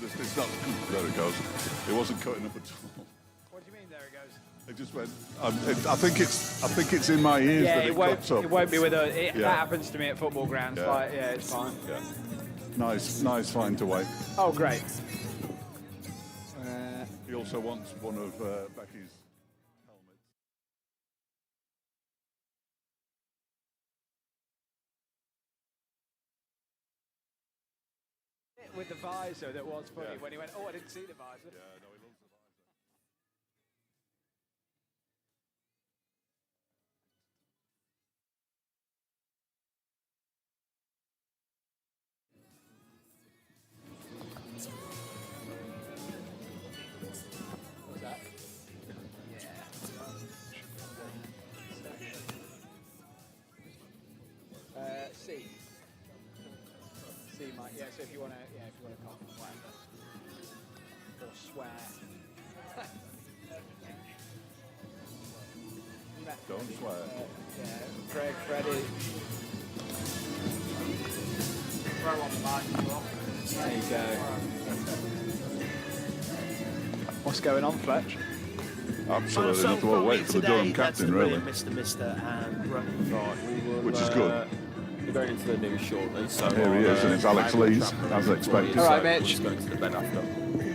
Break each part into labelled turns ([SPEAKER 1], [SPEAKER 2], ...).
[SPEAKER 1] It's not. There it goes. It wasn't cutting up at all.
[SPEAKER 2] What do you mean? There it goes.
[SPEAKER 1] It just went. I think it's in my ears
[SPEAKER 2] Yeah,
[SPEAKER 1] that it cuts up.
[SPEAKER 2] it won't be with us. That happens to me at football grounds.
[SPEAKER 1] Yeah.
[SPEAKER 2] Like, yeah, it's fine.
[SPEAKER 1] Yeah. Nice find to wait.
[SPEAKER 2] Oh, great.
[SPEAKER 1] He also wants one of Becky's helmets.
[SPEAKER 2] With the visor, that was funny when he went, oh, I didn't see the visor.
[SPEAKER 1] Yeah, no, he loves the visor.
[SPEAKER 2] What's that? Yeah. C. C, Mike. Yeah. So if you want to cough and whatever, or swear.
[SPEAKER 1] Don't swear.
[SPEAKER 2] Yeah. Craig, Freddie. Throw on the mic. There you go. What's going on, Fletch?
[SPEAKER 1] Absolutely nothing. We'll wait for the Durham captain, really.
[SPEAKER 3] Mr. and
[SPEAKER 4] Right, we will,
[SPEAKER 1] Which is good.
[SPEAKER 4] We're going into the news shortly. So
[SPEAKER 1] Here he is, and it's Alex Lees, as expected.
[SPEAKER 2] All right, Mitch.
[SPEAKER 4] Going to the bed after.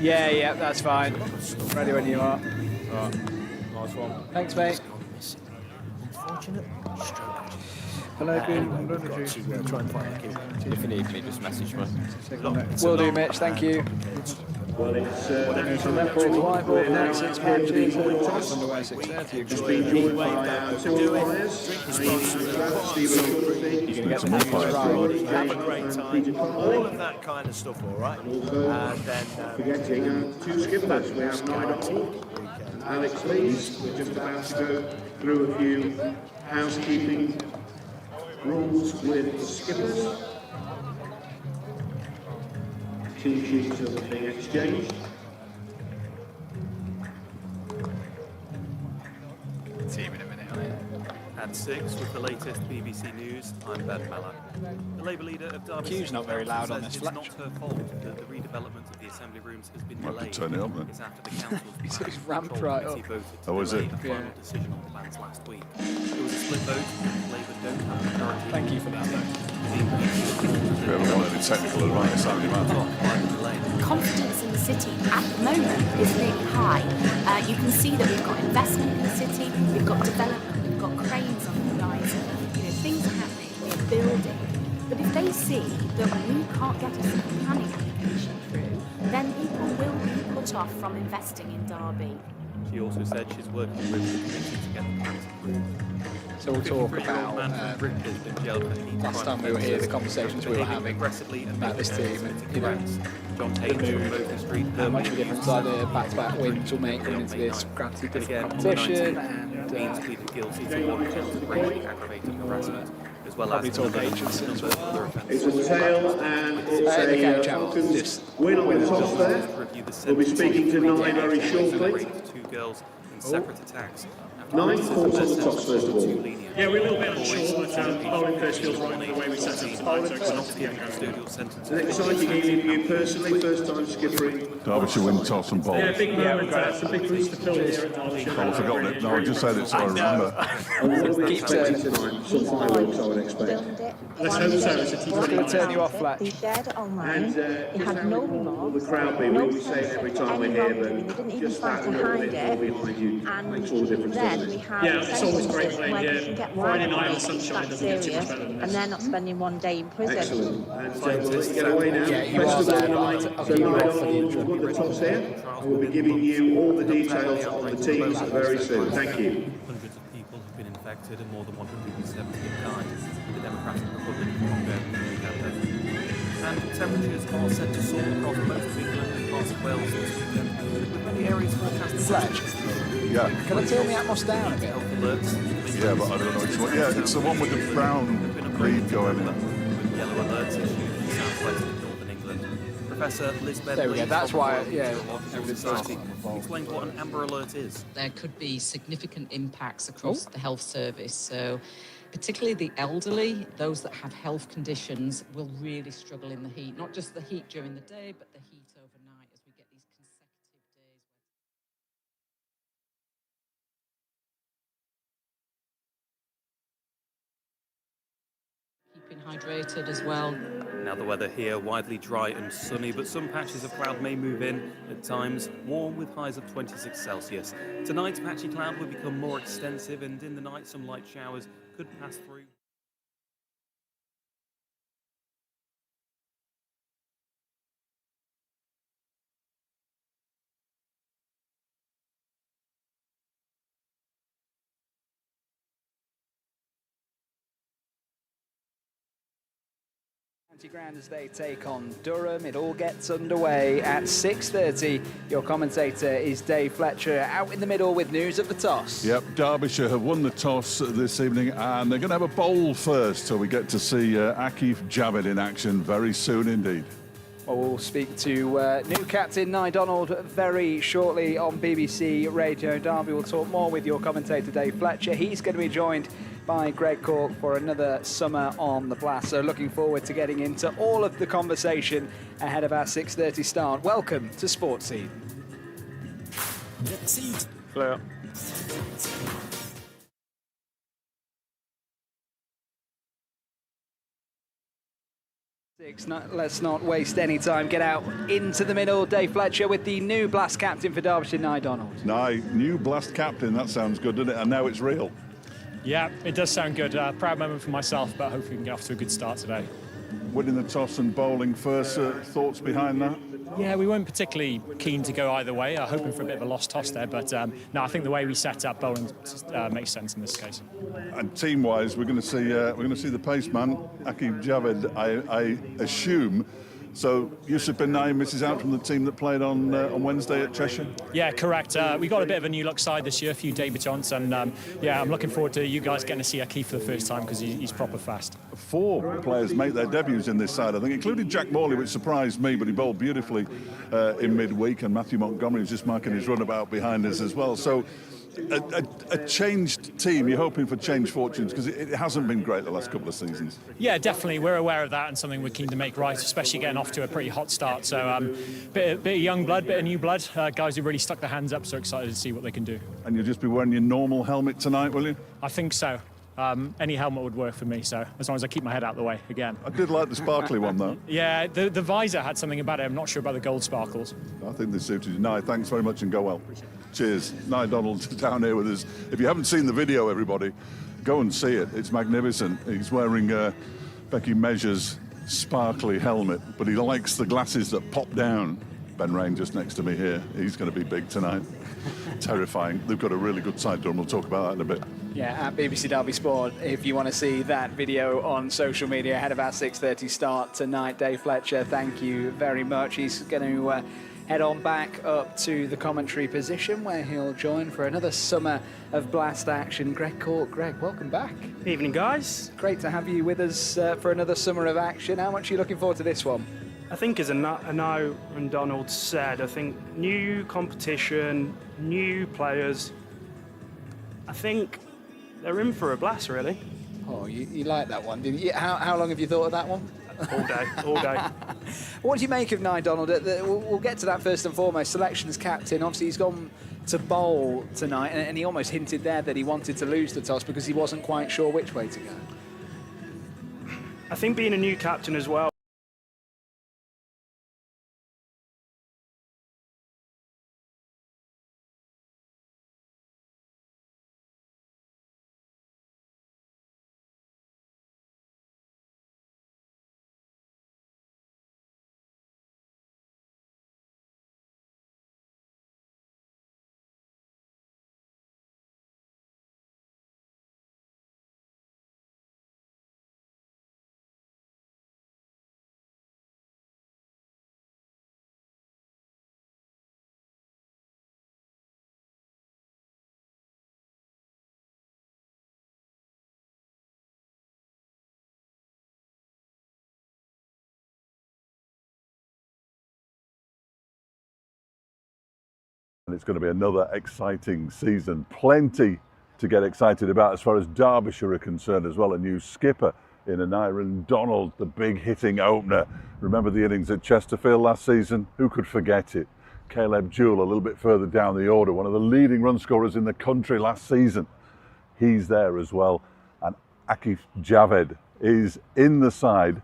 [SPEAKER 2] Yeah, that's fine. Ready when you are.
[SPEAKER 4] Right. Nice one.
[SPEAKER 2] Thanks, mate.
[SPEAKER 3] Unfortunate stroke.
[SPEAKER 2] Hello, good.
[SPEAKER 3] Try and find him.
[SPEAKER 4] If you need me, just message me.
[SPEAKER 2] Will do, Mitch. Thank you.
[SPEAKER 5] Well, it's
[SPEAKER 2] Whiteboard, 96 matches, underway 6:30.
[SPEAKER 5] just been joined by our two umpires, Stephen
[SPEAKER 2] You're going to get some umpires
[SPEAKER 3] Have a great time. All of that kind of stuff, all right? And then
[SPEAKER 5] forgetting our two skippers. We have Nigel and Alex Lees. We're just about to go through a few housekeeping rules with the skippers. Team sheets are being exchanged.
[SPEAKER 2] Team in a minute, on it.
[SPEAKER 6] At 6 with the latest BBC News, I'm Ben Mellor. The Labour leader of Derbyshire
[SPEAKER 2] Queue's not very loud on
[SPEAKER 6] says
[SPEAKER 2] this,
[SPEAKER 6] it's
[SPEAKER 2] Fletch.
[SPEAKER 6] not her fault that the redevelopment of the assembly rooms has been
[SPEAKER 1] Might have to
[SPEAKER 6] delayed.
[SPEAKER 1] turn it up, then.
[SPEAKER 6] It's after the council's
[SPEAKER 2] He's
[SPEAKER 6] plan
[SPEAKER 2] ramped
[SPEAKER 6] control
[SPEAKER 2] right
[SPEAKER 6] committee
[SPEAKER 2] up.
[SPEAKER 6] voted to
[SPEAKER 1] Oh, is
[SPEAKER 6] delay
[SPEAKER 1] it?
[SPEAKER 6] the final
[SPEAKER 2] Yeah.
[SPEAKER 6] decision on plans last week. There was a split vote. Labour don't have a majority.
[SPEAKER 2] Thank you for that, though.
[SPEAKER 1] If you ever want any technical advice, I'm your man.
[SPEAKER 7] Confidence in the city at the moment is really high. You can see that we've got investment in the city, we've got development, we've got cranes on the horizon. Things are happening, we're building. But if they see that we can't get a single planning application through, then people will be put off from investing in Derby.
[SPEAKER 6] She also said she's working with the committee to get the plans approved.
[SPEAKER 2] So we'll talk
[SPEAKER 6] 53-year-old man
[SPEAKER 2] about
[SPEAKER 6] from Britain has been jailed for hate
[SPEAKER 2] last
[SPEAKER 6] crime
[SPEAKER 2] time we were here, the
[SPEAKER 6] offences,
[SPEAKER 2] conversations we were
[SPEAKER 6] behaving
[SPEAKER 2] having
[SPEAKER 6] aggressively and
[SPEAKER 2] about this
[SPEAKER 6] making
[SPEAKER 2] team, and
[SPEAKER 6] anti-Semitic
[SPEAKER 2] you know,
[SPEAKER 6] comments. John Hayes from Woking Street,
[SPEAKER 2] how much of a
[SPEAKER 6] Birmingham
[SPEAKER 2] difference
[SPEAKER 6] Youth
[SPEAKER 2] either
[SPEAKER 6] Centre,
[SPEAKER 2] back-to-back wins will make coming into this granted different competition, and
[SPEAKER 6] Haynes pleaded guilty to one count of rape, aggravated harassment, as well
[SPEAKER 2] probably
[SPEAKER 6] as
[SPEAKER 2] talk
[SPEAKER 6] another
[SPEAKER 2] agencies as
[SPEAKER 6] number of
[SPEAKER 2] well.
[SPEAKER 6] other
[SPEAKER 5] It's
[SPEAKER 6] offences.
[SPEAKER 5] a tail and it's
[SPEAKER 2] Okay,
[SPEAKER 5] a
[SPEAKER 2] channel,
[SPEAKER 5] Falcons
[SPEAKER 2] just
[SPEAKER 5] win on the top there.
[SPEAKER 6] To review the
[SPEAKER 5] We'll be speaking to
[SPEAKER 6] sentences
[SPEAKER 5] Nye very shortly.
[SPEAKER 6] raped two girls in separate attacks.
[SPEAKER 5] Nye, thoughts on the tops first of all.
[SPEAKER 8] Yeah, we're a little bit unsure, but bowling first feels right the way we set up tonight, so
[SPEAKER 5] An exciting evening for you personally, first time skippering.
[SPEAKER 1] Derbyshire win toss and bowl.
[SPEAKER 8] Yeah, big moment, it's a big boost to fill here at Derbyshire.
[SPEAKER 1] Oh, I forgot it. No, I just said it so I remember.
[SPEAKER 5] And what are we expecting tonight? Some fireworks, I would expect.
[SPEAKER 8] Let's hope so, it's a
[SPEAKER 2] What's going to turn you off, Fletch?
[SPEAKER 9] They shared it online.
[SPEAKER 5] And
[SPEAKER 9] They had no
[SPEAKER 5] will
[SPEAKER 9] remorse,
[SPEAKER 5] the crowd be?
[SPEAKER 9] no
[SPEAKER 5] We say it
[SPEAKER 9] sense
[SPEAKER 5] every
[SPEAKER 9] of
[SPEAKER 5] time we're
[SPEAKER 9] any
[SPEAKER 5] here,
[SPEAKER 9] wrongdoing. They
[SPEAKER 5] but
[SPEAKER 9] didn't even
[SPEAKER 5] just
[SPEAKER 9] try
[SPEAKER 5] that
[SPEAKER 9] to
[SPEAKER 5] little
[SPEAKER 9] hide
[SPEAKER 5] bit more
[SPEAKER 9] it.
[SPEAKER 5] behind you
[SPEAKER 9] And
[SPEAKER 5] makes all the difference,
[SPEAKER 9] then
[SPEAKER 5] doesn't
[SPEAKER 9] we
[SPEAKER 5] it?
[SPEAKER 9] have
[SPEAKER 8] Yeah, it's always great playing
[SPEAKER 9] where
[SPEAKER 8] here.
[SPEAKER 9] you can get
[SPEAKER 8] Friday
[SPEAKER 9] one
[SPEAKER 8] night on
[SPEAKER 9] that
[SPEAKER 8] Sunshine
[SPEAKER 9] that's
[SPEAKER 8] doesn't get too
[SPEAKER 9] serious,
[SPEAKER 8] much better than
[SPEAKER 9] and
[SPEAKER 8] this.
[SPEAKER 9] they're not spending one day in prison.
[SPEAKER 5] Excellent. And we'll let you get away now.
[SPEAKER 2] Yeah, you are
[SPEAKER 5] Best of
[SPEAKER 2] there,
[SPEAKER 5] luck tonight.
[SPEAKER 2] but I'll
[SPEAKER 5] So
[SPEAKER 2] keep you
[SPEAKER 5] Nigel
[SPEAKER 2] off for the
[SPEAKER 5] will
[SPEAKER 2] intro.
[SPEAKER 5] run the toss here, and we'll be giving you all the details on the teams very soon. Thank you.
[SPEAKER 6] Hundreds of people have been infected and more than 170 have died in the Democratic Republic of Congo and Uganda. And temperatures are set to soar across most of England and parts of Wales this weekend, with many areas forecasting
[SPEAKER 2] Fletch,
[SPEAKER 1] Yeah.
[SPEAKER 2] can I turn the atmos down a bit?
[SPEAKER 6] health alerts.
[SPEAKER 1] Yeah, but I don't know which one. Yeah, it's the one with the brown reed going in.
[SPEAKER 6] With yellow alerts issued in the southwest of northern England. Professor Liz Bentley
[SPEAKER 2] There we go, that's
[SPEAKER 6] from
[SPEAKER 2] why,
[SPEAKER 6] the
[SPEAKER 2] yeah,
[SPEAKER 6] Royal Geological
[SPEAKER 2] everything's
[SPEAKER 6] Society
[SPEAKER 2] starting.
[SPEAKER 6] explained what an amber alert is.
[SPEAKER 10] There could be significant impacts across the health service. So particularly the elderly, those that have health conditions will really struggle in the heat, not just the heat during the day, but the heat overnight. hydrated as well.
[SPEAKER 6] Now the weather here, widely dry and sunny, but some patches of cloud may move in at times, warm with highs of 26 Celsius. Tonight, patchy cloud will become more extensive, and in the night, some light showers could pass through.
[SPEAKER 2] Ground as they take on Durham. It all gets underway at 6:30. Your commentator is Dave Fletcher, out in the middle with news of the toss.
[SPEAKER 1] Yep, Derbyshire have won the toss this evening, and they're going to have a bowl first, so we get to see Akif Javed in action very soon indeed.
[SPEAKER 2] Well, we'll speak to new captain Nye Donald very shortly on BBC Radio Derby. We'll talk more with your commentator Dave Fletcher. He's going to be joined by Greg Cork for another summer on the blast. So looking forward to getting into all of the conversation ahead of our 6:30 start. Welcome to Sports Scene.
[SPEAKER 4] Clear.
[SPEAKER 2] Let's not waste any time. Get out into the middle. Dave Fletcher with the new blast captain for Derbyshire, Nye Donald.
[SPEAKER 1] Nye, new blast captain, that sounds good, doesn't it? And now it's real.
[SPEAKER 8] Yeah, it does sound good. Proud moment for myself, but hopefully we can get off to a good start today.
[SPEAKER 1] Winning the toss and bowling first, thoughts behind that?
[SPEAKER 8] Yeah, we weren't particularly keen to go either way, hoping for a bit of a lost toss there, but no, I think the way we set up bowling makes sense in this case.
[SPEAKER 1] And team-wise, we're going to see the pace man, Akif Javed, I assume. So Yusuf Ben Naim misses out from the team that played on Wednesday at Cheshire?
[SPEAKER 8] Yeah, correct. We got a bit of a new look side this year, a few debutants, and yeah, I'm looking forward to you guys getting to see Akif for the first time because he's proper fast. 4
[SPEAKER 1] players make their debuts in this side, I think, including Jack Morley, which surprised me, but he bowled beautifully in midweek, and Matthew Montgomery is just marking his runabout behind us as well. So a changed team. You're hoping for changed fortunes because it hasn't been great the last couple of seasons.
[SPEAKER 8] Yeah, definitely. We're aware of that and something we're keen to make right, especially getting off to a pretty hot start. So bit of young blood, bit of new blood. Guys who really stuck their hands up, so excited to see what they can do.
[SPEAKER 1] And you'll just be wearing your normal helmet tonight, will you?
[SPEAKER 8] I think so. Any helmet would work for me, so as long as I keep my head out the way again.
[SPEAKER 1] I did like the sparkly one, though.
[SPEAKER 8] Yeah, the visor had something about it. I'm not sure about the gold sparkles.
[SPEAKER 1] I think they suited you. Nye, thanks very much and go well. Cheers. Nye Donald down here with us. If you haven't seen the video, everybody, go and see it. It's magnificent. He's wearing Becky Measure's sparkly helmet, but he likes the glasses that pop down. Ben Rain just next to me here. He's going to be big tonight. Terrifying. They've got a really good side to them. We'll talk about that in a bit.
[SPEAKER 2] Yeah, at BBC Derby Sport, if you want to see that video on social media ahead of our 6:30 start tonight. Dave Fletcher, thank you very much. He's going to head on back up to the commentary position where he'll join for another summer of blast action. Greg Cork. Greg, welcome back.
[SPEAKER 11] Evening, guys.
[SPEAKER 2] Great to have you with us for another summer of action. How much are you looking forward to this one?
[SPEAKER 11] I think, as Ano and Donald said, I think new competition, new players. I think they're in for a blast, really.
[SPEAKER 2] Oh, you like that one, didn't you? How long have you thought of that one?
[SPEAKER 11] All day, all day.
[SPEAKER 2] What do you make of Nye Donald? We'll get to that first and foremost. Selections captain. Obviously, he's gone to bowl tonight, and he almost hinted there that he wanted to lose the toss because he wasn't quite sure which way to go.
[SPEAKER 11] I think being a new captain as well.
[SPEAKER 1] And it's going to be another exciting season. Plenty to get excited about as far as Derbyshire are concerned as well. A new skipper in Nye Donald, the big hitting opener. Remember the innings at Chesterfield last season? Who could forget it? Caleb Jewell a little bit further down the order, one of the leading run scorers in the country last season. He's there as well. And Akif Javed is in the side.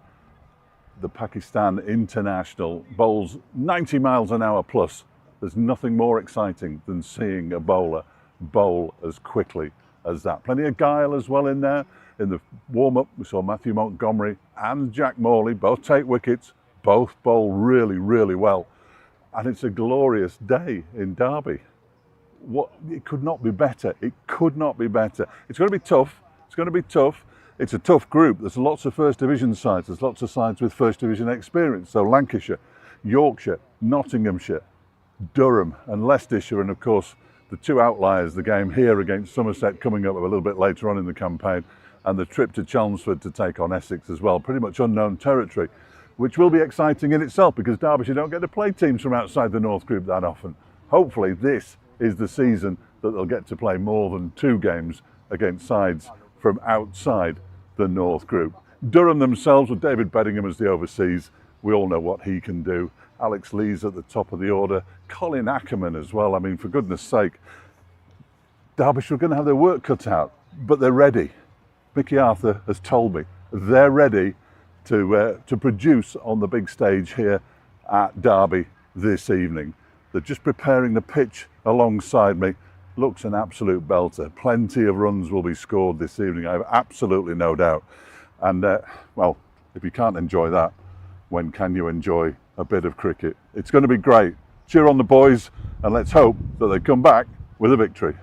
[SPEAKER 1] The Pakistan international bowls 90 miles an hour plus. There's nothing more exciting than seeing a bowler bowl as quickly as that. Plenty of guile as well in there. In the warm-up, we saw Matthew Montgomery and Jack Morley both take wickets, both bowl really, really well. And it's a glorious day in Derby. It could not be better. It could not be better. It's going to be tough. It's going to be tough. It's a tough group. There's lots of First Division sides. There's lots of sides with First Division experience. So Lancashire, Yorkshire, Nottinghamshire, Durham and Leicestershire, and of course the two outliers, the game here against Somerset coming up a little bit later on in the campaign, and the trip to Chelmsford to take on Essex as well. Pretty much unknown territory, which will be exciting in itself because Derbyshire don't get to play teams from outside the North Group that often. Hopefully this is the season that they'll get to play more than 2 games against sides from outside the North Group. Durham themselves, with David Beddingham as the overseas, we all know what he can do. Alex Lee's at the top of the order. Colin Ackerman as well. I mean, for goodness sake, Derbyshire are going to have their work cut out, but they're ready. Mickey Arthur has told me they're ready to produce on the big stage here at Derby this evening. They're just preparing the pitch alongside me. Looks an absolute belter. Plenty of runs will be scored this evening, I have absolutely no doubt. And well, if you can't enjoy that, when can you enjoy a bit of cricket? It's going to be great. Cheer on the boys, and let's hope that they come back with a victory.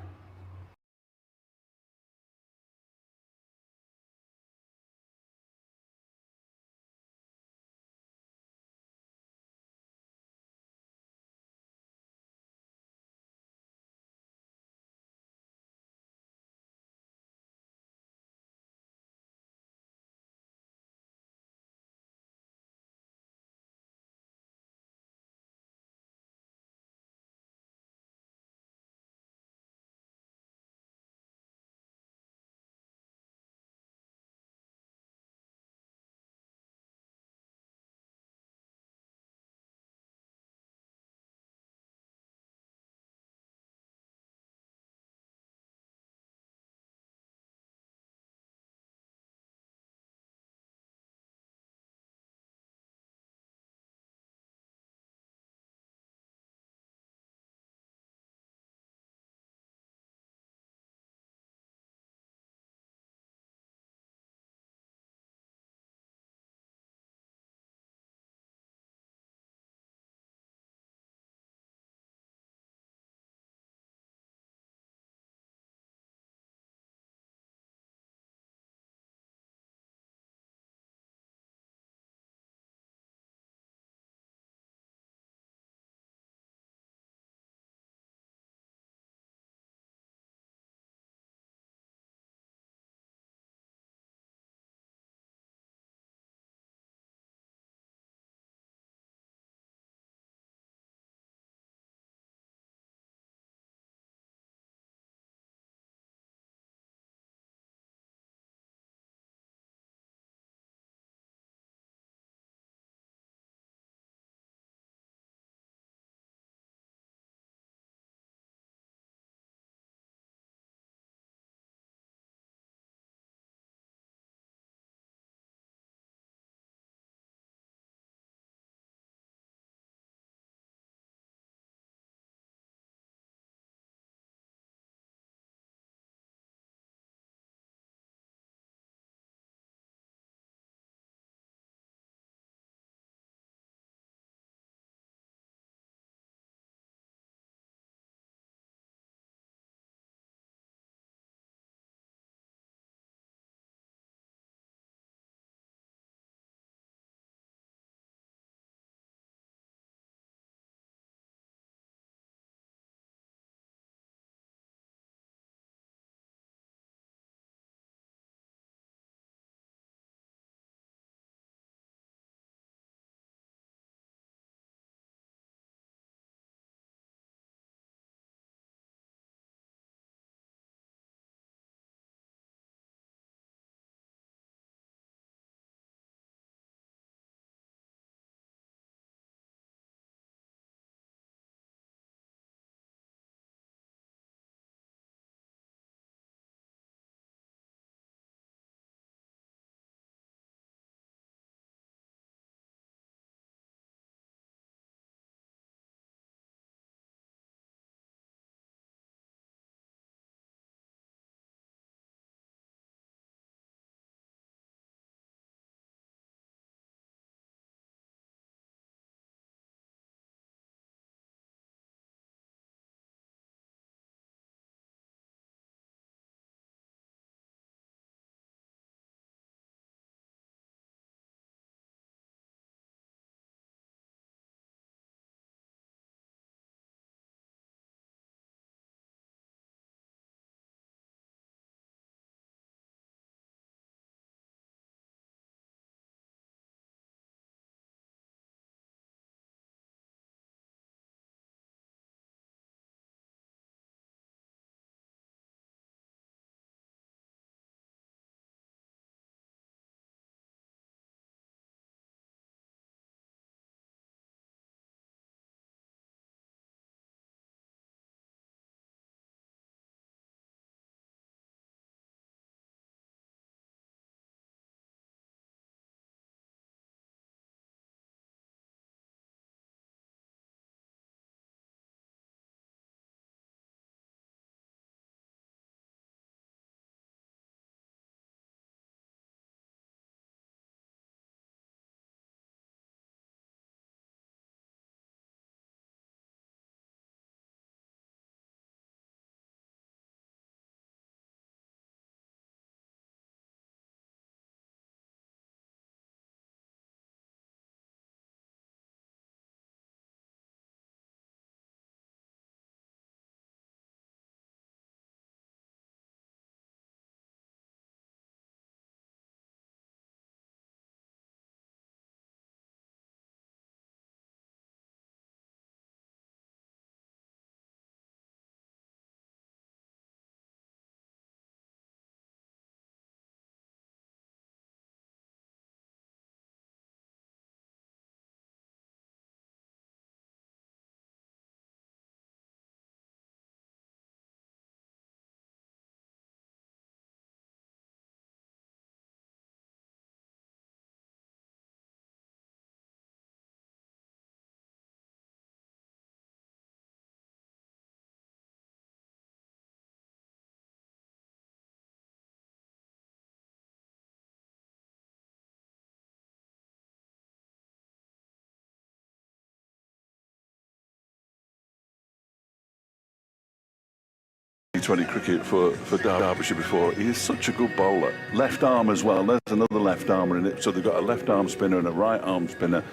[SPEAKER 1] T20 cricket for Derbyshire before. He is such a good bowler. Left arm as well. There's another left armer in it. So they've got a left arm spinner and a right arm spinner.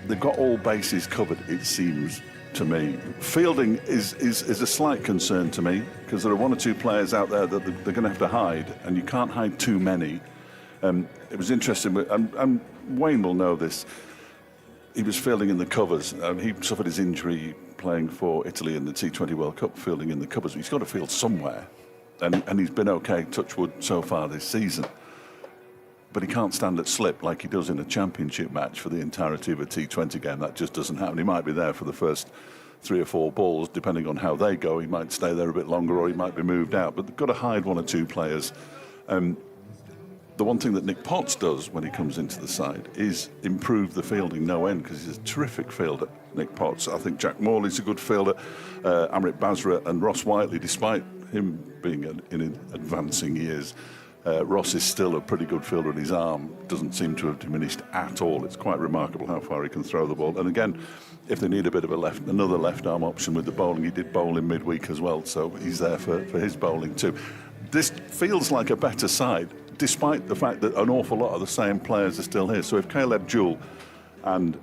[SPEAKER 1] They've got all bases covered, it seems to me. Fielding is a slight concern to me, because there are one or two players out there that they're going to have to hide, and you can't hide too many. It was interesting, and Wayne will know this. He was fielding in the covers. He suffered his injury playing for Italy in the T20 World Cup, fielding in the covers. He's got to field somewhere, and he's been okay, touch wood, so far this season. But he can't stand at slip like he does in a championship match for the entirety of a T20 game. That just doesn't happen. He might be there for the first 3 or 4 balls, depending on how they go. He might stay there a bit longer, or he might be moved out. But they've got to hide one or two players. The one thing that Nick Potts does when he comes into the side is improve the fielding no end, because he's a terrific fielder, Nick Potts. I think Jack Morley's a good fielder. Amrit Basra and Ross Whiteley, despite him being in advancing years, Ross is still a pretty good fielder, and his arm doesn't seem to have diminished at all. It's quite remarkable how far he can throw the ball. And again, if they need a bit of another left arm option with the bowling, he did bowl in midweek as well, so he's there for his bowling too. This feels like a better side, despite the fact that an awful lot of the same players are still here. So if Caleb Jewell and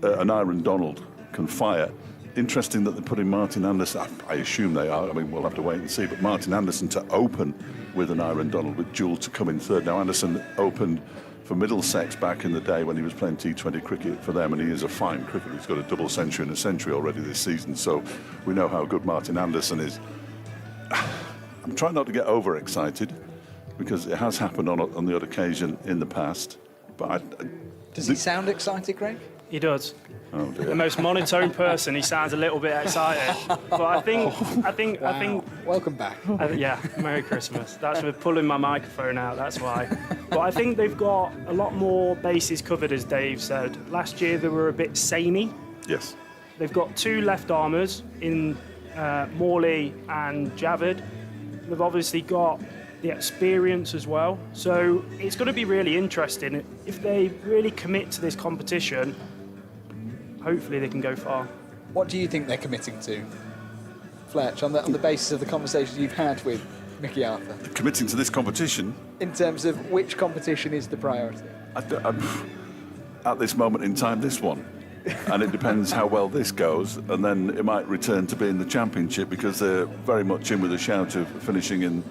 [SPEAKER 1] Aaron Donald can fire, interesting that they're putting Martin Anderson, I assume they are, I mean, we'll have to wait and see, but Martin Anderson to open with an Aaron Donald, with Jewell to come in third. Now, Anderson opened for Middlesex back in the day when he was playing T20 cricket for them, and he is a fine cricketer. He's got a double century and a century already this season, so we know how good Martin Anderson is. I'm trying not to get overexcited, because it has happened on the odd occasion in the past. But
[SPEAKER 2] does he sound excited, Greg?
[SPEAKER 11] He does.
[SPEAKER 1] Oh dear.
[SPEAKER 11] The most monotone person, he sounds a little bit excited. But I think.
[SPEAKER 2] Welcome back.
[SPEAKER 11] Yeah, Merry Christmas. That's for pulling my microphone out, that's why. But I think they've got a lot more bases covered, as Dave said. Last year they were a bit samey.
[SPEAKER 1] Yes.
[SPEAKER 11] They've got 2 left armers in Morley and Javed. They've obviously got the experience as well. So it's going to be really interesting. If they really commit to this competition, hopefully they can go far.
[SPEAKER 2] What do you think they're committing to, Fletch, on the basis of the conversations you've had with Mickey Arthur?
[SPEAKER 1] Committing to this competition?
[SPEAKER 2] In terms of which competition is the priority?
[SPEAKER 1] At this moment in time, this one. And it depends how well this goes, and then it might return to being the championship, because they're very much in with a shout of finishing in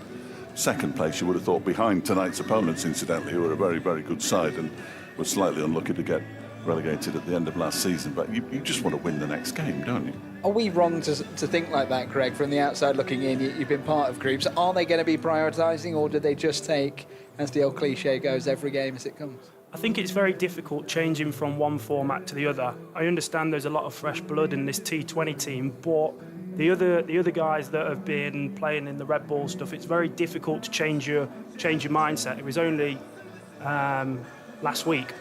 [SPEAKER 1] second place, you would have thought, behind tonight's opponents, incidentally, who are a very, very good side and were slightly unlucky to get relegated at the end of last season. But you just want to win the next game, don't you?
[SPEAKER 2] Are we wrong to think like that, Greg, from the outside looking in? You've been part of groups. Are they going to be prioritising, or do they just take, as the old cliche goes, every game as it comes?
[SPEAKER 11] I think it's very difficult changing from one format to the other. I understand there's a lot of fresh blood in this T20 team, but the other guys that have been playing in the red ball stuff, it's very difficult to change your mindset. It was only last week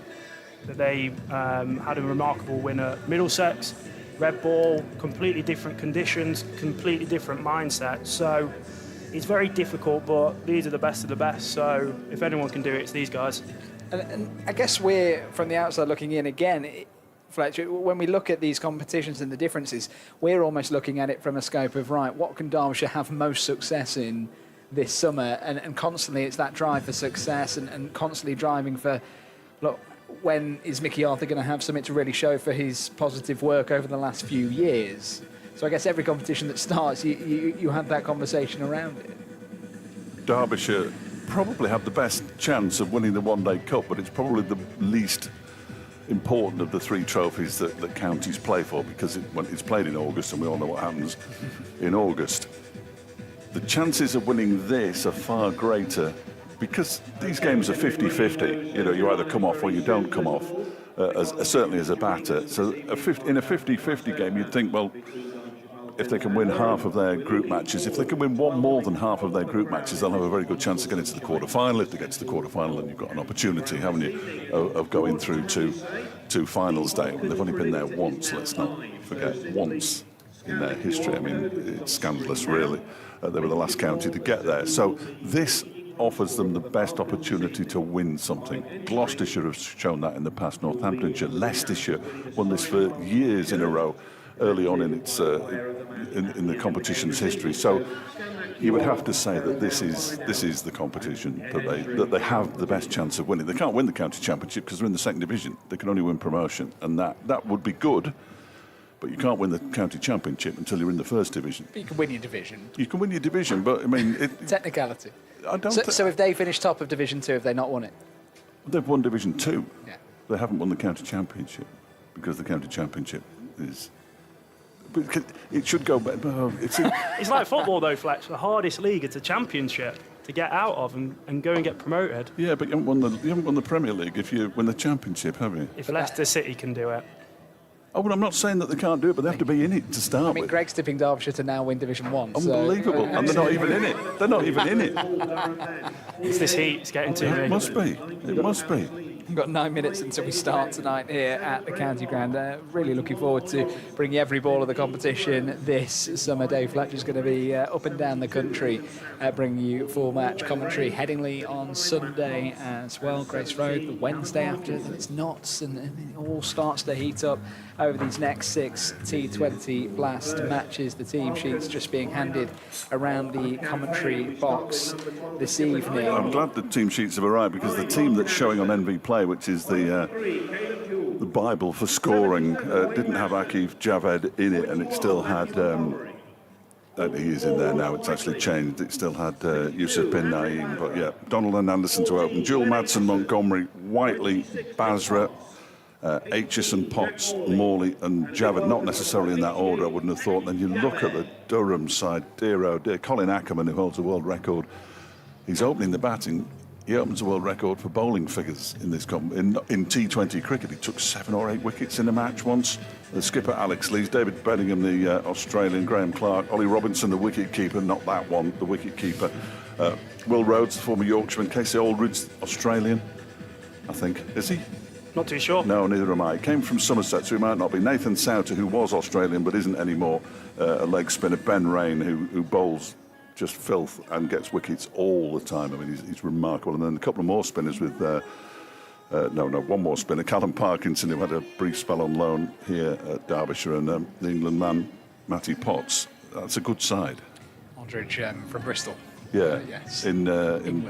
[SPEAKER 11] that they had a remarkable win at Middlesex. Red ball, completely different conditions, completely different mindset. So it's very difficult, but these are the best of the best. So if anyone can do it, it's these guys.
[SPEAKER 2] And I guess we're, from the outside looking in again, Fletcher, when we look at these competitions and the differences, we're almost looking at it from a scope of, right, what can Derbyshire have most success in this summer? And constantly it's that drive for success and constantly driving for, look, when is Mickey Arthur going to have something to really show for his positive work over the last few years? So I guess every competition that starts, you have that conversation around it.
[SPEAKER 1] Derbyshire probably have the best chance of winning the one-day cup, but it's probably the least important of the 3 trophies that counties play for, because it's played in August, and we all know what happens in August. The chances of winning this are far greater, because these games are 50-50. You know, you either come off or you don't come off, certainly as a batter. So in a 50-50 game, you'd think, well, if they can win half of their group matches, if they can win one more than half of their group matches, they'll have a very good chance of getting to the quarter-final. If they get to the quarter-final, then you've got an opportunity, haven't you, of going through to finals day. They've only been there once, let's not forget, once in their history. I mean, it's scandalous, really. They were the last county to get there. So this offers them the best opportunity to win something. Gloucestershire have shown that in the past, Northamptonshire, Leicestershire won this for years in a row. early on in its in the competition's history. So you would have to say that this is the competition that they have the best chance of winning. They can't win the county championship because they're in the second division. They can only win promotion, and that would be good. But you can't win the county championship until you're in the first division.
[SPEAKER 2] But you can win your division.
[SPEAKER 1] You can win your division, but I mean...
[SPEAKER 2] Technicality.
[SPEAKER 1] I don't
[SPEAKER 2] so if they finish top of Division 2, have they not won it?
[SPEAKER 1] They've won Division 2.
[SPEAKER 2] Yeah.
[SPEAKER 1] They haven't won the county championship because the county championship is... But it should go back.
[SPEAKER 11] It's like football, though, Fletch. The hardest league is the Championship to get out of and go and get promoted.
[SPEAKER 1] Yeah, but you haven't won the Premier League if you win the Championship, have you?
[SPEAKER 11] If Leicester City can do it.
[SPEAKER 1] Oh, well, I'm not saying that they can't do it, but they have to be in it to start
[SPEAKER 2] I mean,
[SPEAKER 1] with.
[SPEAKER 2] Greg's tipping Derbyshire to now win Division 1.
[SPEAKER 1] Unbelievable. And they're not even in it. They're not even in it.
[SPEAKER 11] It's this heat. It's getting to me.
[SPEAKER 1] It must be. It must be.
[SPEAKER 2] We've got 9 minutes until we start tonight here at the County Ground. Really looking forward to bringing every ball of the competition this summer. Dave Fletcher's going to be up and down the country, bringing you full match commentary. Headingley on Sunday as well. Grace Road the Wednesday after. Then it's Notts, and it all starts to heat up over these next 6 T20 Blast matches. The team sheets just being handed around the commentary box this evening.
[SPEAKER 1] I'm glad the team sheets have arrived because the team that's showing on NV Play, which is the Bible for scoring, didn't have Akif Javed in it, and it still had. He is in there now. It's actually changed. It still had Yusuf bin Naeem, but yeah, Donald and Anderson to open. Jewel, Madsen, Montgomery, Whiteley, Basra, Aitchison, Potts, Morley and Javed, not necessarily in that order, I wouldn't have thought. Then you look at the Durham side, dear oh dear, Colin Ackerman, who holds a world record, he's opening the batting. He opens a world record for bowling figures in this in T20 cricket. He took 7 or 8 wickets in a match once. The skipper Alex Lees, David Bedingham, the Australian, Graham Clark, Ollie Robinson, the wicket keeper, not that one, the wicket keeper. Will Rhodes, the former Yorkshireman. Casey Aldridge, Australian, I think. Is he?
[SPEAKER 11] Not too sure.
[SPEAKER 1] No, neither am I. Came from Somerset, so he might not be. Nathan Souter, who was Australian but isn't anymore, a leg spinner. Ben Rain, who bowls just filth and gets wickets all the time. I mean, he's remarkable. And then a couple of more spinners with... one more spinner. Callum Parkinson, who had a brief spell on loan here at Derbyshire, and the England man, Matty Potts. That's a good side.
[SPEAKER 2] Aldridge from Bristol.
[SPEAKER 1] Yeah,
[SPEAKER 2] yes.
[SPEAKER 1] in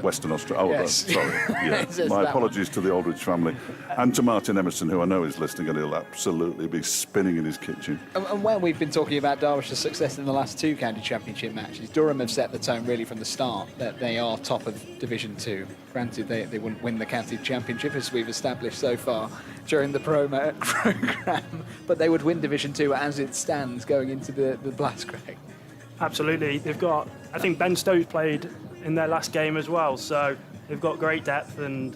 [SPEAKER 1] Western Australia. Oh,
[SPEAKER 2] Yes.
[SPEAKER 1] sorry. Yeah. My apologies to the Aldridge family. And to Martin Emerson, who I know is listening, and he'll absolutely be spinning in his kitchen.
[SPEAKER 2] And when we've been talking about Derbyshire's success in the last 2 county championship matches, Durham have set the tone really from the start that they are top of Division 2. Granted, they wouldn't win the county championship, as we've established so far during the programme, but they would win Division 2 as it stands going into the Blast, Greg.
[SPEAKER 11] Absolutely. They've got, I think Ben Stokes played in their last game as well, so they've got great depth and...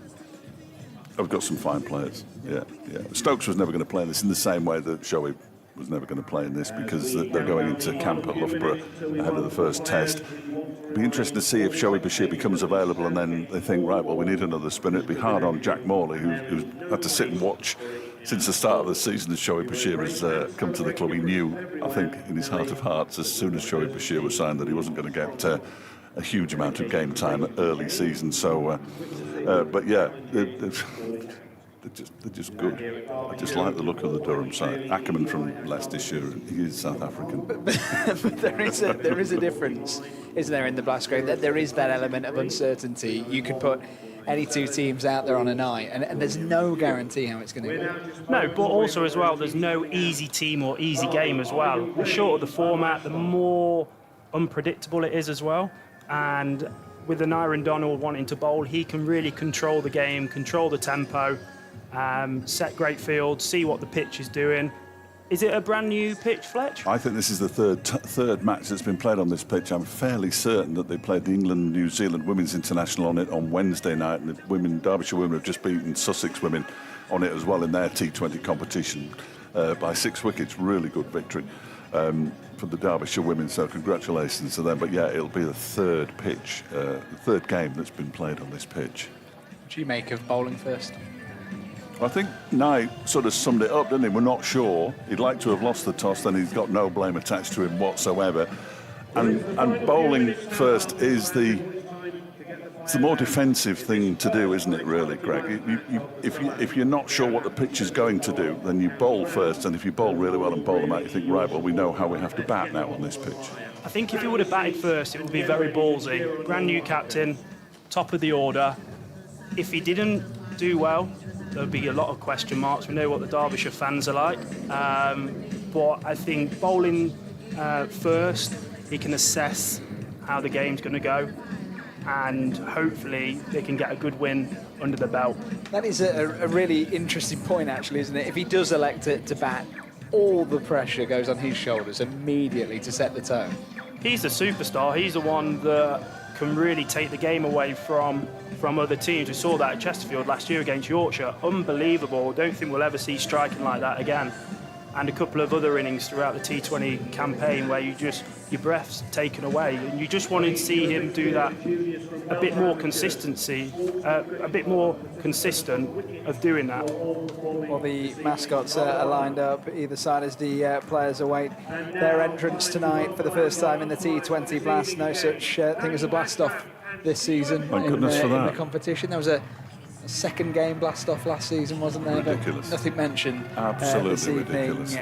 [SPEAKER 1] I've got some fine players, yeah. Stokes was never going to play in this in the same way that Shoaib was never going to play in this because they're going into camp at Loughborough ahead of the first test. It'd be interesting to see if Shoaib Bashir becomes available and then they think, right, well, we need another spinner. It'd be hard on Jack Morley, who's had to sit and watch since the start of the season as Shoaib Bashir has come to the club. He knew, I think, in his heart of hearts, as soon as Shoaib Bashir was signed, that he wasn't going to get a huge amount of game time at early season. So, but yeah, they're just good. I just like the look of the Durham side. Ackerman from Leicestershire, he is South African.
[SPEAKER 2] But there is a difference, isn't there, in the Blast, Greg? There is that element of uncertainty. You could put any 2 teams out there on a night, and there's no guarantee how it's going to go.
[SPEAKER 11] No, but also as well, there's no easy team or easy game as well. The shorter the format, the more unpredictable it is as well. And with an Aaron Donald wanting to bowl, he can really control the game, control the tempo, set great fields, see what the pitch is doing. Is it a brand new pitch, Fletch?
[SPEAKER 1] I think this is the third match that's been played on this pitch. I'm fairly certain that they played the England-New Zealand Women's International on it on Wednesday night, and the Derbyshire women have just beaten Sussex women on it as well in their T20 competition by 6 wickets. Really good victory for the Derbyshire women, so congratulations to them. But yeah, it'll be the third game that's been played on this pitch.
[SPEAKER 2] What do you make of bowling first?
[SPEAKER 1] I think Nye sort of summed it up, didn't he? We're not sure. He'd like to have lost the toss, then he's got no blame attached to him whatsoever. And bowling first is the It's the more defensive thing to do, isn't it, really, Greg? If you're not sure what the pitch is going to do, then you bowl first, and if you bowl really well and bowl them out, you think, right, well, we know how we have to bat now on this pitch.
[SPEAKER 11] I think if he would have batted first, it would be very ballsy. Brand new captain, top of the order. If he didn't do well, there would be a lot of question marks. We know what the Derbyshire fans are like. But I think bowling first, he can assess how the game's going to go, and hopefully they can get a good win under the belt.
[SPEAKER 2] That is a really interesting point, actually, isn't it? If he does elect to bat, all the pressure goes on his shoulders immediately to set the tone.
[SPEAKER 11] He's the superstar. He's the one that can really take the game away from other teams. We saw that at Chesterfield last year against Yorkshire. Unbelievable. Don't think we'll ever see striking like that again. And a couple of other innings throughout the T20 campaign where your breath's taken away, and you just wanted to see him do that a bit more consistency, a bit more consistent of doing that.
[SPEAKER 2] Well, the mascots are lined up either side as the players await their entrance tonight for the first time in the T20 Blast. No such thing as a blast-off this season in the competition. There was a second game blast off last season, wasn't there?
[SPEAKER 1] Ridiculous.
[SPEAKER 2] But nothing mentioned.
[SPEAKER 1] Absolutely
[SPEAKER 2] this evening.
[SPEAKER 1] ridiculous.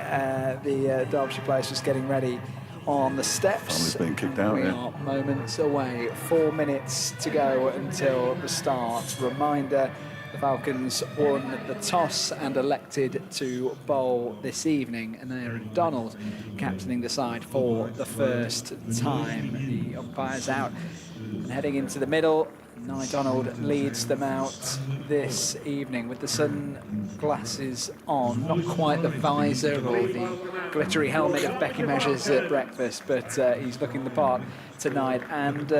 [SPEAKER 2] The Derbyshire players just getting ready on the steps.
[SPEAKER 1] Family's being kicked out.
[SPEAKER 2] We are moments away. 4 minutes to go until the start. Reminder: the Falcons won the toss and elected to bowl this evening, and Aaron Donald captaining the side for the first time. The umpire's out and heading into the middle. Nye Donald leads them out this evening with the sunglasses on, not quite the visor or the glittery helmet of Becky Measures at breakfast, but he's looking the part tonight, and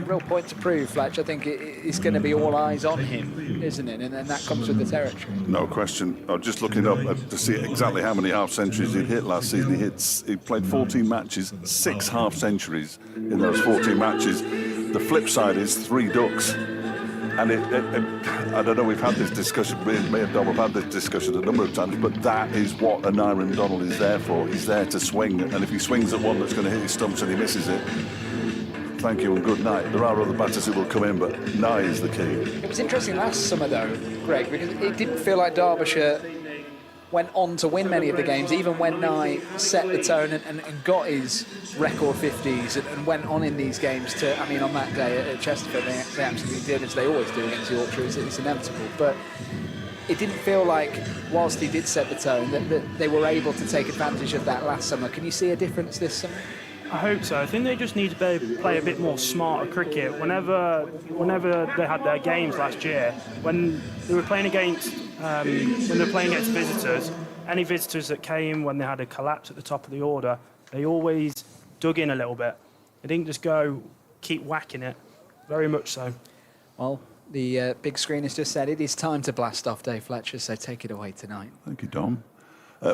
[SPEAKER 2] real point to prove, Fletch. I think it's going to be all eyes on him, isn't it? And that comes with the territory.
[SPEAKER 1] No question. I was just looking up to see exactly how many half-centuries he'd hit last season. He played 14 matches, 6 half-centuries in those 14 matches. The flip side is 3 ducks. And I don't know, we've had this discussion, me and Dom have had this discussion a number of times, but that is what an Aaron Donald is there for. He's there to swing, and if he swings at one that's going to hit his stumps and he misses it, thank you and good night. There are other batters who will come in, but Nye is the key.
[SPEAKER 2] It was interesting last summer, though, Greg, because it didn't feel like Derbyshire went on to win many of the games, even when Nye set the tone and got his record 50s and went on in these games to, I mean, on that day at Chesterfield, they absolutely did, as they always do against Yorkshire. It's inevitable. But it didn't feel like, whilst he did set the tone, that they were able to take advantage of that last summer. Can you see a difference this summer?
[SPEAKER 11] I hope so. I think they just need to play a bit more smarter cricket. Whenever they had their games last year, when they were playing against visitors, any visitors that came when they had a collapse at the top of the order, they always dug in a little bit. They didn't just go keep whacking it. Very much so.
[SPEAKER 2] Well, the big screen has just said it is time to blast off, Dave Fletcher, so take it away tonight.
[SPEAKER 1] Thank you, Dom.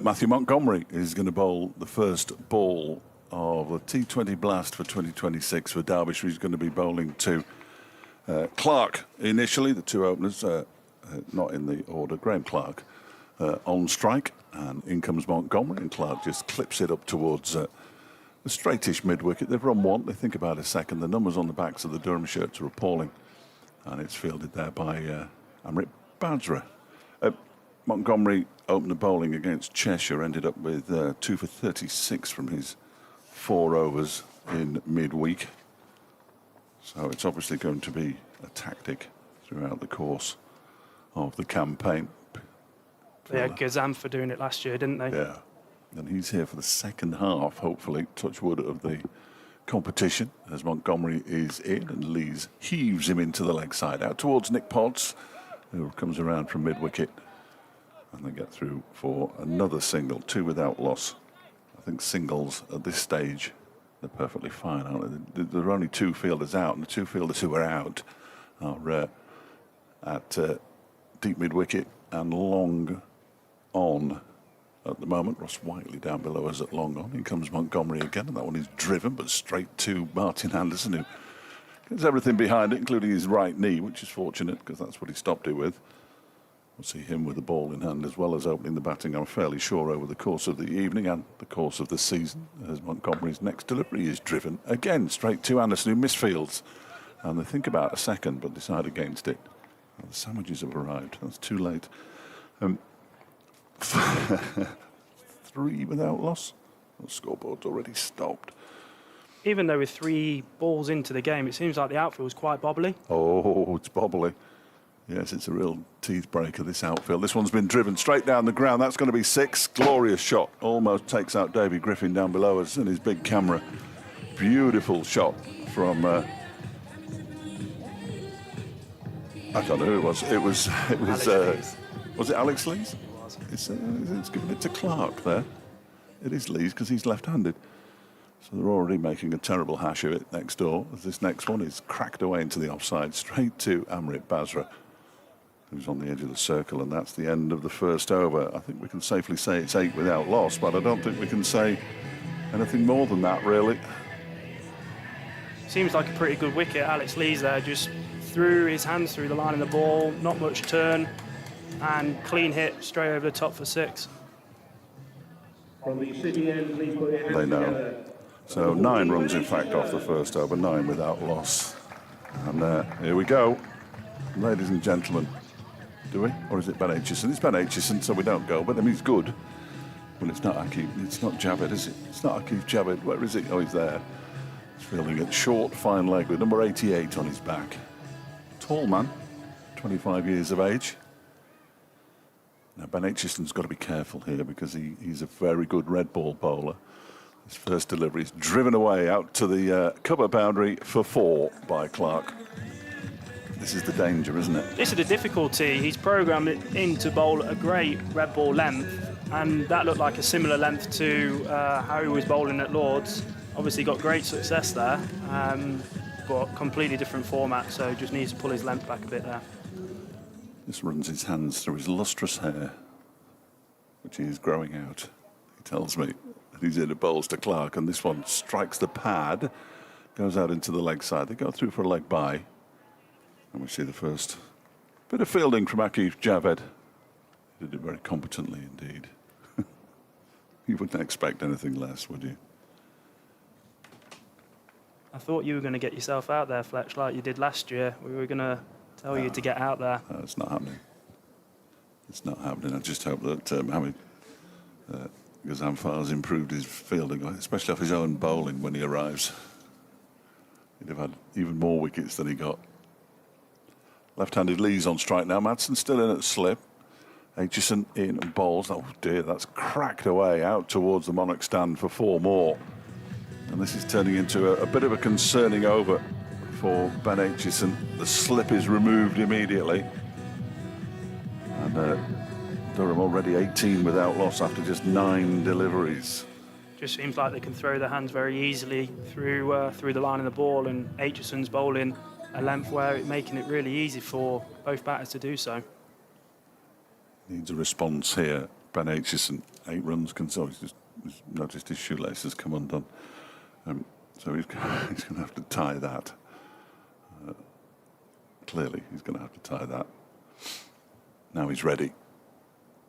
[SPEAKER 1] Matthew Montgomery is going to bowl the first ball of the T20 Blast for 2026 for Derbyshire. He's going to be bowling to Clark initially, the 2 openers, not in the order. Graham Clark on strike, and in comes Montgomery, and Clark just clips it up towards the straightish mid-wicket. They've run one, they think about a second. The numbers on the backs of the Durham shirts are appalling, and it's fielded there by Amrit Bajra. Montgomery opened the bowling against Cheshire, ended up with 2 for 36 from his 4 overs in midweek. So it's obviously going to be a tactic throughout the course of the campaign.
[SPEAKER 11] They had Gazam for doing it last year, didn't they?
[SPEAKER 1] Yeah. And he's here for the second half, hopefully, touch wood, of the competition, as Montgomery is in and Lees heaves him into the leg side out towards Nick Potts, who comes around from mid-wicket, and they get through for another single, 2 without loss. I think singles at this stage, they're perfectly fine, aren't they? There are only 2 fielders out, and the 2 fielders who are out are at deep mid-wicket and long on at the moment. Ross Whiteley down below us at long on. In comes Montgomery again, and that one is driven, but straight to Martin Anderson, who gets everything behind it, including his right knee, which is fortunate, because that's what he stopped it with. We'll see him with the ball in hand, as well as opening the batting, I'm fairly sure, over the course of the evening and the course of the season, as Montgomery's next delivery is driven again straight to Anderson, who misfields. And they think about a second, but decide against it. And the sandwiches have arrived. That's too late. 3 without loss. The scoreboard's already stopped.
[SPEAKER 11] Even though we're 3 balls into the game, it seems like the outfield was quite bobbly.
[SPEAKER 1] Oh, it's bobbly. Yes, it's a real teeth breaker, this outfield. This one's been driven straight down the ground. That's going to be 6. Glorious shot. Almost takes out Davy Griffin down below us in his big camera. Beautiful shot from... I don't know who it was. It was it Alex Lees? It's giving it to Clark there. It is Lees because he's left-handed. So they're already making a terrible hash of it next door, as this next one is cracked away into the offside, straight to Amrit Basra, who's on the edge of the circle, and that's the end of the first over. I think we can safely say it's 8 without loss, but I don't think we can say anything more than that, really.
[SPEAKER 11] Seems like a pretty good wicket. Alex Lees there just threw his hands through the line of the ball, not much turn, and clean hit straight over the top for 6.
[SPEAKER 5] From the city end, please put your hands
[SPEAKER 1] They know.
[SPEAKER 5] together.
[SPEAKER 1] So 9 runs, in fact, off the first over, 9 without loss. And here we go, ladies and gentlemen. Do we? Or is it Ben Aitchison? It's Ben Aitchison, so we don't go. But I mean, he's good. Well, it's not Akif. It's not Javed, is it? It's not Akif Javed. Where is he? Oh, he's there. He's fielding it short, fine leg with number 88 on his back. Tall man, 25 years of age. Now, Ben Aitchison's got to be careful here because he's a very good red ball bowler. His first delivery is driven away out to the cover boundary for 4 by Clark. This is the danger, isn't it?
[SPEAKER 11] This is the difficulty. He's programmed it in to bowl a great red ball length, and that looked like a similar length to how he was bowling at Lord's. Obviously got great success there, but completely different format, so just needs to pull his length back a bit there.
[SPEAKER 1] Just runs his hands through his lustrous hair, which he is growing out, he tells me. He's in a bowls to Clark, and this one strikes the pad, goes out into the leg side. They go through for a leg by, and we see the first bit of fielding from Akif Javed. He did it very competently indeed. You wouldn't expect anything less, would you?
[SPEAKER 11] I thought you were going to get yourself out there, Fletch, like you did last year. We were going to tell you to get out there.
[SPEAKER 1] No, it's not happening. It's not happening. I just hope that Mohamed Ghazanfar's improved his fielding, especially off his own bowling when he arrives. He'd have had even more wickets than he got. Left-handed Lees on strike now. Madsen still in at slip. Aitchison in and bowls. Oh dear, that's cracked away out towards the Monarch stand for 4 more. And this is turning into a bit of a concerning over for Ben Aitchison. The slip is removed immediately. And Durham already 18 without loss after just 9 deliveries.
[SPEAKER 11] Just seems like they can throw their hands very easily through the line of the ball, and Aitchison's bowling a length where it's making it really easy for both batters to do so.
[SPEAKER 1] Needs a response here. Ben Aitchison, 8 runs. He's just noticed his shoelace has come undone. So he's going to have to tie that. Clearly, he's going to have to tie that. Now he's ready.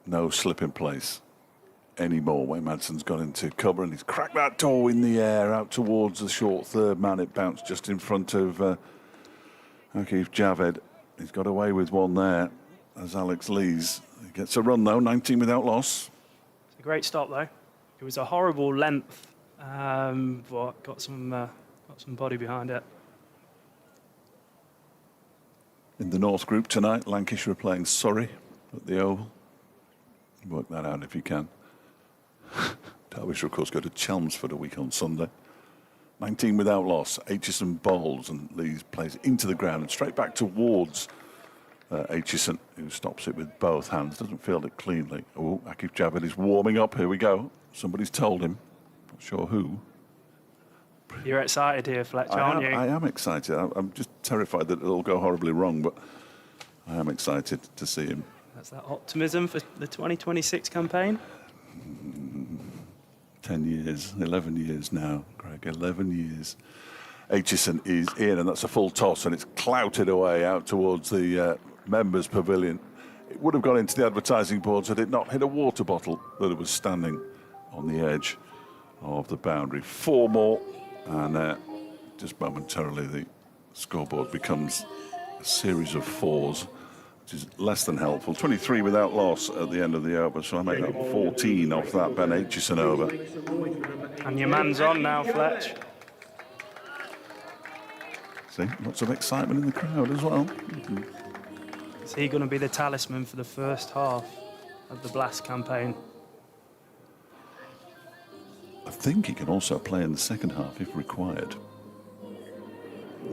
[SPEAKER 1] No slip in place anymore. Wayne Madsen's gone into cover and he's cracked that toe in the air out towards the short third man. It bounced just in front of Akif Javed. He's got away with one there as Alex Lees. He gets a run though, 19 without loss.
[SPEAKER 11] It's a great stop though. It was a horrible length, but got some body behind it.
[SPEAKER 1] In the North Group tonight, Lancashire are playing Surrey at the Oval. Work that out if you can. Derbyshire, of course, go to Chelmsford a week on Sunday. 19 without loss. Aitchison bowls and Lees plays into the ground and straight back towards Aitchison, who stops it with both hands. Doesn't field it cleanly. Oh, Akif Javed is warming up. Here we go. Somebody's told him. Not sure who.
[SPEAKER 11] You're excited here, Fletch, aren't you?
[SPEAKER 1] I am excited. I'm just terrified that it'll go horribly wrong, but I am excited to see him.
[SPEAKER 11] That's that optimism for the 2026 campaign.
[SPEAKER 1] 10 years, 11 years now, Greg, 11 years. Aitchison is in, and that's a full toss, and it's clouted away out towards the members' pavilion. It would have gone into the advertising boards had it not hit a water bottle that it was standing on the edge of the boundary. 4 more, and just momentarily the scoreboard becomes a series of 4s, which is less than helpful. 23 without loss at the end of the over, so I make that 14 off that Ben Aitchison over.
[SPEAKER 11] And your man's on now, Fletch.
[SPEAKER 1] See, lots of excitement in the crowd as well.
[SPEAKER 11] Is he going to be the talisman for the first half of the Blast campaign?
[SPEAKER 1] I think he can also play in the second half if required,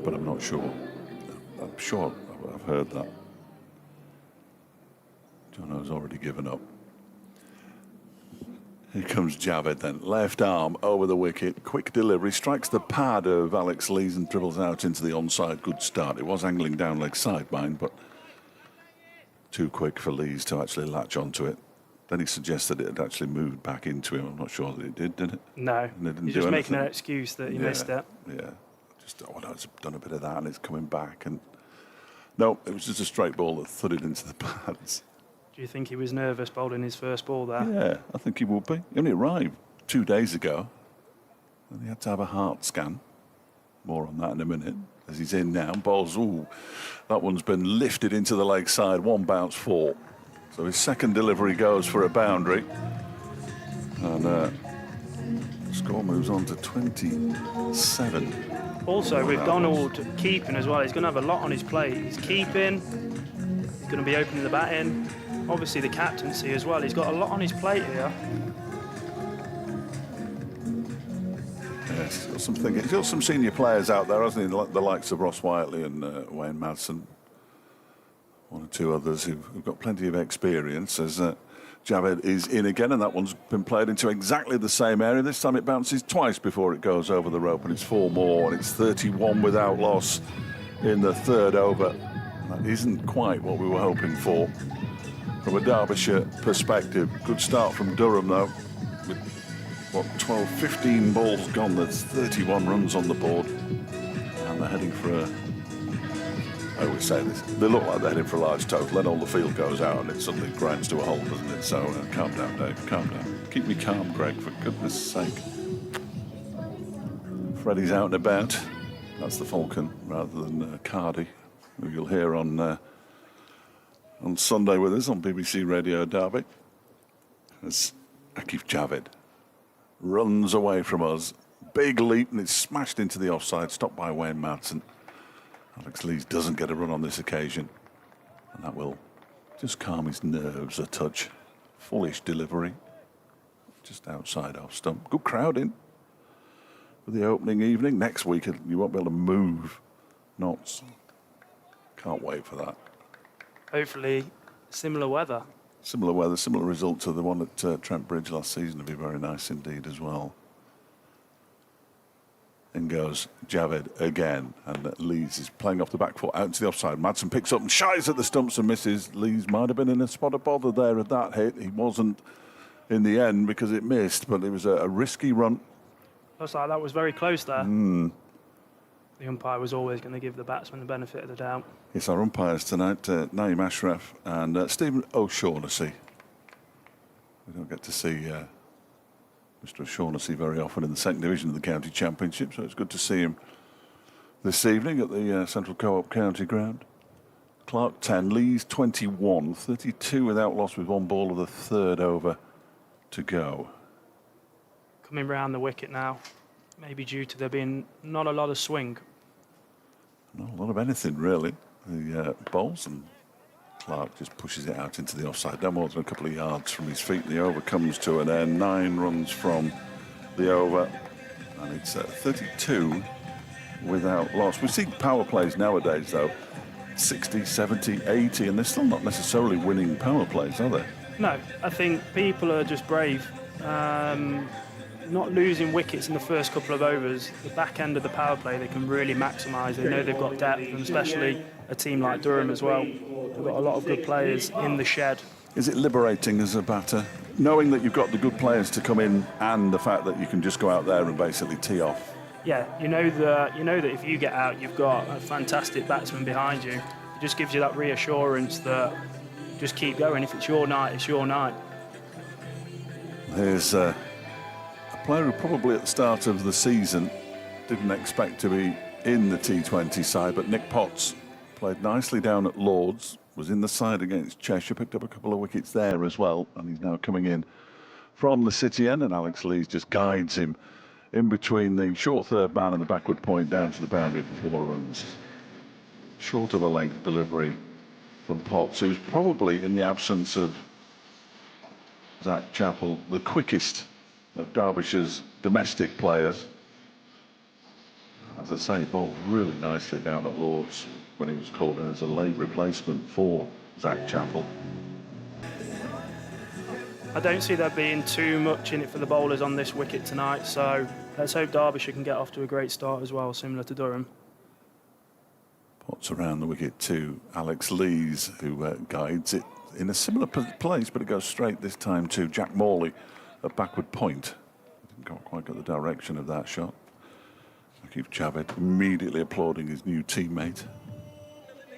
[SPEAKER 1] but I'm not sure. I'm sure I've heard that. Jono's already given up. Here comes Javed then. Left arm over the wicket. Quick delivery. Strikes the pad of Alex Lees and dribbles out into the onside. Good start. It was angling down leg side, mind, but too quick for Lees to actually latch onto it. Then he suggested it had actually moved back into him. I'm not sure that it did it?
[SPEAKER 11] No. He's just making an excuse that he missed it.
[SPEAKER 1] Yeah. Just, it's done a bit of that and it's coming back. And no, it was just a straight ball that thudded into the pads.
[SPEAKER 11] Do you think he was nervous bowling his first ball there?
[SPEAKER 1] Yeah, I think he would be. He only arrived 2 days ago. And he had to have a heart scan. More on that in a minute. As he's in now, bowls, that one's been lifted into the leg side. 1 bounce 4. So his second delivery goes for a boundary. And score moves on to 27.
[SPEAKER 11] Also, with Donald keeping as well, he's going to have a lot on his plate. He's keeping, he's going to be opening the batting. Obviously, the captaincy as well. He's got a lot on his plate here.
[SPEAKER 1] Yes, he's got some senior players out there, hasn't he? The likes of Ross Whiteley and Wayne Madsen. 1 or 2 others who've got plenty of experience as Javed is in again, and that one's been played into exactly the same area. This time it bounces twice before it goes over the rope, and it's 4 more, and it's 31 without loss in the 3rd over. That isn't quite what we were hoping for from a Derbyshire perspective. Good start from Durham, though. With, 12, 15 balls gone. There's 31 runs on the board. And they're heading for a... I always say this. They look like they're heading for a large total. Then all the field goes out and it suddenly grinds to a halt, doesn't it? So calm down, Dave. Calm down. Keep me calm, Greg, for goodness sake. Freddie's out and about. That's the Falcon rather than Cardi, who you'll hear on Sunday with us on BBC Radio Derby. As Akif Javed runs away from us. Big leap and it's smashed into the offside, stopped by Wayne Madsen. Alex Lees doesn't get a run on this occasion, and that will just calm his nerves a touch. Foolish delivery, just outside off stump. Good crowd in for the opening evening. Next week you won't be able to move knots. Can't wait for that.
[SPEAKER 11] Hopefully similar weather.
[SPEAKER 1] Similar weather, similar result to the one at Trent Bridge last season would be very nice indeed as well. In goes Javed again, and Lees is playing off the back foot out into the offside. Madsen picks up and shies at the stumps and misses. Lees might have been in a spot of bother there at that hit. He wasn't in the end because it missed, but it was a risky run.
[SPEAKER 11] Looks like that was very close there. The umpire was always going to give the batsman the benefit of the doubt.
[SPEAKER 1] Yes, our umpires tonight, Naeem Ashraf and Stephen O'Shaughnessy. We don't get to see Mr. O'Shaughnessy very often in the second division of the county championship, so it's good to see him this evening at the Central Co-op County Ground. Clark 10, Lees 21, 32 without loss with 1 ball of the 3rd over to go.
[SPEAKER 11] Coming round the wicket now, maybe due to there being not a lot of swing.
[SPEAKER 1] Not a lot of anything really. The bowls, and Clark just pushes it out into the offside, no more than a couple of yards from his feet. The over comes to an end. 9 runs from the over, and it's 32 without loss. We see power plays nowadays though, 60, 70, 80, and they're still not necessarily winning power plays, are they?
[SPEAKER 11] No, I think people are just brave. Not losing wickets in the first couple of overs, the back end of the power play they can really maximise. They know they've got depth, and especially a team like Durham as well. They've got a lot of good players in the shed.
[SPEAKER 1] Is it liberating as a batter, knowing that you've got the good players to come in and the fact that you can just go out there and basically tee off?
[SPEAKER 11] Yeah, you know that if you get out, you've got a fantastic batsman behind you. It just gives you that reassurance that just keep going. If it's your night, it's your night.
[SPEAKER 1] Here's a player who probably at the start of the season didn't expect to be in the T20 side, but Nick Potts played nicely down at Lord's, was in the side against Cheshire, picked up a couple of wickets there as well, and he's now coming in from the City end, and Alex Lees just guides him in between the short third man and the backward point down to the boundary for 4 runs. Short of a length delivery from Potts, who's probably, in the absence of Zach Chappell, the quickest of Derbyshire's domestic players. As I say, bowled really nicely down at Lord's when he was called in as a late replacement for Zach Chappell.
[SPEAKER 11] I don't see there being too much in it for the bowlers on this wicket tonight, so let's hope Derbyshire can get off to a great start as well, similar to Durham.
[SPEAKER 1] Potts around the wicket to Alex Lees, who guides it in a similar place, but it goes straight this time to Jack Morley at backward point. Didn't quite get the direction of that shot. Akif Javed immediately applauding his new teammate.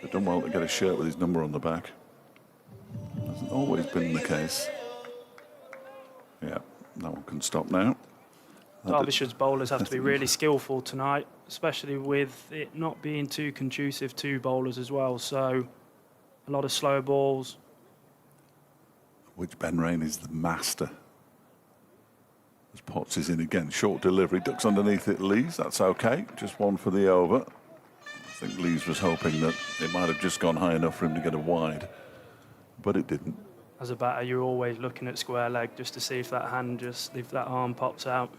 [SPEAKER 1] They've done well to get a shirt with his number on the back. Hasn't always been the case. Yeah, that one can stop now.
[SPEAKER 11] Derbyshire's bowlers have to be really skillful tonight, especially with it not being too conducive to bowlers as well. So a lot of slow balls.
[SPEAKER 1] Which Ben Rain is the master. As Potts is in again, short delivery, ducks underneath it, Lees, that's okay, just one for the over. I think Lees was hoping that it might have just gone high enough for him to get a wide, but it didn't.
[SPEAKER 11] As a batter, you're always looking at square leg just to see if that if that arm pops out.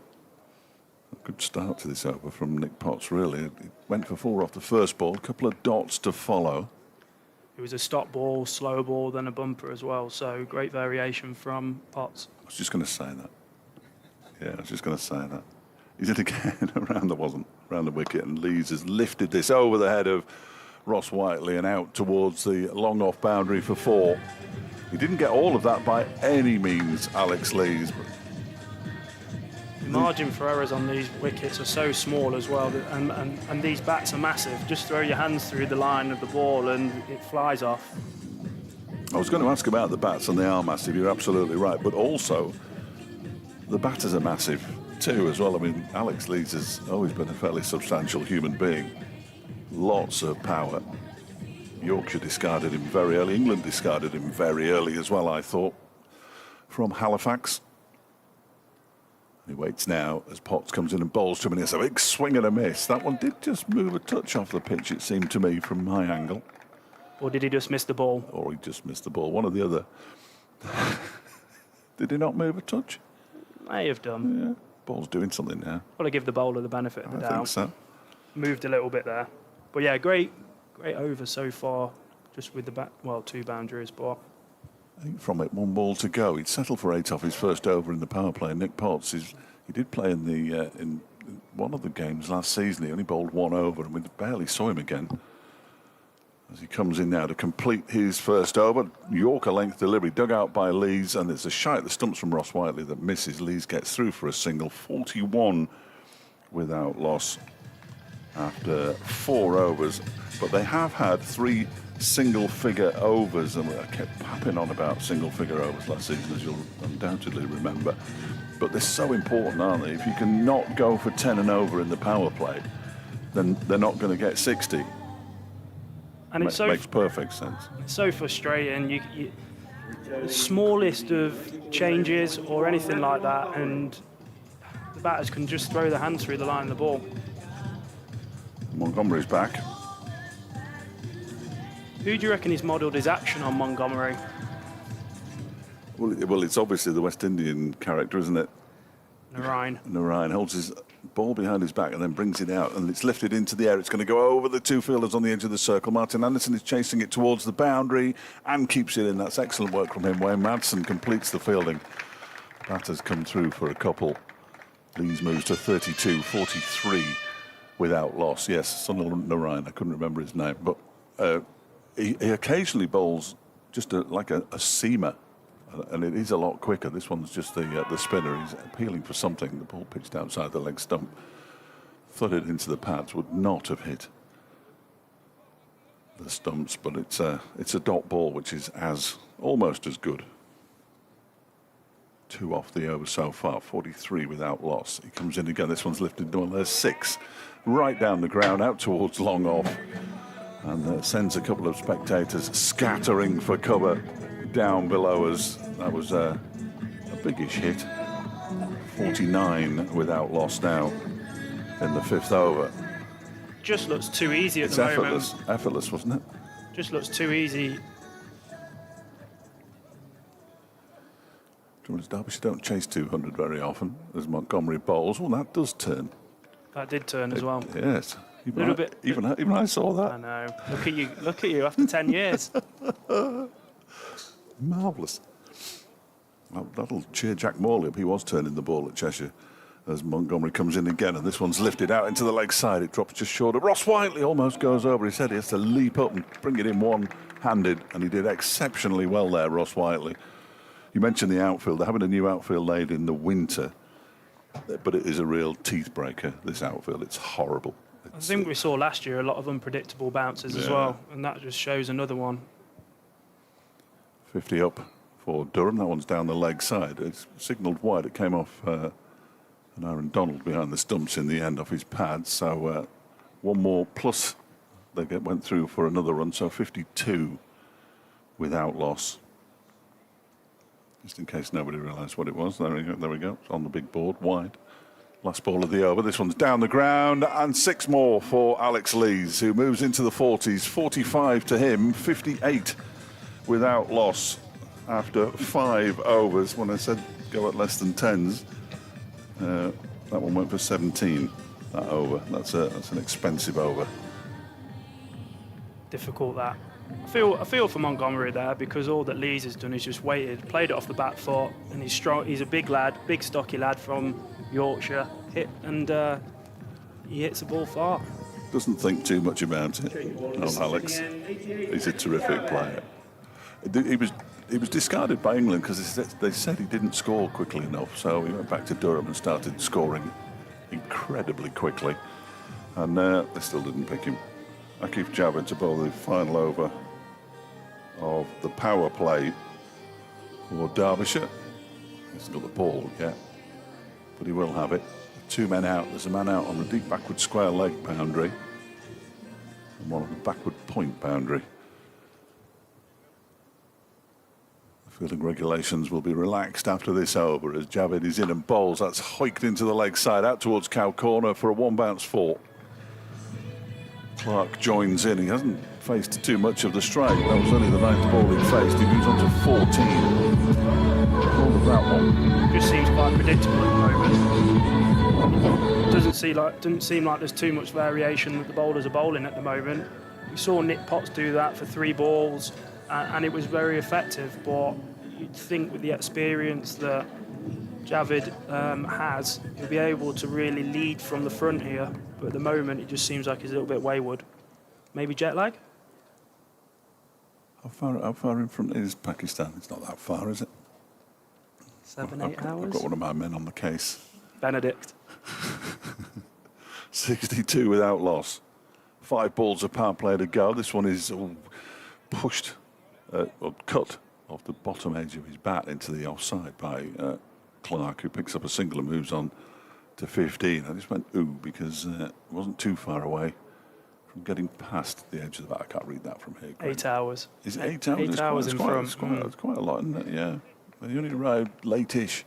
[SPEAKER 1] A good start to this over from Nick Potts, really. It went for 4 off the first ball, a couple of dots to follow.
[SPEAKER 11] It was a stop ball, slow ball, then a bumper as well, so great variation from Potts.
[SPEAKER 1] I was just going to say that. Yeah, I was just going to say that. He did again around the wicket, and Lees has lifted this over the head of Ross Whiteley and out towards the long off boundary for 4. He didn't get all of that by any means, Alex Lees.
[SPEAKER 11] The margin for errors on these wickets are so small as well, and these bats are massive. Just throw your hands through the line of the ball and it flies off.
[SPEAKER 1] I was going to ask about the bats, and they are massive, you're absolutely right, but also the batters are massive too as well. I mean, Alex Lees has always been a fairly substantial human being. Lots of power. Yorkshire discarded him very early. England discarded him very early as well, I thought, from Halifax. He waits now as Potts comes in and bowls to him, and it's a big swing and a miss. That one did just move a touch off the pitch, it seemed to me, from my angle.
[SPEAKER 11] Or did he just miss the ball?
[SPEAKER 1] Or he just missed the ball, one or the other. Did he not move a touch?
[SPEAKER 11] May have done.
[SPEAKER 1] Yeah, ball's doing something now.
[SPEAKER 11] Got to give the bowler the benefit of the doubt.
[SPEAKER 1] I think so.
[SPEAKER 11] Moved a little bit there. But yeah, great over so far, just with the 2 boundaries, but
[SPEAKER 1] I think from it, 1 ball to go. He'd settled for 8 off his first over in the power play. Nick Potts, he did play in the in one of the games last season. He only bowled 1 over, and we barely saw him again. As he comes in now to complete his first over, Yorker length delivery dug out by Lees, and there's a shot at the stumps from Ross Whiteley that misses. Lees gets through for a single, 41 without loss after 4 overs. But they have had 3 single-figure overs, and I kept papping on about single-figure overs last season, as you'll undoubtedly remember. But they're so important, aren't they? If you can not go for 10 and over in the power play, then they're not going to get 60.
[SPEAKER 11] And it
[SPEAKER 1] makes perfect sense.
[SPEAKER 11] It's so frustrating. The smallest of changes or anything like that, and the batters can just throw their hands through the line of the ball.
[SPEAKER 1] Montgomery's back.
[SPEAKER 11] Who do you reckon he's modelled his action on, Montgomery?
[SPEAKER 1] Well, it's obviously the West Indian character, isn't it?
[SPEAKER 11] Narayan
[SPEAKER 1] holds his ball behind his back and then brings it out, and it's lifted into the air. It's going to go over the 2 fielders on the edge of the circle. Martin Anderson is chasing it towards the boundary and keeps it in. That's excellent work from him. Wayne Madsen completes the fielding. Batters come through for a couple. Lees moves to 32, 43 without loss. Yes, Sunil Narayan, I couldn't remember his name, but he occasionally bowls just like a seamer, and it is a lot quicker. This one's just the spinner. He's appealing for something. The ball pitched outside the leg stump, thudded into the pads, would not have hit the stumps, but it's a dot ball, which is almost as good. 2 off the over so far, 43 without loss. He comes in again. This one's lifted. Well, there's 6 right down the ground, out towards long off, and sends a couple of spectators scattering for cover down below us. That was a biggish hit. 49 without loss now in the 5th over.
[SPEAKER 11] Just looks too easy at
[SPEAKER 1] It's
[SPEAKER 11] the
[SPEAKER 1] effortless,
[SPEAKER 11] moment.
[SPEAKER 1] effortless, wasn't it?
[SPEAKER 11] Just looks too easy.
[SPEAKER 1] Derbyshire don't chase 200 very often, as Montgomery bowls. Well, that does turn.
[SPEAKER 11] That did turn as well.
[SPEAKER 1] Yes.
[SPEAKER 11] Even
[SPEAKER 1] I saw that.
[SPEAKER 11] I know. Look at you after 10 years.
[SPEAKER 1] Marvellous. Well, that'll cheer Jack Morley up. He was turning the ball at Cheshire as Montgomery comes in again, and this one's lifted out into the leg side. It drops just short of Ross Whiteley, almost goes over his head. He has to leap up and bring it in one-handed, and he did exceptionally well there, Ross Whiteley. You mentioned the outfield. They're having a new outfield laid in the winter, but it is a real teeth breaker, this outfield. It's horrible.
[SPEAKER 11] I think we saw last year a lot of unpredictable bounces as well, and that just shows another one.
[SPEAKER 1] 50 up for Durham. That one's down the leg side. It's signalled wide. It came off an Aaron Donald behind the stumps in the end off his pads. So one more plus they went through for another run. So 52 without loss. Just in case nobody realised what it was. There we go. It's on the big board, wide. Last ball of the over. This one's down the ground, and 6 more for Alex Lees, who moves into the 40s. 45 to him, 58 without loss after 5 overs. When I said go at less than 10s, that one went for 17. That over. That's an expensive over.
[SPEAKER 11] Difficult that. I feel for Montgomery there, because all that Lees has done is just waited, played it off the back foot, and he's strong. He's a big lad, big stocky lad from Yorkshire. He hits the ball far.
[SPEAKER 1] Doesn't think too much about it. Oh, Alex, he's a terrific player. He was discarded by England because they said he didn't score quickly enough, so he went back to Durham and started scoring incredibly quickly, and they still didn't pick him. Akif Javed to bowl the final over of the power play for Derbyshire. He hasn't got the ball yet, but he will have it. 2 men out. There's a man out on the deep backward square leg boundary and one on the backward point boundary. The fielding regulations will be relaxed after this over as Javed is in and bowls. That's hoiked into the leg side out towards Cow Corner for a 1-bounce 4. Clark joins in. He hasn't faced too much of the strike. That was only the 9th ball he faced. He moves on to 14. All of that one.
[SPEAKER 11] Just seems quite predictable at the moment. Doesn't seem like there's too much variation that the bowlers are bowling at the moment. We saw Nick Potts do that for 3 balls, and it was very effective. But you'd think with the experience that Javed has, he'll be able to really lead from the front here. But at the moment, it just seems like he's a little bit wayward. Maybe jet lag?
[SPEAKER 1] How far in front is Pakistan? It's not that far, is it?
[SPEAKER 11] 7, 8 hours?
[SPEAKER 1] I've got one of my men on the case.
[SPEAKER 11] Benedict.
[SPEAKER 1] 62 without loss. 5 balls of power play to go. This one is pushed, or cut off the bottom edge of his bat into the offside by Clark, who picks up a single and moves on to 15. I just went ooh because it wasn't too far away from getting past the edge of the bat. I can't read that from here.
[SPEAKER 11] 8 hours.
[SPEAKER 1] Is it 8 hours?
[SPEAKER 11] 8 hours in front.
[SPEAKER 1] It's quite a lot, isn't it? Yeah. He only arrived late-ish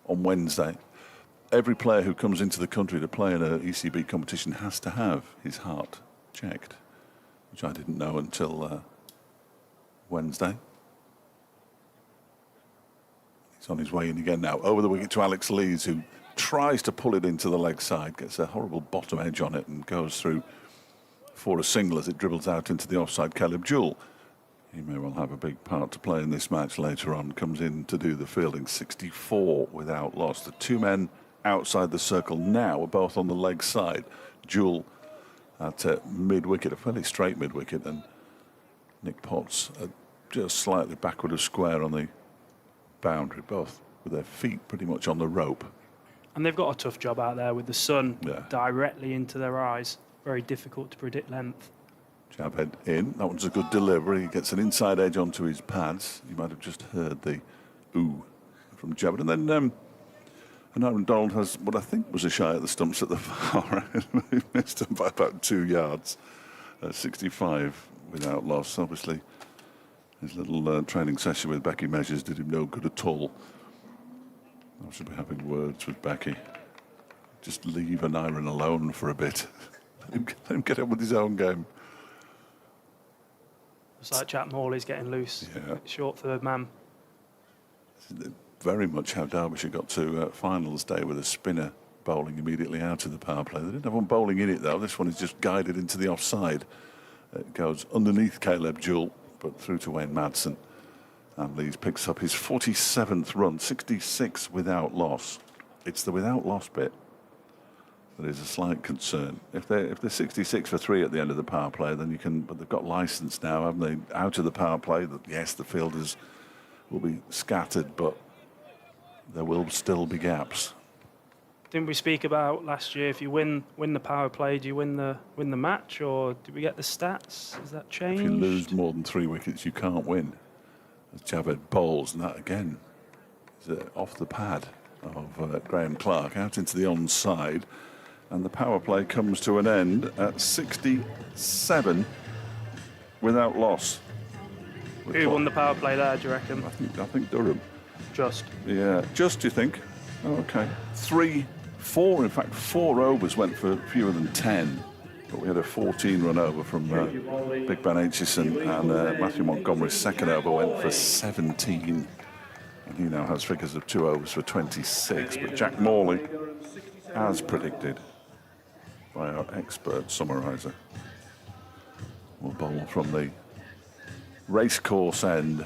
[SPEAKER 1] on Wednesday. Every player who comes into the country to play in an ECB competition has to have his heart checked, which I didn't know until Wednesday. He's on his way in again now. Over the wicket to Alex Lees, who tries to pull it into the leg side, gets a horrible bottom edge on it and goes through for a single as it dribbles out into the offside. Caleb Jewell, he may well have a big part to play in this match later on, comes in to do the fielding. 64 without loss. The 2 men outside the circle now are both on the leg side. Jewell at mid-wicket, a fairly straight mid-wicket, and Nick Potts just slightly backward of square on the boundary, both with their feet pretty much on the rope.
[SPEAKER 11] And they've got a tough job out there with the sun directly into their eyes. Very difficult to predict length.
[SPEAKER 1] Javed in. That one's a good delivery. He gets an inside edge onto his pads. You might have just heard the ooh from Javed. And then And Aaron Donald has what I think was a shy at the stumps at the far end. He missed him by about 2 yards. 65 without loss. Obviously, his little training session with Becky Measures did him no good at all. I should be having words with Becky. Just leave an Iron alone for a bit. Let him get on with his own game.
[SPEAKER 11] It's like Jack Morley's getting loose.
[SPEAKER 1] Yeah.
[SPEAKER 11] Short third man.
[SPEAKER 1] Very much how Derbyshire got to finals day with a spinner bowling immediately out of the power play. They didn't have one bowling in it though. This one is just guided into the offside. It goes underneath Caleb Jewell, but through to Wayne Madsen. And Lees picks up his 47th run, 66 without loss. It's the without loss bit that is a slight concern. If they're 66 for 3 at the end of the power play, then you can. But they've got licence now, haven't they? Out of the power play. Yes, the fielders will be scattered, but there will still be gaps.
[SPEAKER 11] Didn't we speak about last year? If you win the power play, do you win the match, or did we get the stats? Has that changed?
[SPEAKER 1] If you lose more than 3 wickets, you can't win. As Javed bowls, and that again is off the pad of Graham Clark out into the onside, and the power play comes to an end at 67 without loss.
[SPEAKER 11] Who won the power play there, do you reckon?
[SPEAKER 1] I think Durham.
[SPEAKER 11] Just.
[SPEAKER 1] Yeah, just, do you think? Oh, okay. 4 overs went for fewer than 10. But we had a 14-run over from Big Ben Aitchison, and Matthew Montgomery's second over went for 17. And he now has figures of 2 overs for 26. But Jack Morley, as predicted by our expert summariser, will bowl from the racecourse end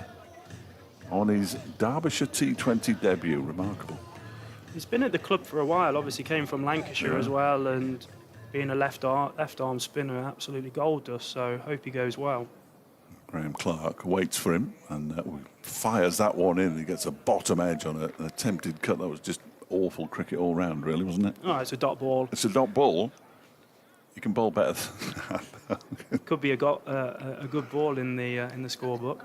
[SPEAKER 1] on his Derbyshire T20 debut. Remarkable.
[SPEAKER 11] He's been at the club for a while. Obviously came from Lancashire as well, and being a left arm spinner, absolutely gold dust. So hope he goes well.
[SPEAKER 1] Graham Clark waits for him and fires that one in. He gets a bottom edge on an attempted cut. That was just awful cricket all round, really, wasn't it?
[SPEAKER 11] Oh, it's a dot ball.
[SPEAKER 1] It's a dot ball. You can bowl better than that.
[SPEAKER 11] Could be a good ball in the scorebook.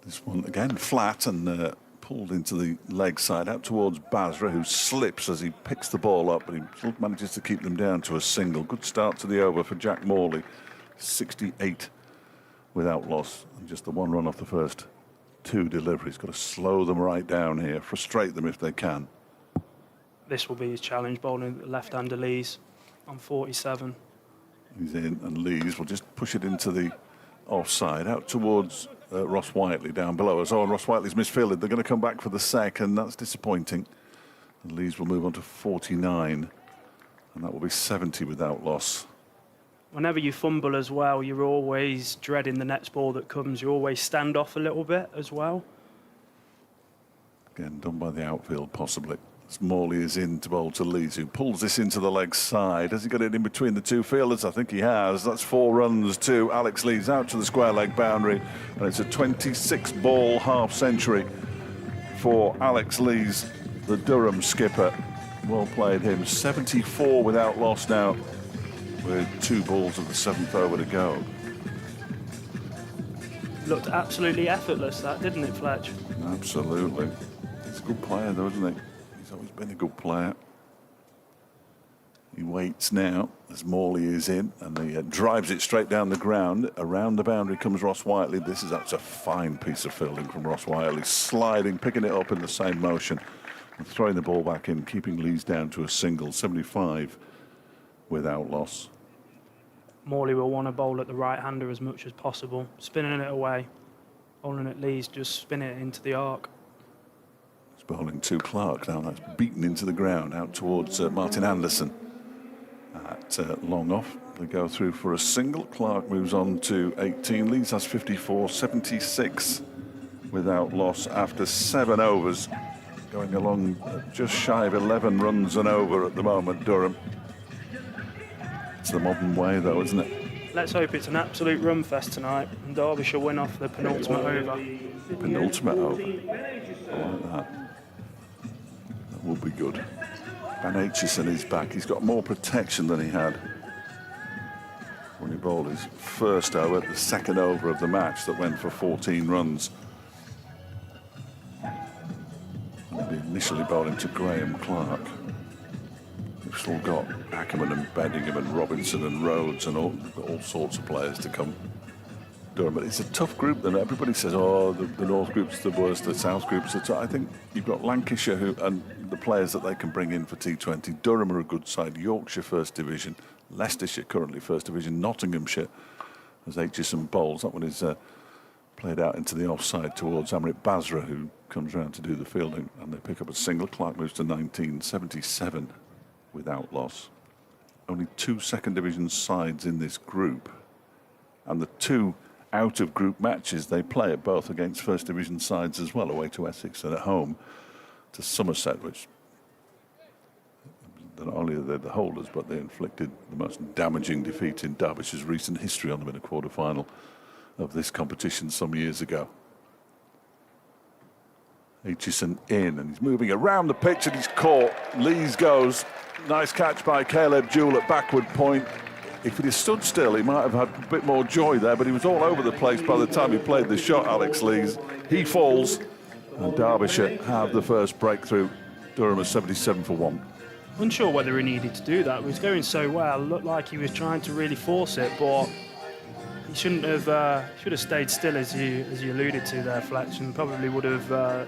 [SPEAKER 1] This one again flat and pulled into the leg side out towards Basra, who slips as he picks the ball up, but he still manages to keep them down to a single. Good start to the over for Jack Morley. 68 without loss, and just the 1 run off the first 2 deliveries. Got to slow them right down here, frustrate them if they can.
[SPEAKER 11] This will be his challenge, bowling left-hander Lees on 47.
[SPEAKER 1] He's in, and Lees will just push it into the offside out towards Ross Whiteley down below us. Oh, and Ross Whiteley's misfielded. They're going to come back for the second. That's disappointing. And Lees will move on to 49, and that will be 70 without loss.
[SPEAKER 11] Whenever you fumble as well, you're always dreading the next ball that comes. You always stand off a little bit as well.
[SPEAKER 1] Again, done by the outfield, possibly. As Morley is in to bowl to Lees, who pulls this into the leg side. Has he got it in between the 2 fielders? I think he has. That's 4 runs to Alex Lees out to the square leg boundary. And it's a 26-ball half-century for Alex Lees, the Durham skipper. Well played him. 74 without loss now, with 2 balls of the 7th over to go.
[SPEAKER 11] Looked absolutely effortless, that, didn't it, Fletch?
[SPEAKER 1] Absolutely. He's a good player, though, isn't he? He's always been a good player. He waits now as Morley is in, and he drives it straight down the ground. Around the boundary comes Ross Whiteley. That's a fine piece of fielding from Ross Whiteley. Sliding, picking it up in the same motion, and throwing the ball back in, keeping Lees down to a single. 75 without loss.
[SPEAKER 11] Morley will want to bowl at the right-hander as much as possible, spinning it away. Bowling at Lees, just spin it into the arc.
[SPEAKER 1] He's bowling to Clark now. That's beaten into the ground out towards Martin Anderson. At long off, they go through for a single. Clark moves on to 18. Lees has 54, 76 without loss after 7 overs. Going along just shy of 11 runs and over at the moment, Durham. It's the modern way, though, isn't it?
[SPEAKER 11] Let's hope it's an absolute run fest tonight and Derbyshire win off the penultimate over.
[SPEAKER 1] Penultimate over. I like that. That will be good. Ben Aitchison is back. He's got more protection than he had when he bowled his first over, the 2nd over of the match that went for 14 runs. It'll be initially bowling to Graham Clark. We've still got Ackerman and Bedingham and Robinson and Rhodes and all sorts of players to come. Durham, but it's a tough group. Then everybody says, "Oh, the North group's the worst, the South group's the tough." I think you've got Lancashire and the players that they can bring in for T20. Durham are a good side. Yorkshire First Division, Leicestershire currently First Division, Nottinghamshire as Aitchison bowls. That one is played out into the offside towards Amrit Basra, who comes round to do the fielding, and they pick up a single. Clark moves to 1977 without loss. Only 2 second division sides in this group, and the 2 out-of-group matches they play at both against First Division sides as well, away to Essex and at home to Somerset, which not only are they the holders, but they inflicted the most damaging defeat in Derbyshire's recent history on them in a quarter-final of this competition some years ago. Aitchison in, and he's moving around the pitch and he's caught. Lees goes. Nice catch by Caleb Jewell at backward point. If he had stood still, he might have had a bit more joy there, but he was all over the place by the time he played the shot, Alex Lees. He falls, and Derbyshire have the first breakthrough. Durham is 77 for 1.
[SPEAKER 11] Unsure whether he needed to do that. He was going so well. Looked like he was trying to really force it, but he shouldn't have. Should have stayed still, as you alluded to there, Fletch, and probably would have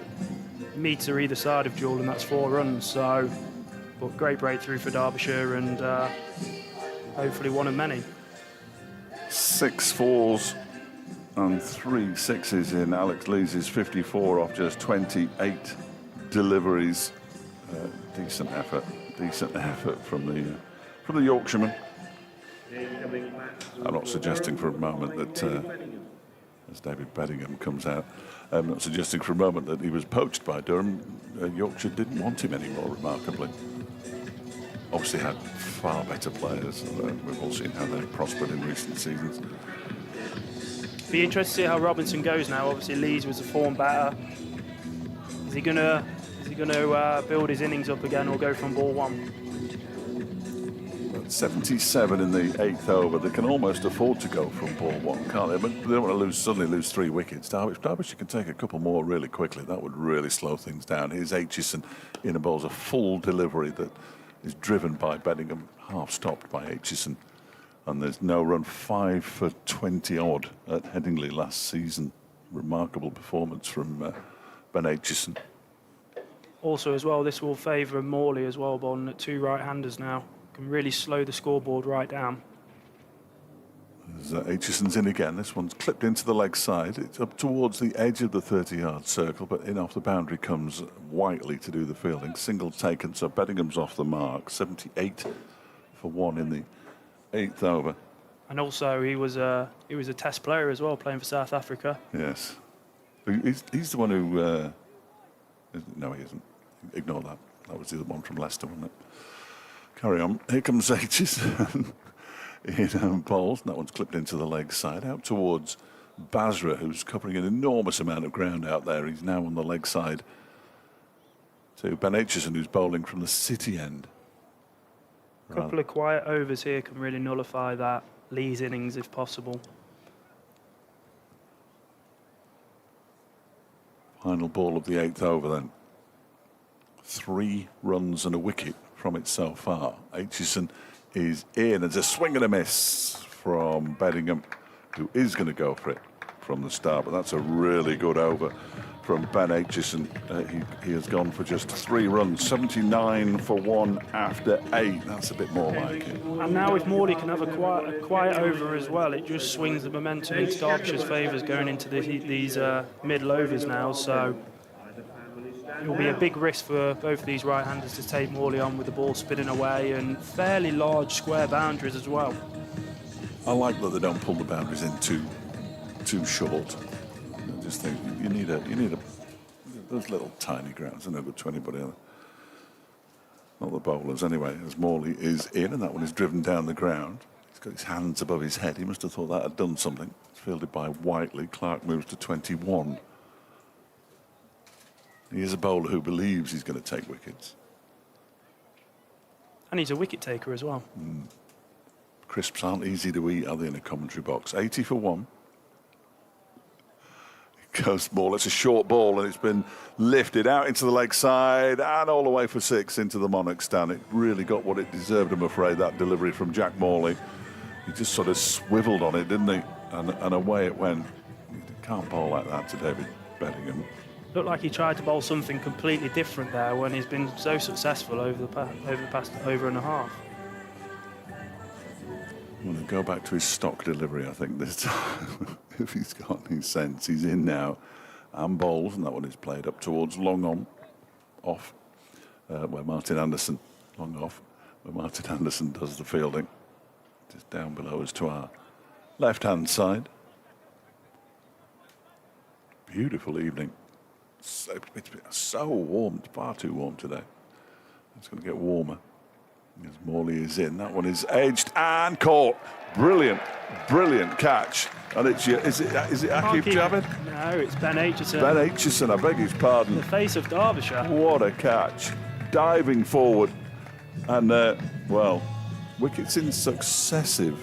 [SPEAKER 11] meter either side of Jewell, and that's 4 runs. So, but great breakthrough for Derbyshire, and hopefully one of many.
[SPEAKER 1] 6 fours and 3 sixes in Alex Lees' 54 off just 28 deliveries. Decent effort from the Yorkshireman. I'm not suggesting for a moment that, as David Bedingham comes out, I'm not suggesting for a moment that he was poached by Durham. Yorkshire didn't want him anymore, remarkably. Obviously had far better players. We've all seen how they've prospered in recent seasons.
[SPEAKER 11] Be interested to see how Robinson goes now. Obviously, Lees was a form batter. Is he gonna build his innings up again or go from ball 1?
[SPEAKER 1] 77 in the 8th over. They can almost afford to go from ball 1, can't they? But they don't want to suddenly lose 3 wickets. Derbyshire can take a couple more really quickly. That would really slow things down. Here's Aitchison in a bowls a full delivery that is driven by Bedingham, half stopped by Aitchison. And there's no run. 5 for 20 odd at Headingley last season. Remarkable performance from Ben Aitchison.
[SPEAKER 11] Also, as well, this will favour Morley as well, bowling at 2 right-handers now. Can really slow the scoreboard right down.
[SPEAKER 1] Aitchison's in again. This one's clipped into the leg side. It's up towards the edge of the 30-yard circle, but in off the boundary comes Whiteley to do the fielding. Single taken, so Bedingham's off the mark. 78 for 1 in the 8th over.
[SPEAKER 11] And also, he was a Test player as well, playing for South Africa.
[SPEAKER 1] Yes, he's the one who. No, he isn't. Ignore that. That was the other one from Leicester, wasn't it? Carry on. Here comes Aitchison in bowls. That one's clipped into the leg side, out towards Basra, who's covering an enormous amount of ground out there. He's now on the leg side to Ben Aitchison, who's bowling from the city end.
[SPEAKER 11] A couple of quiet overs here can really nullify that Lee's innings if possible.
[SPEAKER 1] Final ball of the 8th over then. 3 runs and a wicket from it so far. Aitchison is in. There's a swing and a miss from Bedingham, who is going to go for it from the start, but that's a really good over from Ben Aitchison. He has gone for just 3 runs, 79 for 1 after 8. That's a bit more like it.
[SPEAKER 11] And now if Morley can have a quiet over as well, it just swings the momentum into Derbyshire's favours going into these middle overs now. So it will be a big risk for both of these right-handers to take Morley on with the ball spinning away and fairly large square boundaries as well.
[SPEAKER 1] I like that they don't pull the boundaries in too short. I just think you need a those little tiny grounds are no good to anybody else. Not the bowlers anyway, as Morley is in, and that one is driven down the ground. He's got his hands above his head. He must have thought that had done something. It's fielded by Whiteley. Clark moves to 21. He is a bowler who believes he's going to take wickets.
[SPEAKER 11] And he's a wicket taker as well.
[SPEAKER 1] Crisps aren't easy to eat, are they, in a commentary box? 80 for 1. goes ball. It's a short ball, and it's been lifted out into the leg side and all the way for 6 into the Monarch stand. It really got what it deserved, I'm afraid, that delivery from Jack Morley. He just sort of swiveled on it, didn't he? And away it went. You can't bowl like that to David Bedingham.
[SPEAKER 11] Looked like he tried to bowl something completely different there when he's been so successful over the past over and a half.
[SPEAKER 1] I'm going to go back to his stock delivery, I think, this time. If he's got any sense. He's in now and bowls, and that one is played up towards long on, off, where Martin Anderson, long off, where Martin Anderson does the fielding. Just down below us to our left-hand side. Beautiful evening. It's been so warm, far too warm today. It's going to get warmer. As Morley is in, that one is edged and caught. Brilliant, brilliant catch. And it's is it Akib Javed?
[SPEAKER 11] No, it's Ben Aitchison.
[SPEAKER 1] Ben Aitchison, I beg his pardon.
[SPEAKER 11] The face of Derbyshire.
[SPEAKER 1] What a catch. Diving forward. And, well, wickets in successive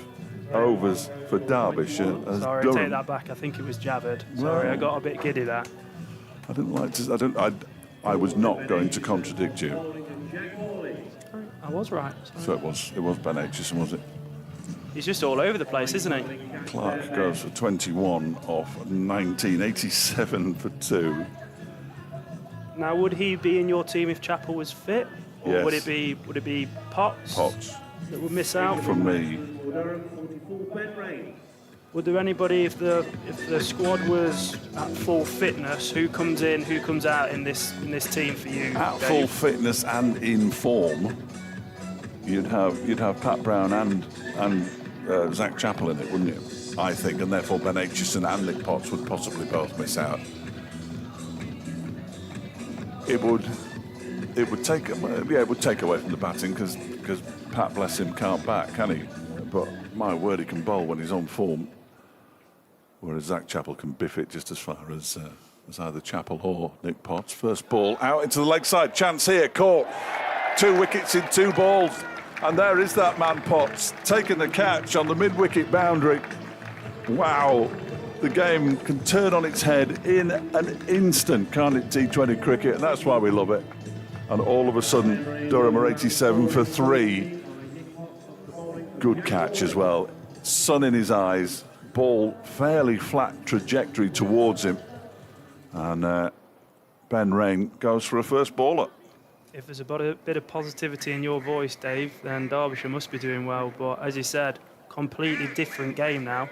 [SPEAKER 1] overs for Derbyshire.
[SPEAKER 11] Sorry, I take that back. I think it was Javed. Sorry, I got a bit giddy there.
[SPEAKER 1] I didn't like to. I was not going to contradict you.
[SPEAKER 11] I was right.
[SPEAKER 1] So it was Ben Aitchison, was it?
[SPEAKER 11] He's just all over the place, isn't he?
[SPEAKER 1] Clark goes for 21 off 19, 87 for 2.
[SPEAKER 11] Now, would he be in your team if Chappell was fit? Or
[SPEAKER 1] Yes.
[SPEAKER 11] would it be Potts?
[SPEAKER 1] Potts.
[SPEAKER 11] That would miss out?
[SPEAKER 1] From me.
[SPEAKER 11] Would there anybody, if the squad was at full fitness, who comes in, who comes out in this team for you?
[SPEAKER 1] At
[SPEAKER 11] Dave?
[SPEAKER 1] full fitness and in form, you'd have Pat Brown and Zach Chappell in it, wouldn't you? I think, and therefore Ben Aitchison and Nick Potts would possibly both miss out. It would take away from the batting because Pat, bless him, can't bat, can he? But my word, he can bowl when he's on form. Whereas Zach Chappell can biff it just as far as either Chappell or Nick Potts. First ball out into the leg side. Chance here, caught. 2 wickets in 2 balls. And there is that man Potts taking the catch on the mid-wicket boundary. Wow. The game can turn on its head in an instant, can't it, T20 cricket? And that's why we love it. And all of a sudden, Durham are 87 for 3. Good catch as well. Sun in his eyes. Ball fairly flat trajectory towards him. And Ben Rain goes for a first baller.
[SPEAKER 11] If there's a bit of positivity in your voice, Dave, then Derbyshire must be doing well. But as you said, completely different game now.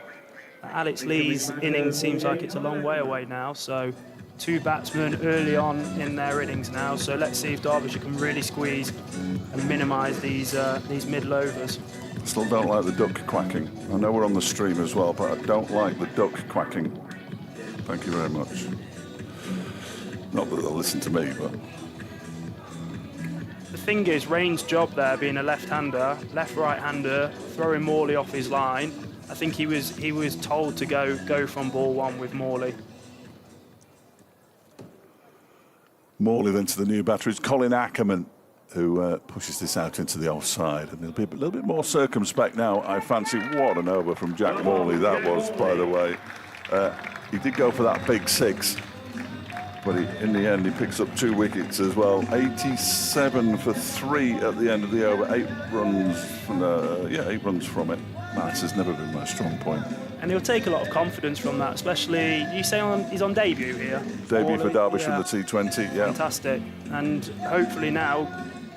[SPEAKER 11] Alex Lee's innings seems like it's a long way away now. So 2 batsmen early on in their innings now. So let's see if Derbyshire can really squeeze and minimise these middle overs.
[SPEAKER 1] I still don't like the duck quacking. I know we're on the stream as well, but I don't like the duck quacking. Thank you very much. Not that they'll listen to me, but...
[SPEAKER 11] The thing is, Rain's job there, being a left-hander, left-right-hander, throwing Morley off his line, I think he was told to go from ball 1 with Morley.
[SPEAKER 1] Morley then to the new batter is Colin Ackerman, who pushes this out into the offside. And he'll be a little bit more circumspect now, I fancy. What an over from Jack Morley that was, by the way. He did go for that big 6, but in the end he picks up 2 wickets as well. 87 for 3 at the end of the over. 8 runs from it. Maths has never been my strong point.
[SPEAKER 11] And he'll take a lot of confidence from that, especially, you say he's on debut here?
[SPEAKER 1] Debut for Derbyshire in the T20, yeah.
[SPEAKER 11] Fantastic. And hopefully now,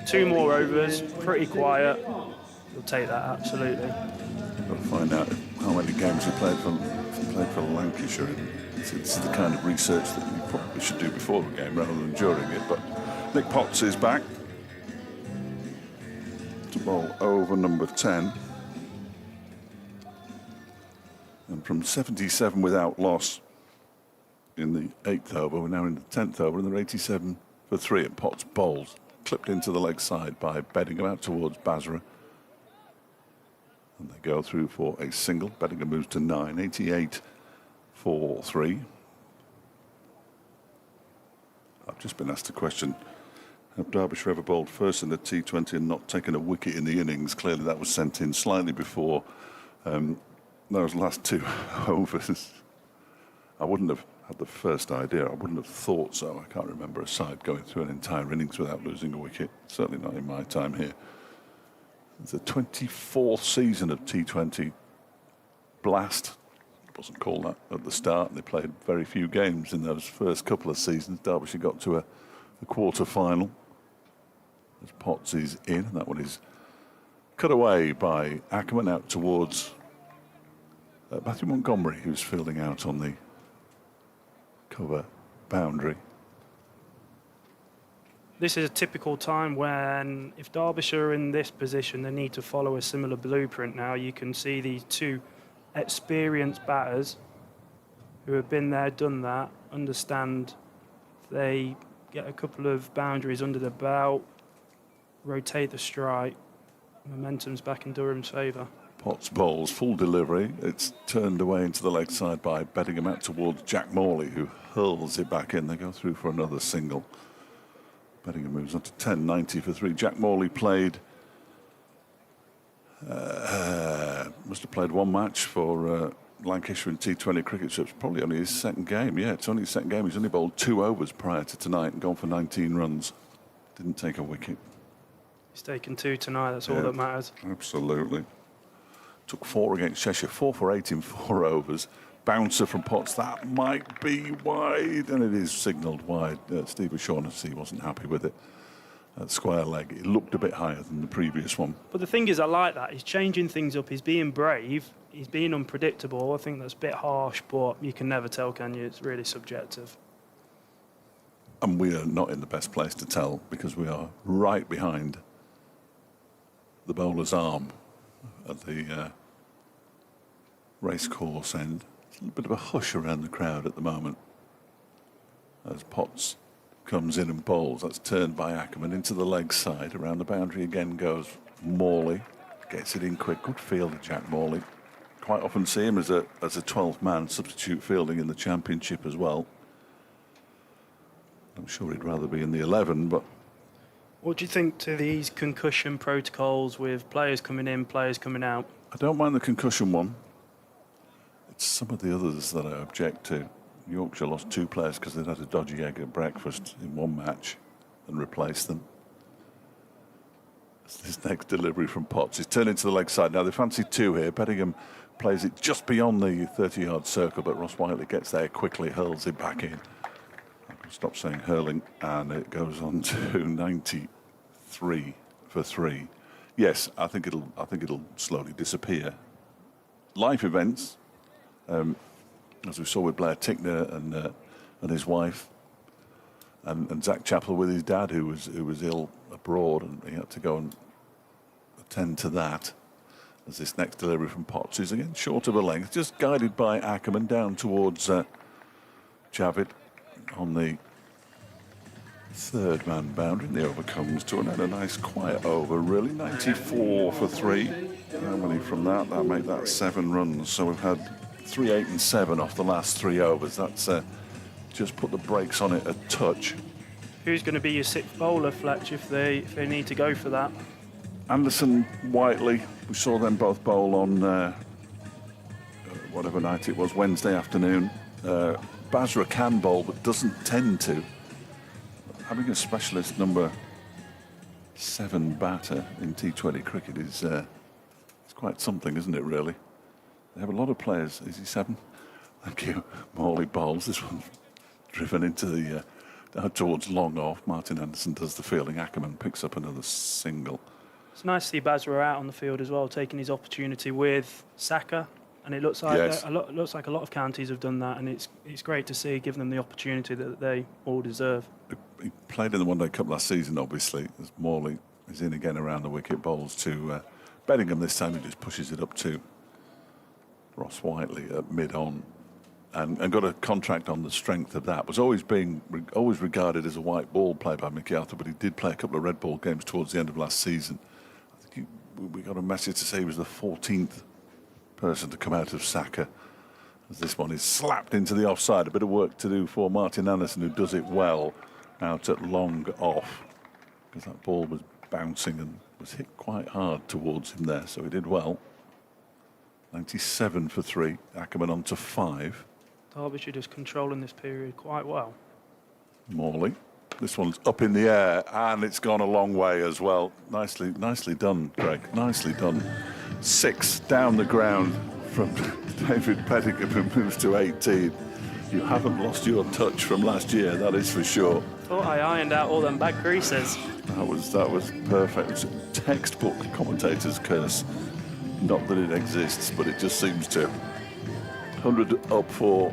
[SPEAKER 11] 2 more overs, pretty quiet. He'll take that, absolutely.
[SPEAKER 1] Got to find out how many games he played for Lancashire. It's the kind of research that you probably should do before the game rather than during it. But Nick Potts is back to bowl over number 10. And from 77 without loss in the 8th over, we're now in the 10th over, and they're 87 for 3. And Potts bowls, clipped into the leg side by Bedingham out towards Basra. And they go through for a single. Bedingham moves to 9, 88 for 3. I've just been asked a question. Have Derbyshire ever bowled first in the T20 and not taken a wicket in the innings? Clearly that was sent in slightly before those last 2 overs. I wouldn't have. had the first idea. I wouldn't have thought so. I can't remember a side going through an entire innings without losing a wicket. Certainly not in my time here. It's the 24th season of T20 Blast. It wasn't called that at the start. They played very few games in those first couple of seasons. Derbyshire got to a quarter final. As Potts is in, that one is cut away by Ackerman out towards Matthew Montgomery, who's fielding out on the cover boundary.
[SPEAKER 11] This is a typical time when, if Derbyshire are in this position, they need to follow a similar blueprint now. You can see these two experienced batters who have been there, done that, understand if they get a couple of boundaries under the belt, rotate the strike, momentum's back in Durham's favour.
[SPEAKER 1] Potts bowls, full delivery. It's turned away into the leg side by Beddingham out towards Jack Morley, who hurls it back in. They go through for another single. Beddingham moves on to 10.90 for 3. Jack Morley played, must have played one match for Lancashire in T20 cricket, so it's probably only his second game. Yeah, it's only his second game. He's only bowled 2 overs prior to tonight and gone for 19 runs. Didn't take a wicket.
[SPEAKER 11] He's taken 2 tonight, that's all that matters.
[SPEAKER 1] Absolutely. Took 4 against Cheshire, 4 for 8 in 4 overs. Bouncer from Potts, that might be wide, and it is signalled wide. Steve O'Shaughnessy wasn't happy with it. That square leg, it looked a bit higher than the previous one.
[SPEAKER 11] But the thing is, I like that. He's changing things up. He's being brave. He's being unpredictable. I think that's a bit harsh, but you can never tell, can you? It's really subjective.
[SPEAKER 1] And we are not in the best place to tell because we are right behind the bowler's arm at the racecourse end. It's a little bit of a hush around the crowd at the moment as Potts comes in and bowls. That's turned by Ackerman into the leg side. Around the boundary again goes Morley. Gets it in quick. Good fielder, Jack Morley. Quite often see him as a 12th man substitute fielding in the Championship as well. I'm sure he'd rather be in the 11, but...
[SPEAKER 11] What do you think to these concussion protocols with players coming in, players coming out?
[SPEAKER 1] I don't mind the concussion one. It's some of the others that I object to. Yorkshire lost 2 players because they'd had a dodgy egg at breakfast in one match and replaced them. This next delivery from Potts is turned into the leg side. Now they fancy 2 here. Beddingham plays it just beyond the 30-yard circle, but Ross Whiteley gets there quickly, hurls it back in. I can stop saying hurling, and it goes on to 93 for 3. Yes, I think it'll slowly disappear. Life events. As we saw with Blair Tickner and his wife, and Zach Chappell with his dad, who was ill abroad, and he had to go and attend to that. As this next delivery from Potts is again short of a length, just guided by Ackerman down towards Javid on the 3rd man boundary. And the over comes to an end. A nice quiet over, really. 94 for 3. How many from that? That'll make that 7 runs. So we've had 3, 8 and 7 off the last 3 overs. That's just put the brakes on it a touch.
[SPEAKER 11] Who's going to be your 6th bowler, Fletch, if they need to go for that?
[SPEAKER 1] Anderson, Whiteley, we saw them both bowl on whatever night it was, Wednesday afternoon. Basra can bowl but doesn't tend to. Having a specialist number 7 batter in T20 cricket is it's quite something, isn't it, really? They have a lot of players. Is he 7? Thank you. Morley bowls. This one's driven into the out towards long off. Martin Anderson does the fielding. Ackerman picks up another single.
[SPEAKER 11] It's nice to see Basra out on the field as well, taking his opportunity with Saka, and it looks like
[SPEAKER 1] Yes.
[SPEAKER 11] a lot of counties have done that, and it's great to see, giving them the opportunity that they all deserve.
[SPEAKER 1] He played in the One Day Cup last season, obviously, as Morley is in again around the wicket. Bowls to Beddingham this time. He just pushes it up to Ross Whiteley at mid-on, and got a contract on the strength of that. Was always regarded as a white ball play by Mickey Arthur, but he did play a couple of red ball games towards the end of last season. I think we got a message to say he was the 14th person to come out of Saka, as this one is slapped into the offside. A bit of work to do for Martin Anderson, who does it well out at long off, because that ball was bouncing and was hit quite hard towards him there, so he did well. 97 for 3. Ackerman on to 5.
[SPEAKER 11] Derbyshire just controlling this period quite well.
[SPEAKER 1] Morley. This one's up in the air, and it's gone a long way as well. Nicely done, Greg. Nicely done. 6 down the ground from David Pettigrew, who moves to 18. You haven't lost your touch from last year, that is for sure.
[SPEAKER 11] Thought I ironed out all them back creases.
[SPEAKER 1] That was perfect. It's a textbook commentator's curse. Not that it exists, but it just seems to. 100 up for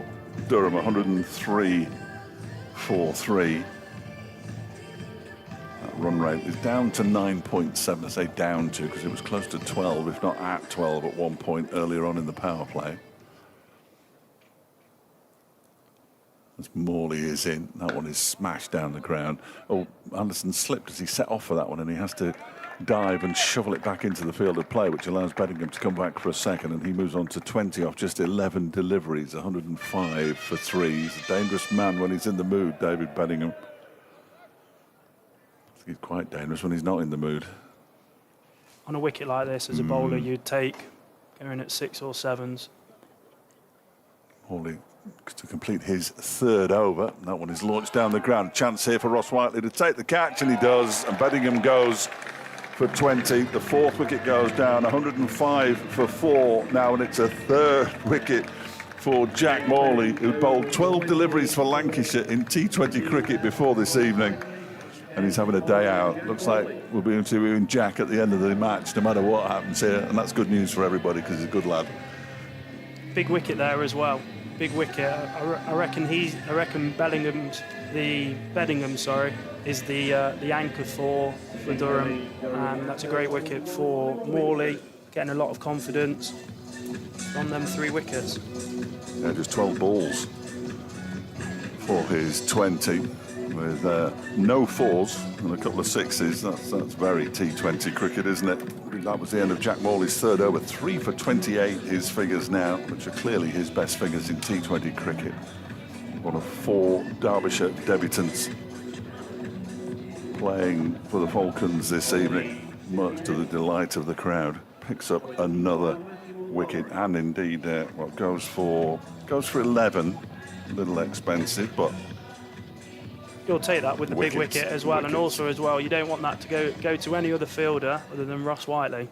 [SPEAKER 1] Durham, 103.43. That run rate is down to 9.7. I say down to because it was close to 12, if not at 12 at one point earlier on in the power play. As Morley is in, that one is smashed down the ground. Oh, Anderson slipped as he set off for that one, and he has to dive and shovel it back into the field of play, which allows Bedingham to come back for a second, and he moves on to 20 off just 11 deliveries, 105 for 3. He's a dangerous man when he's in the mood, David Bedingham. I think he's quite dangerous when he's not in the mood.
[SPEAKER 11] On a wicket like this, as a bowler, you'd take going at 6 or 7s.
[SPEAKER 1] Morley to complete his 3rd over. That one is launched down the ground. Chance here for Ross Whiteley to take the catch, and he does. And Bedingham goes for 20. The 4th wicket goes down. 105 for 4 now, and it's a 3rd wicket for Jack Morley, who bowled 12 deliveries for Lancashire in T20 cricket before this evening. And he's having a day out. Looks like we'll be interviewing Jack at the end of the match, no matter what happens here. And that's good news for everybody because he's a good lad.
[SPEAKER 11] Big wicket there as well. Big wicket. I reckon Bedingham is the anchor for Durham, and that's a great wicket for Morley, getting a lot of confidence on them 3 wickets.
[SPEAKER 1] Yeah, just 12 balls for his 20 with no 4s and a couple of 6s. That's very T20 cricket, isn't it? That was the end of Jack Morley's 3rd over. 3 for 28, his figures now, which are clearly his best figures in T20 cricket. One of 4 Derbyshire debutants playing for the Falcons this evening, much to the delight of the crowd. Picks up another wicket, and indeed, goes for 11. A little expensive, but
[SPEAKER 11] You'll take that with the big wicket as well, and also as well, you don't want that to go to any other fielder other than Ross Whiteley.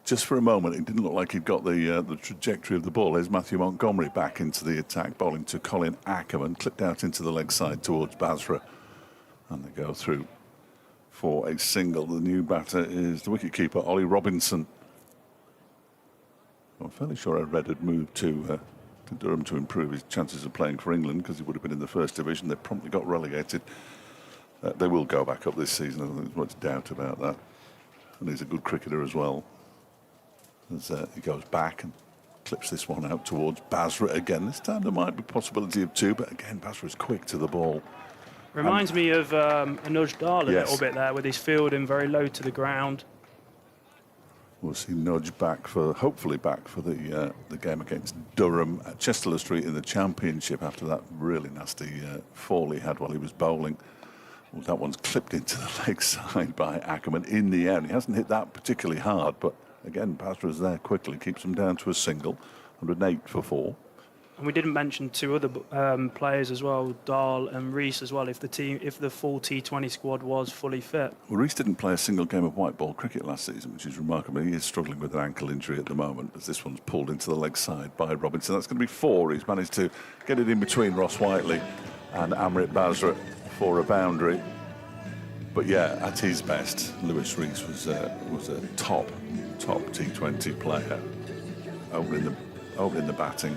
[SPEAKER 1] Just for a moment, it didn't look like he'd got the trajectory of the ball. There's Matthew Montgomery back into the attack, bowling to Colin Ackerman, clipped out into the leg side towards Basra, and they go through for a single. The new batter is the wicketkeeper, Ollie Robinson. I'm fairly sure I read had moved to Durham to improve his chances of playing for England because he would have been in the 1st division. They promptly got relegated. They will go back up this season. I don't think there's much doubt about that. And he's a good cricketer as well. As he goes back and clips this one out towards Basra again. This time there might be possibility of 2, but again, Basra is quick to the ball.
[SPEAKER 11] Reminds me of Anuj Dal a little bit there, with his fielding very low to the ground.
[SPEAKER 1] We'll see Nudge back hopefully back for the game against Durham at Chester Street in the Championship after that really nasty fall he had while he was bowling. Well, that one's clipped into the leg side by Ackerman in the end. He hasn't hit that particularly hard, but again, Basra's there quickly, keeps him down to a single, 108 for 4.
[SPEAKER 11] And we didn't mention 2 other players as well, Dahl and Rees as well, if the full T20 squad was fully fit.
[SPEAKER 1] Well, Rees didn't play a single game of white ball cricket last season, which is remarkable. He is struggling with an ankle injury at the moment, as this one's pulled into the leg side by Robinson. That's going to be 4. He's managed to get it in between Ross Whiteley and Amrit Basra for a boundary. But yeah, at his best, Lewis Rees was a top T20 player, opening the batting.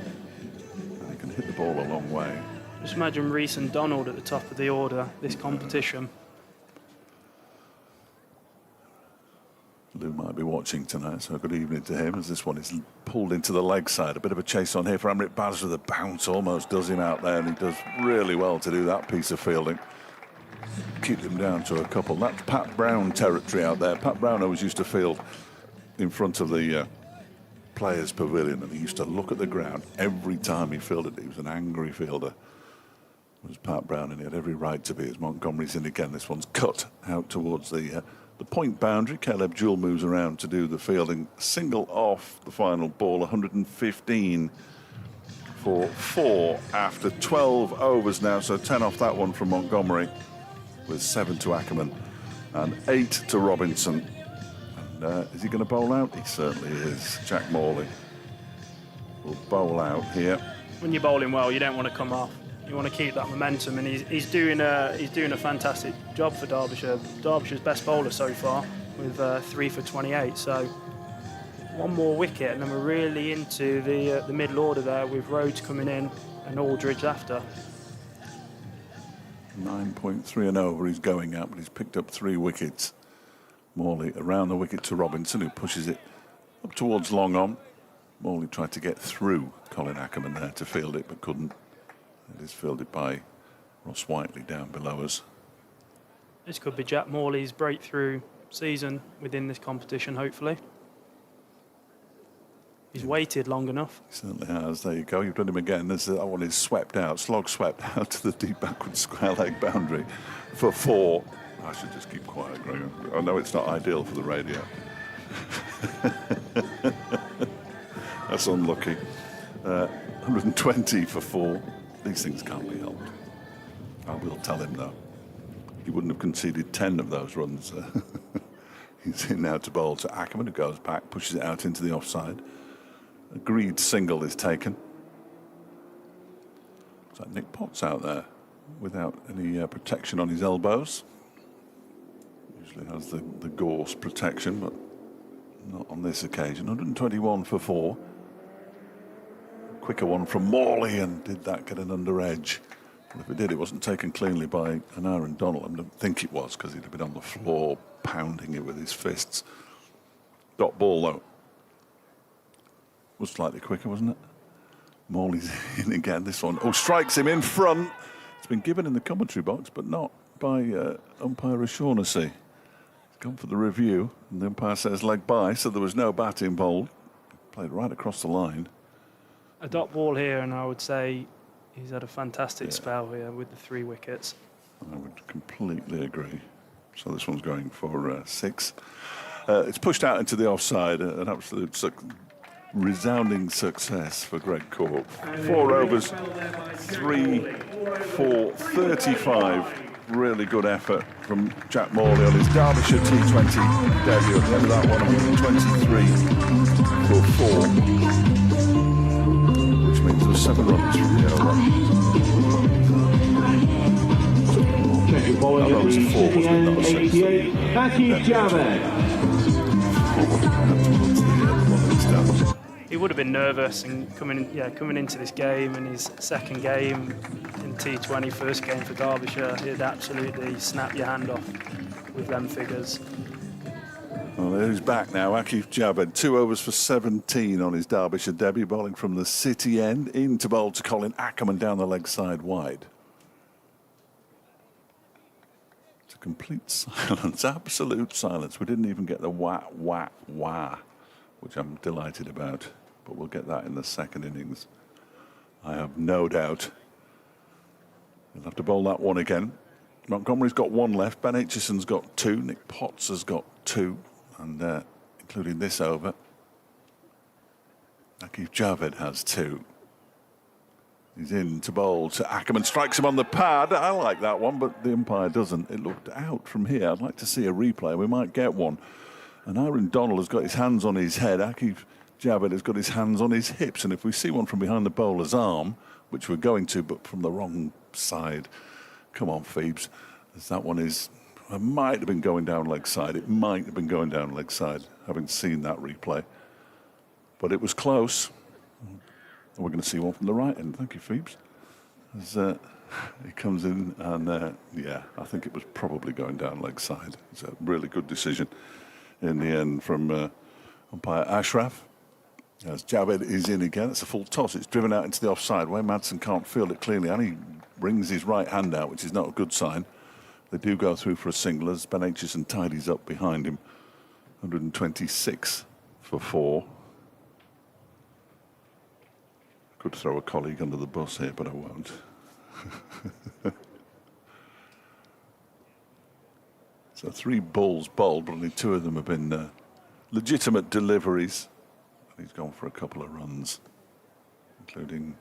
[SPEAKER 1] Can hit the ball a long way.
[SPEAKER 11] Just imagine Rees and Donald at the top of the order this competition.
[SPEAKER 1] Lou might be watching tonight, so good evening to him as this one is pulled into the leg side. A bit of a chase on here for Amrit Basra. The bounce almost does him out there, and he does really well to do that piece of fielding. Keep him down to a couple. That's Pat Brown territory out there. Pat Brown always used to field in front of the Players' Pavilion, and he used to look at the ground every time he fielded. He was an angry fielder. It was Pat Brown, and he had every right to be as Montgomery's in again. This one's cut out towards the point boundary. Caleb Jewell moves around to do the fielding. Single off the final ball, 115 for 4 after 12 overs now, so 10 off that one from Montgomery, with 7 to Ackerman and 8 to Robinson. And is he going to bowl out? He certainly is. Jack Morley will bowl out here.
[SPEAKER 11] When you're bowling well, you don't want to come off. You want to keep that momentum, and he's doing a fantastic job for Derbyshire. Derbyshire's best bowler so far, with 3 for 28. So one more wicket, and then we're really into the middle order there, with Rhodes coming in and Aldridge after.
[SPEAKER 1] 9.3 and over he's going at, but he's picked up 3 wickets. Morley around the wicket to Robinson, who pushes it up towards long on. Morley tried to get through Colin Ackerman there to field it, but couldn't. It is fielded by Ross Whiteley down below us.
[SPEAKER 11] This could be Jack Morley's breakthrough season within this competition, hopefully. He's waited long enough.
[SPEAKER 1] He certainly has. There you go. You've done him again. That one is swept out. Slog swept out to the deep backward square leg boundary for 4. I should just keep quiet, Greg. I know it's not ideal for the radio. That's unlucky. 120 for 4. These things can't be helped. I will tell him, though. He wouldn't have conceded 10 of those runs. He's in now to bowl to Ackerman, who goes back, pushes it out into the offside. Agreed single is taken. So Nick Potts out there without any protection on his elbows. Usually has the gorse protection, but not on this occasion. 121 for 4. Quicker one from Morley, and did that get an under edge? Well, if it did, it wasn't taken cleanly by an Aaron Donald. I don't think it was, because he'd have been on the floor pounding it with his fists. Dot ball, though. Was slightly quicker, wasn't it? Morley's in again, this one. Oh, strikes him in front. It's been given in the commentary box, but not by umpire O'Shaughnessy. He's gone for the review, and the umpire says leg by, so there was no bat involved. Played right across the line.
[SPEAKER 11] A dot ball here, and I would say he's had a fantastic spell here with the 3 wickets.
[SPEAKER 1] I would completely agree. So this one's going for 6. It's pushed out into the offside, an absolute resounding success for Greg Cork. 4 overs, 3 for 35. Really good effort from Jack Morley on his Derbyshire T20 debut. At the end of that one, 123 for 4. Which means there were 7 runs from the over.
[SPEAKER 5] Bowling at the 88, Aki Javed.
[SPEAKER 11] He would have been nervous and coming into this game, in his second game in T20, first game for Derbyshire, he'd absolutely snap your hand off with them figures.
[SPEAKER 1] Well, he's back now. Akif Javed, 2 overs for 17 on his Derbyshire debut, bowling from the city end, in to bowl to Colin Ackerman down the leg side wide. It's a complete silence, absolute silence. We didn't even get the wah, wah, wah, which I'm delighted about, but we'll get that in the second innings. I have no doubt. He'll have to bowl that one again. Montgomery's got 1 left, Ben Aitchison's got 2, Nick Potts has got 2. And including this over, Akif Javed has 2. He's in to bowl to Ackerman, strikes him on the pad. I like that one, but the umpire doesn't. It looked out from here. I'd like to see a replay. We might get one. And Aaron Donald has got his hands on his head. Akif Javed has got his hands on his hips. And if we see one from behind the bowler's arm, which we're going to, but from the wrong side, come on, Phoebes, as that one is... It might have been going down leg side. It might have been going down leg side, having seen that replay. But it was close. And we're going to see one from the right end. Thank you, Phoebes. As he comes in, and yeah, I think it was probably going down leg side. It's a really good decision in the end from umpire Ashraf. As Javed is in again, it's a full toss. It's driven out into the offside. Wayne Madsen can't field it cleanly, and he brings his right hand out, which is not a good sign. They do go through for a single as Ben Aitchison tidies up behind him. 126 for 4. Could throw a colleague under the bus here, but I won't. So 3 balls bowled, but only 2 of them have been legitimate deliveries. He's gone for a couple of runs, including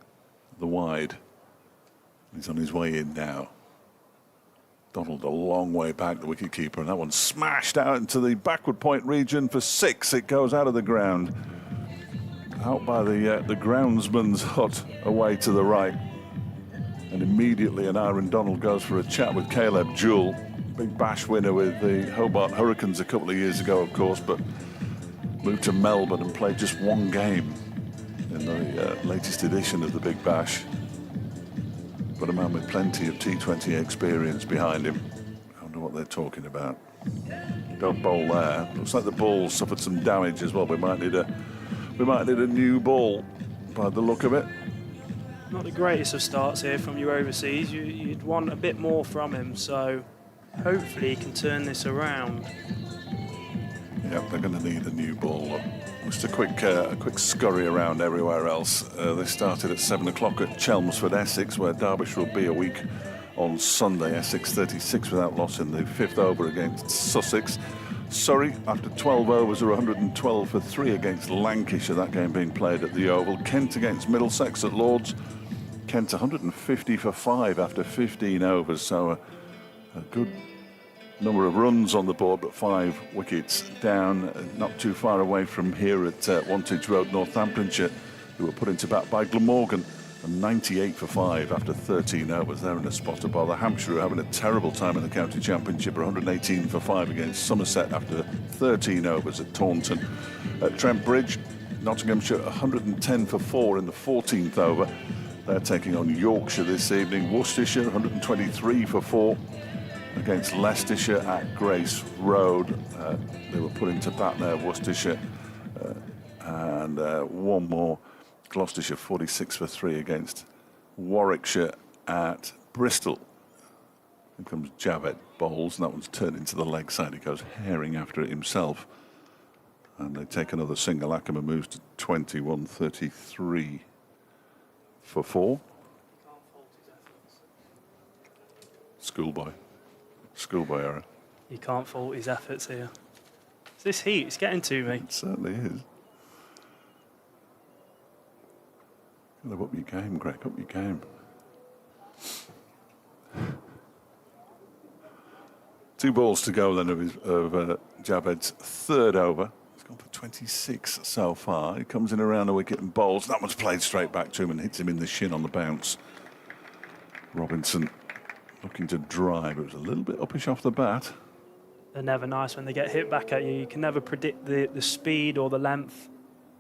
[SPEAKER 1] the wide. He's on his way in now. Donald a long way back, the wicketkeeper, and that one smashed out into the backward point region for 6. It goes out of the ground, out by the groundsman's hut away to the right. And immediately an Aaron Donald goes for a chat with Caleb Jewell, big bash winner with the Hobart Hurricanes a couple of years ago, of course, but moved to Melbourne and played just one game in the latest edition of the Big Bash. But a man with plenty of T20 experience behind him. I wonder what they're talking about. Don't bowl there. Looks like the ball suffered some damage as well. We might need a new ball by the look of it.
[SPEAKER 11] Not the greatest of starts here from your overseas. You'd want a bit more from him, so hopefully he can turn this around.
[SPEAKER 1] Yeah, they're going to need a new ball. Just a quick scurry around everywhere else. They started at 7 o'clock at Chelmsford, Essex, where Derbyshire will be a week on Sunday. Essex 36 without loss in the 5th over against Sussex. Surrey, after 12 overs, are 112 for 3 against Lancashire, that game being played at the Oval. Kent against Middlesex at Lords. Kent 150 for 5 after 15 overs, so a good number of runs on the board, but 5 wickets down. Not too far away from here at Wantage Road, Northamptonshire, who were put into bat by Glamorgan, and 98 for 5 after 13 overs. They're in a spot above. The Hampshire are having a terrible time in the county championship, 118 for 5 against Somerset after 13 overs at Taunton. At Trent Bridge, Nottinghamshire 110 for 4 in the 14th over. They're taking on Yorkshire this evening. Worcestershire 123 for 4 against Leicestershire at Grace Road. They were put into bat there, Worcestershire, and one more. Gloucestershire 46 for 3 against Warwickshire at Bristol. Here comes Javed, bowls, and that one's turned into the leg side. He goes herring after it himself. And they take another single. Ackerman moves to 21-33 for 4. Schoolboy error.
[SPEAKER 11] You can't fault his efforts here. It's this heat, it's getting to me.
[SPEAKER 1] It certainly is. Up your game, Greg, up your game. 2 balls to go then of Javed's 3rd over. He's gone for 26 so far. He comes in around the wicket and bowls. That one's played straight back to him and hits him in the shin on the bounce. Robinson looking to drive. It was a little bit uppish off the bat.
[SPEAKER 11] They're never nice when they get hit back at you. You can never predict the speed or the length.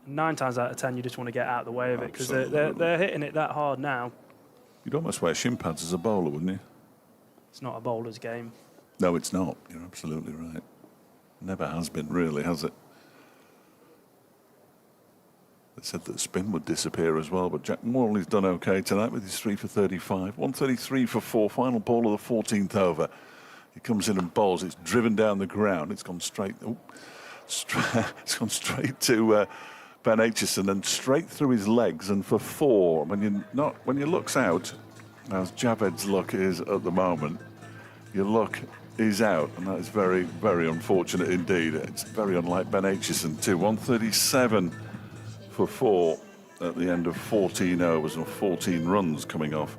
[SPEAKER 11] 9 times out of 10, you just want to get out of the way of it because they're hitting it that hard now.
[SPEAKER 1] You'd almost wear shin pads as a bowler, wouldn't you?
[SPEAKER 11] It's not a bowler's game.
[SPEAKER 1] No, it's not. You're absolutely right. Never has been, really, has it? They said that spin would disappear as well, but Jack Morley's done okay tonight with his 3 for 35. 133 for 4, final ball of the 14th over. He comes in and bowls. It's driven down the ground. It's gone straight. It's gone straight to Ben Aitchison and straight through his legs, and for 4. When you looks out, as Javed's luck is at the moment, your luck is out, and that is very, very unfortunate indeed. It's very unlike Ben Aitchison too. 137 for 4 at the end of 14 overs and 14 runs coming off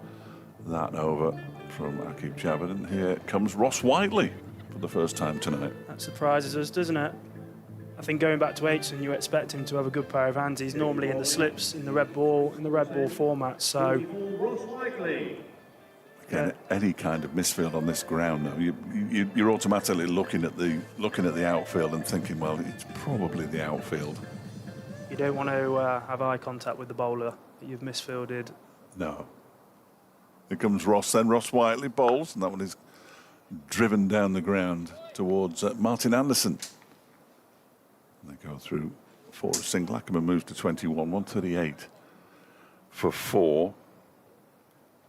[SPEAKER 1] that over from Akib Javed. And here comes Ross Whiteley for the first time tonight.
[SPEAKER 11] That surprises us, doesn't it? I think going back to Aitchison, you expect him to have a good pair of hands. He's normally in the slips in the red ball format. So
[SPEAKER 1] again, any kind of misfield on this ground, though, you're automatically looking at the outfield and thinking, well, it's probably the outfield.
[SPEAKER 11] You don't want to have eye contact with the bowler that you've misfielded.
[SPEAKER 1] No. Here comes Ross. Then Ross Whiteley bowls, and that one is driven down the ground towards Martin Anderson. They go through for a single. Ackerman moves to 21, 138 for 4.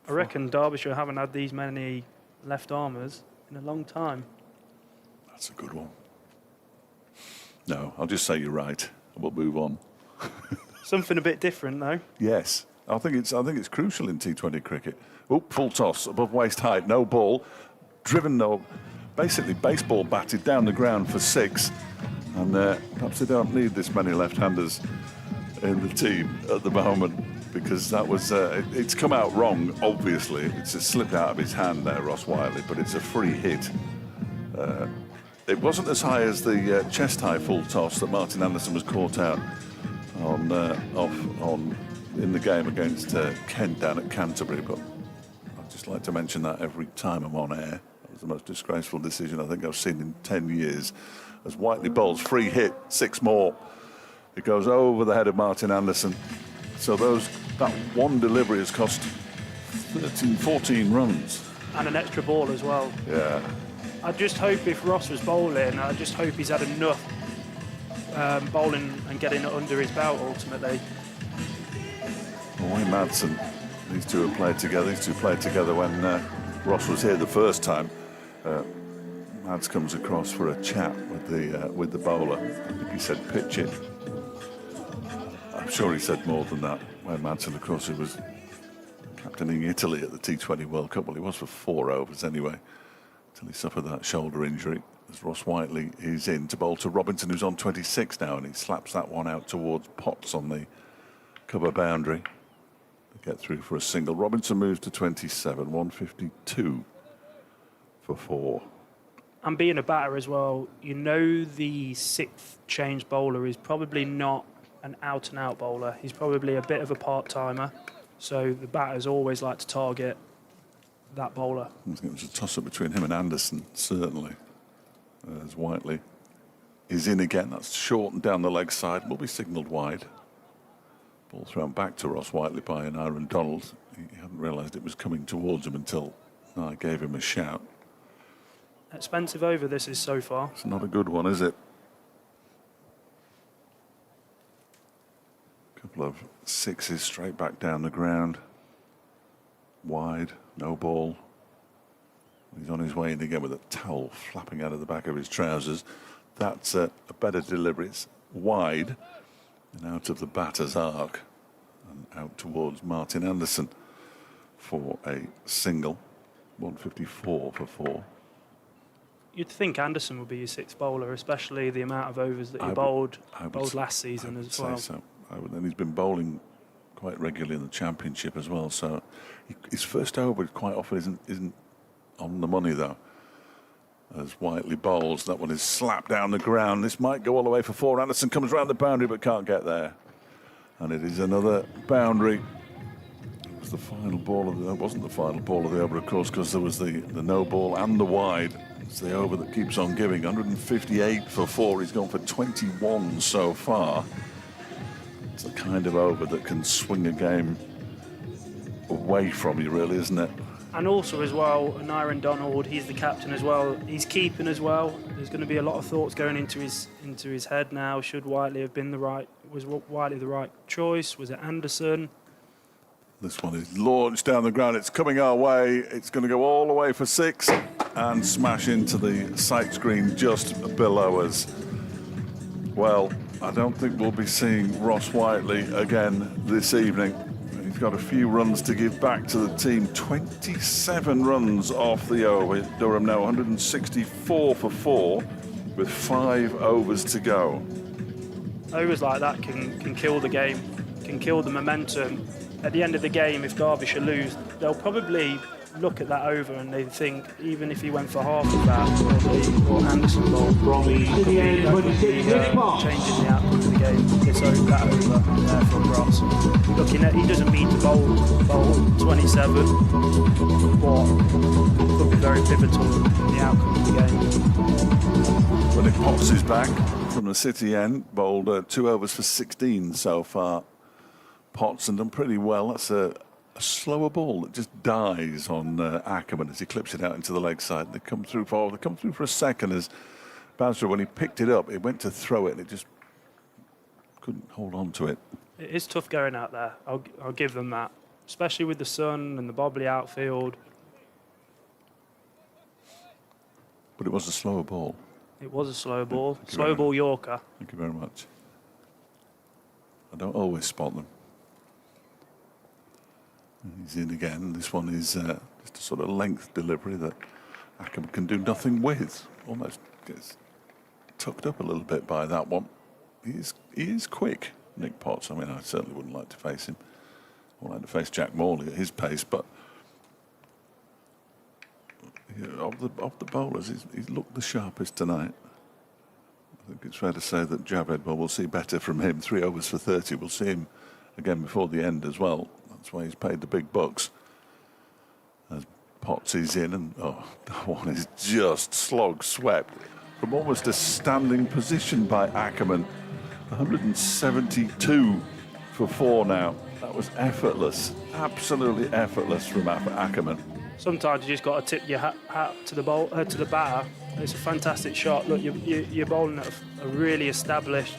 [SPEAKER 11] I reckon Derbyshire haven't had these many left armers in a long time.
[SPEAKER 1] That's a good one. No, I'll just say you're right. We'll move on.
[SPEAKER 11] Something a bit different, though.
[SPEAKER 1] Yes, I think it's crucial in T20 cricket. Oh, full toss above waist height, no ball, driven basically baseball batted down the ground for 6. And perhaps they don't need this many left-handers in the team at the moment. because that was it's come out wrong. Obviously, it's slipped out of his hand there, Ross Whiteley, but it's a free hit. It wasn't as high as the chest-high full toss that Martin Anderson was caught out on in the game against Kent down at Canterbury, but I'd just like to mention that every time I'm on air. That was the most disgraceful decision I think I've seen in 10 years. As Whiteley bowls free hit, 6 more. It goes over the head of Martin Anderson. So that one delivery has cost 13, 14 runs.
[SPEAKER 11] And an extra ball as well.
[SPEAKER 1] Yeah.
[SPEAKER 11] I just hope if Ross was bowling, I just hope he's had enough bowling and getting it under his belt ultimately.
[SPEAKER 1] Wayne Madsen, these two have played together. These two played together when Ross was here the first time. Mads comes across for a chat with the bowler. I think he said pitch it. I'm sure he said more than that. Wayne Madsen, of course, he was captaining Italy at the T20 World Cup. Well, he was for 4 overs anyway, until he suffered that shoulder injury. As Ross Whiteley is in to bowl to Robinson, who's on 26 now, and he slaps that one out towards Potts on the cover boundary. They get through for a single. Robinson moves to 27, 152 for 4.
[SPEAKER 11] And being a batter as well, you know the 6th change bowler is probably not an out-and-out bowler. He's probably a bit of a part-timer. So the batters always like to target that bowler.
[SPEAKER 1] I think it was a toss-up between him and Anderson, certainly. As Whiteley is in again. That's short and down the leg side. Will be signalled wide. Ball thrown back to Ross Whiteley by an Aaron Donald. He hadn't realised it was coming towards him until I gave him a shout.
[SPEAKER 11] Expensive over this is so far.
[SPEAKER 1] It's not a good one, is it? Couple of 6s straight back down the ground. Wide, no ball. He's on his way in again with a towel flapping out of the back of his trousers. That's a better delivery. It's wide and out of the batter's arc and out towards Martin Anderson for a single. 154 for 4.
[SPEAKER 11] You'd think Anderson would be your 6th bowler, especially the amount of overs that he bowled last season as well.
[SPEAKER 1] So. And he's been bowling quite regularly in the Championship as well. So his first over quite often isn't on the money though. As Whiteley bowls, that one is slapped down the ground. This might go all the way for 4. Anderson comes round the boundary but can't get there. And it is another boundary. It was the final ball of the, it wasn't the final ball of the over, of course, because there was the no ball and the wide. It's the over that keeps on giving. 158 for 4. He's gone for 21 so far. It's the kind of over that can swing a game away from you, really, isn't it?
[SPEAKER 11] And also as well, an Aaron Donald, he's the captain as well. He's keeping as well. There's going to be a lot of thoughts going into his head now. Should Whiteley have been was Whiteley the right choice? Was it Anderson?
[SPEAKER 1] This one is launched down the ground. It's coming our way. It's going to go all the way for 6 and smash into the sight screen just below us. Well, I don't think we'll be seeing Ross Whiteley again this evening. He's got a few runs to give back to the team. 27 runs off the over. Durham now 164 for 4 with 5 overs to go.
[SPEAKER 11] Overs like that can kill the game, can kill the momentum. At the end of the game, if Derbyshire lose, they'll probably look at that over and they think, even if he went for half of that, or Anderson ball, probably changing the outcome of the game. This over, that over there from Ross. Looking at, he doesn't mean to bowl 27, but could be very pivotal in the outcome of the game.
[SPEAKER 1] When Potts is back from the City end, bowled 2 overs for 16 so far. Potts and done pretty well. That's a slower ball that just dies on Ackerman as he clips it out into the leg side. They come through for a second as Bowser, when he picked it up, it went to throw it and it just couldn't hold on to it.
[SPEAKER 11] It is tough going out there. I'll give them that, especially with the sun and the bobbly outfield.
[SPEAKER 1] But it was a slower ball.
[SPEAKER 11] It was a slow ball. Slow ball Yorker.
[SPEAKER 1] Thank you very much. I don't always spot them. He's in again. This one is just a sort of length delivery that Ackerman can do nothing with. Almost gets tucked up a little bit by that one. He is quick, Nick Potts. I mean, I certainly wouldn't like to face him. Well, I had to face Jack Morley at his pace, but of the bowlers, he's looked the sharpest tonight. I think it's fair to say that Javed, well, we'll see better from him. 3 overs for 30. We'll see him again before the end as well. That's why he's paid the big bucks. As Potts is in, and that one is just slog swept from almost a standing position by Ackerman. 172 for 4 now. That was effortless, absolutely effortless from Ackerman.
[SPEAKER 11] Sometimes you just got to tip your hat to the batter. It's a fantastic shot. Look, you're bowling at a really established,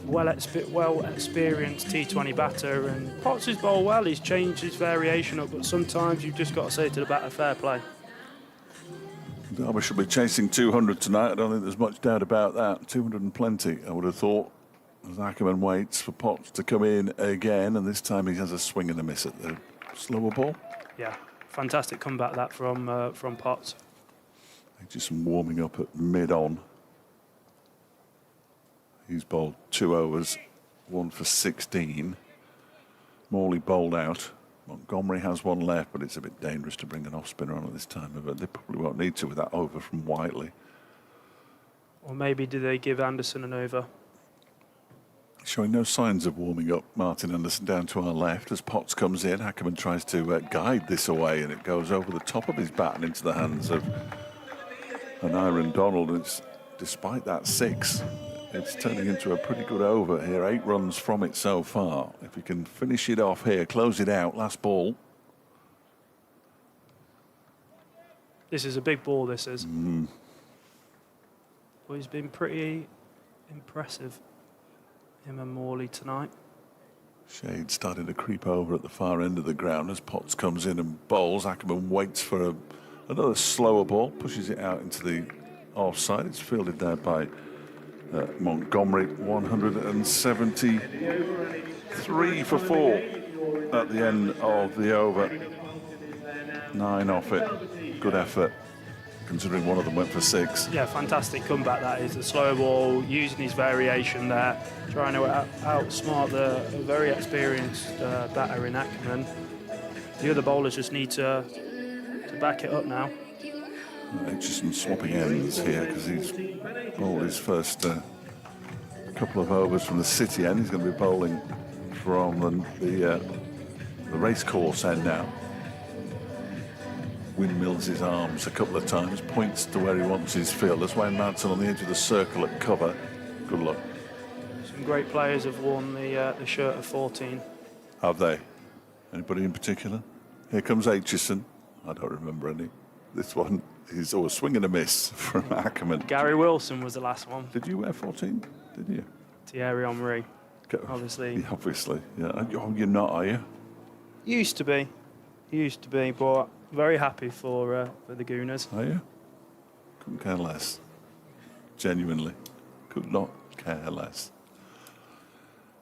[SPEAKER 11] well experienced T20 batter, and Potts has bowled well. He's changed his variation up, but sometimes you've just got to say to the batter, fair play.
[SPEAKER 1] Derbyshire will be chasing 200 tonight. I don't think there's much doubt about that. 200 and plenty, I would have thought, as Ackerman waits for Potts to come in again, and this time he has a swing and a miss at the slower ball.
[SPEAKER 11] Yeah, fantastic comeback that from Potts.
[SPEAKER 1] Just warming up at mid-on. He's bowled 2 overs, 1 for 16. Morley bowled out. Montgomery has 1 left, but it's a bit dangerous to bring an off-spinner on at this time of it. They probably won't need to with that over from Whiteley.
[SPEAKER 11] Or maybe do they give Anderson an over?
[SPEAKER 1] Showing no signs of warming up. Martin Anderson down to our left as Potts comes in. Ackerman tries to guide this away, and it goes over the top of his bat and into the hands of Aaron Donald. It's, despite that 6, it's turning into a pretty good over here. 8 runs from it so far. If he can finish it off here, close it out, last ball.
[SPEAKER 11] This is a big ball, this is. Well, he's been pretty impressive, him and Morley tonight.
[SPEAKER 1] Shade starting to creep over at the far end of the ground as Potts comes in and bowls. Ackerman waits for another slower ball, pushes it out into the offside. It's fielded there by Montgomery. 173 for 4 at the end of the over. 9 off it. Good effort, considering one of them went for 6.
[SPEAKER 11] Yeah, fantastic comeback that is. The slow ball, using his variation there, trying to outsmart the very experienced batter in Ackerman. The other bowlers just need to back it up now.
[SPEAKER 1] Aitchison swapping ends here because he's bowled his first couple of overs from the City end. He's going to be bowling from the racecourse end now. Windmills his arms a couple of times, points to where he wants his fielders. Wayne Madsen on the edge of the circle at cover. Good luck.
[SPEAKER 11] Some great players have worn the shirt of 14.
[SPEAKER 1] Have they? Anybody in particular? Here comes Aitchison. I don't remember any. This one is a swing and a miss from Ackerman.
[SPEAKER 11] Gary Wilson was the last one.
[SPEAKER 1] Did you wear 14? Did you?
[SPEAKER 11] Thierry Henry, obviously.
[SPEAKER 1] Yeah, obviously, yeah. Oh, you're not, are you?
[SPEAKER 11] Used to be, but very happy for the Gooners.
[SPEAKER 1] Are you? Couldn't care less. Genuinely, could not care less.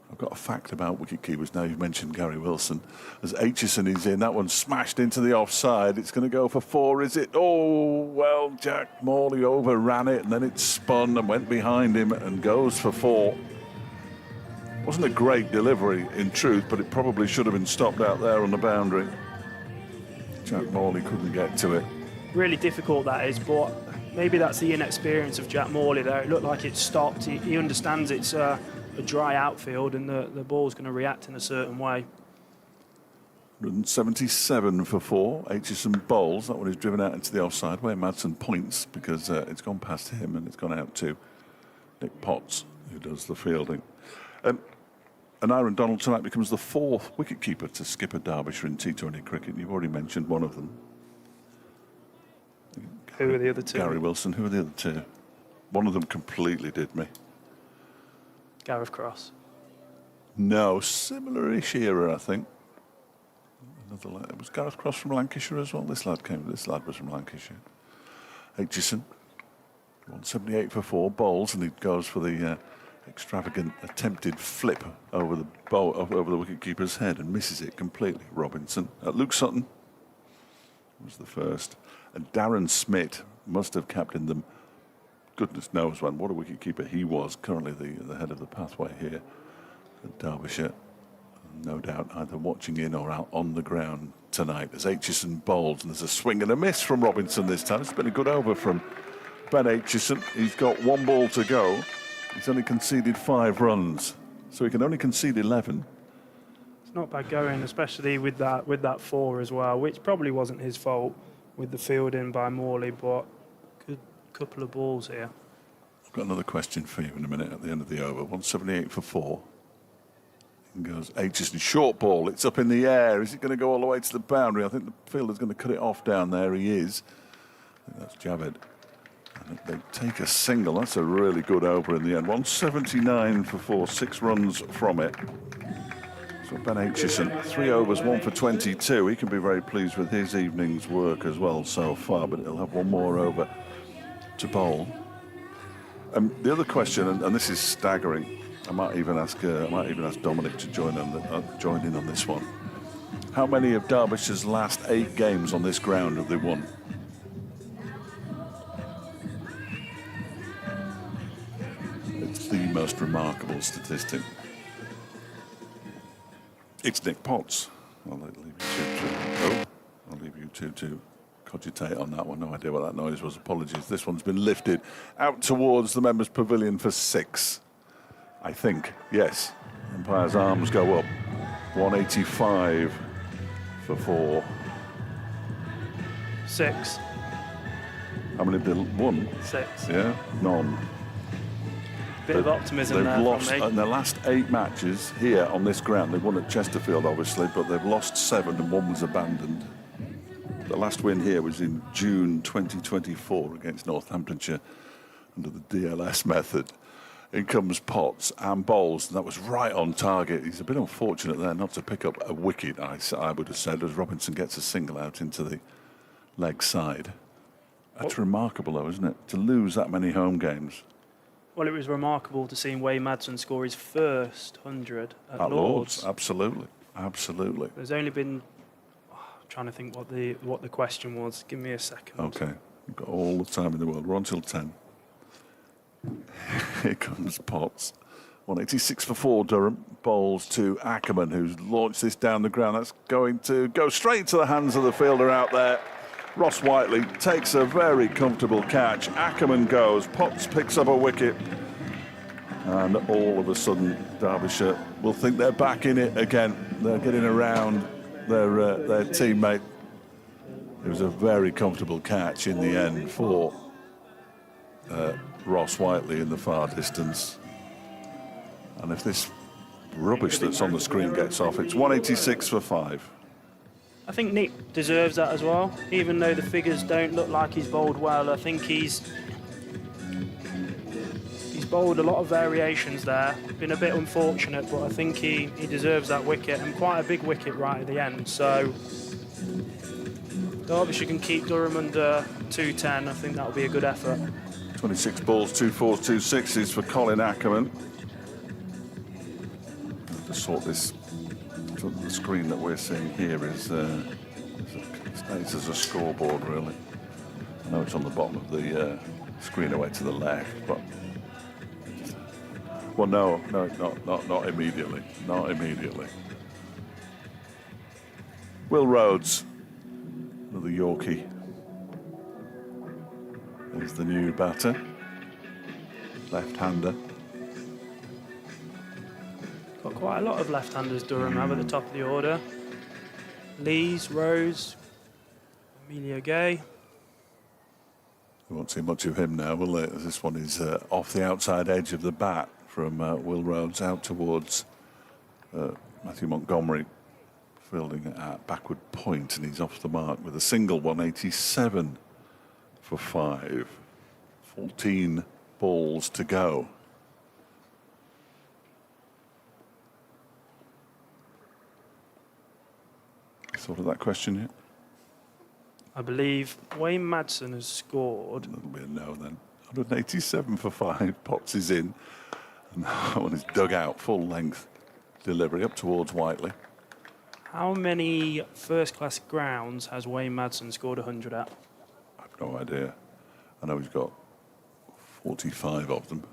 [SPEAKER 1] I've got a fact about wicketkeepers now. You've mentioned Gary Wilson. As Aitchison is in, that one smashed into the offside. It's going to go for 4, is it? Oh, well, Jack Morley overran it, and then it spun and went behind him and goes for 4. Wasn't a great delivery, in truth, but it probably should have been stopped out there on the boundary. Jack Morley couldn't get to it.
[SPEAKER 11] Really difficult that is, but maybe that's the inexperience of Jack Morley there. It looked like it stopped. He understands it's a dry outfield and the ball's going to react in a certain way.
[SPEAKER 1] 177 for 4. Aitchison bowls. That one is driven out into the offside where Madsen points because it's gone past him and it's gone out to Nick Potts, who does the fielding. And Aaron Donald tonight becomes the 4th wicketkeeper to skip a Derbyshire in T20 cricket. You've already mentioned one of them.
[SPEAKER 11] Who are the other 2?
[SPEAKER 1] Gary Wilson. Who are the other 2? One of them completely did me.
[SPEAKER 11] Gareth Cross.
[SPEAKER 1] No, similar-ish era, I think. It was Gareth Cross from Lancashire as well. This lad was from Lancashire. Aitchison, 178 for 4, bowls, and he goes for the extravagant attempted flip over the wicketkeeper's head and misses it completely. Robinson. Luke Sutton was the first. And Darren Smith must have captained them. Goodness knows when. What a wicketkeeper he was. Currently the head of the pathway here at Derbyshire. No doubt either watching in or out on the ground tonight as Aitchison bowls, and there's a swing and a miss from Robinson this time. It's been a good over from Ben Aitchison. He's got 1 ball to go. He's only conceded 5 runs, so he can only concede 11.
[SPEAKER 11] It's not bad going, especially with that 4 as well, which probably wasn't his fault with the fielding by Morley, but good couple of balls here.
[SPEAKER 1] I've got another question for you in a minute at the end of the over. 178 for 4. In goes Aitchison, short ball. It's up in the air. Is it going to go all the way to the boundary? I think the fielder's going to cut it off down there. He is. I think that's Javed. And they take a single. That's a really good over in the end. 179 for 4, 6 runs from it. So Ben Aitchison, 3 overs, 1 for 22. He can be very pleased with his evening's work as well so far, but he'll have 1 more over to bowl. The other question, and this is staggering, I might even ask Dominic to join in on this one. How many of Derbyshire's last 8 games on this ground have they won? It's the most remarkable statistic. It's Nick Potts. I'll leave you two to cogitate on that one. No idea what that noise was. Apologies. This one's been lifted out towards the members' pavilion for 6. I think, yes. Umpire's arms go up. 185 for 4.
[SPEAKER 11] 6.
[SPEAKER 1] How many have they won?
[SPEAKER 11] 6.
[SPEAKER 1] Yeah, none.
[SPEAKER 11] Bit of optimism there
[SPEAKER 1] They've lost
[SPEAKER 11] from me.
[SPEAKER 1] in their last 8 matches here on this ground. They've won at Chesterfield, obviously, but they've lost 7 and 1 was abandoned. The last win here was in June 2024 against Northamptonshire under the DLS method. In comes Potts and bowls, and that was right on target. He's a bit unfortunate there not to pick up a wicket, I would have said, as Robinson gets a single out into the leg side. That's remarkable, though, isn't it? To lose that many home games.
[SPEAKER 11] Well, it was remarkable to see Wayne Madsen score his first 100 at
[SPEAKER 1] Lord's. Absolutely, absolutely.
[SPEAKER 11] There's only been... I'm trying to think what the question was. Give me a second.
[SPEAKER 1] Okay, we've got all the time in the world. We're on till 10. Here comes Potts. 186 for 4, Durham. Bowls to Ackerman, who's launched this down the ground. That's going to go straight into the hands of the fielder out there. Ross Whiteley takes a very comfortable catch. Ackerman goes. Potts picks up a wicket. And all of a sudden, Derbyshire will think they're back in it again. They're getting around their teammate. It was a very comfortable catch in the end for Ross Whiteley in the far distance. And if this rubbish that's on the screen gets off, it's 186 for 5.
[SPEAKER 11] I think Nick deserves that as well, even though the figures don't look like he's bowled well. I think he's bowled a lot of variations there. Been a bit unfortunate, but I think he deserves that wicket, and quite a big wicket right at the end. So Derbyshire can keep Durham under 210. I think that'll be a good effort.
[SPEAKER 1] 26 balls, 2 4s, 2 6s for Colin Ackerman. To sort this, so the screen that we're seeing here is stays as a scoreboard, really. I know it's on the bottom of the screen away to the left, but well, no, not immediately, not immediately. Will Rhodes, another Yorkie. Is the new batter, left-hander.
[SPEAKER 11] Got quite a lot of left-handers, Durham have at the top of the order. Lees, Rose, Emilio Gay.
[SPEAKER 1] We won't see much of him now, will they? This one is off the outside edge of the bat from Will Rhodes out towards Matthew Montgomery, fielding at backward point, and he's off the mark with a single. 187 for 5. 14 balls to go. Thought of that question yet?
[SPEAKER 11] I believe Wayne Madsen has scored.
[SPEAKER 1] That'll be a no then. 187 for 5. Potts is in. And that one is dug out, full length delivery up towards Whiteley.
[SPEAKER 11] How many first-class grounds has Wayne Madsen scored 100 at?
[SPEAKER 1] I have no idea. I know he's got 45 of them.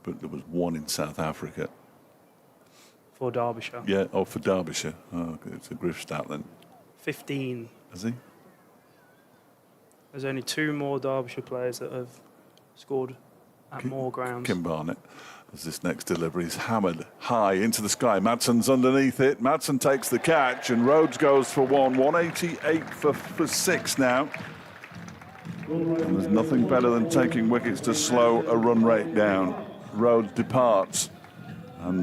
[SPEAKER 1] But there was one in South Africa.
[SPEAKER 11] for Derbyshire.
[SPEAKER 1] Yeah, oh, for Derbyshire. Oh, it's a Griff stat then.
[SPEAKER 11] 15.
[SPEAKER 1] Has he?
[SPEAKER 11] There's only 2 more Derbyshire players that have scored at more grounds.
[SPEAKER 1] Kim Barnett. As this next delivery is hammered high into the sky. Madsen's underneath it. Madsen takes the catch and Rhodes goes for 188 for 6 now. And there's nothing better than taking wickets to slow a run rate down. Rhodes departs and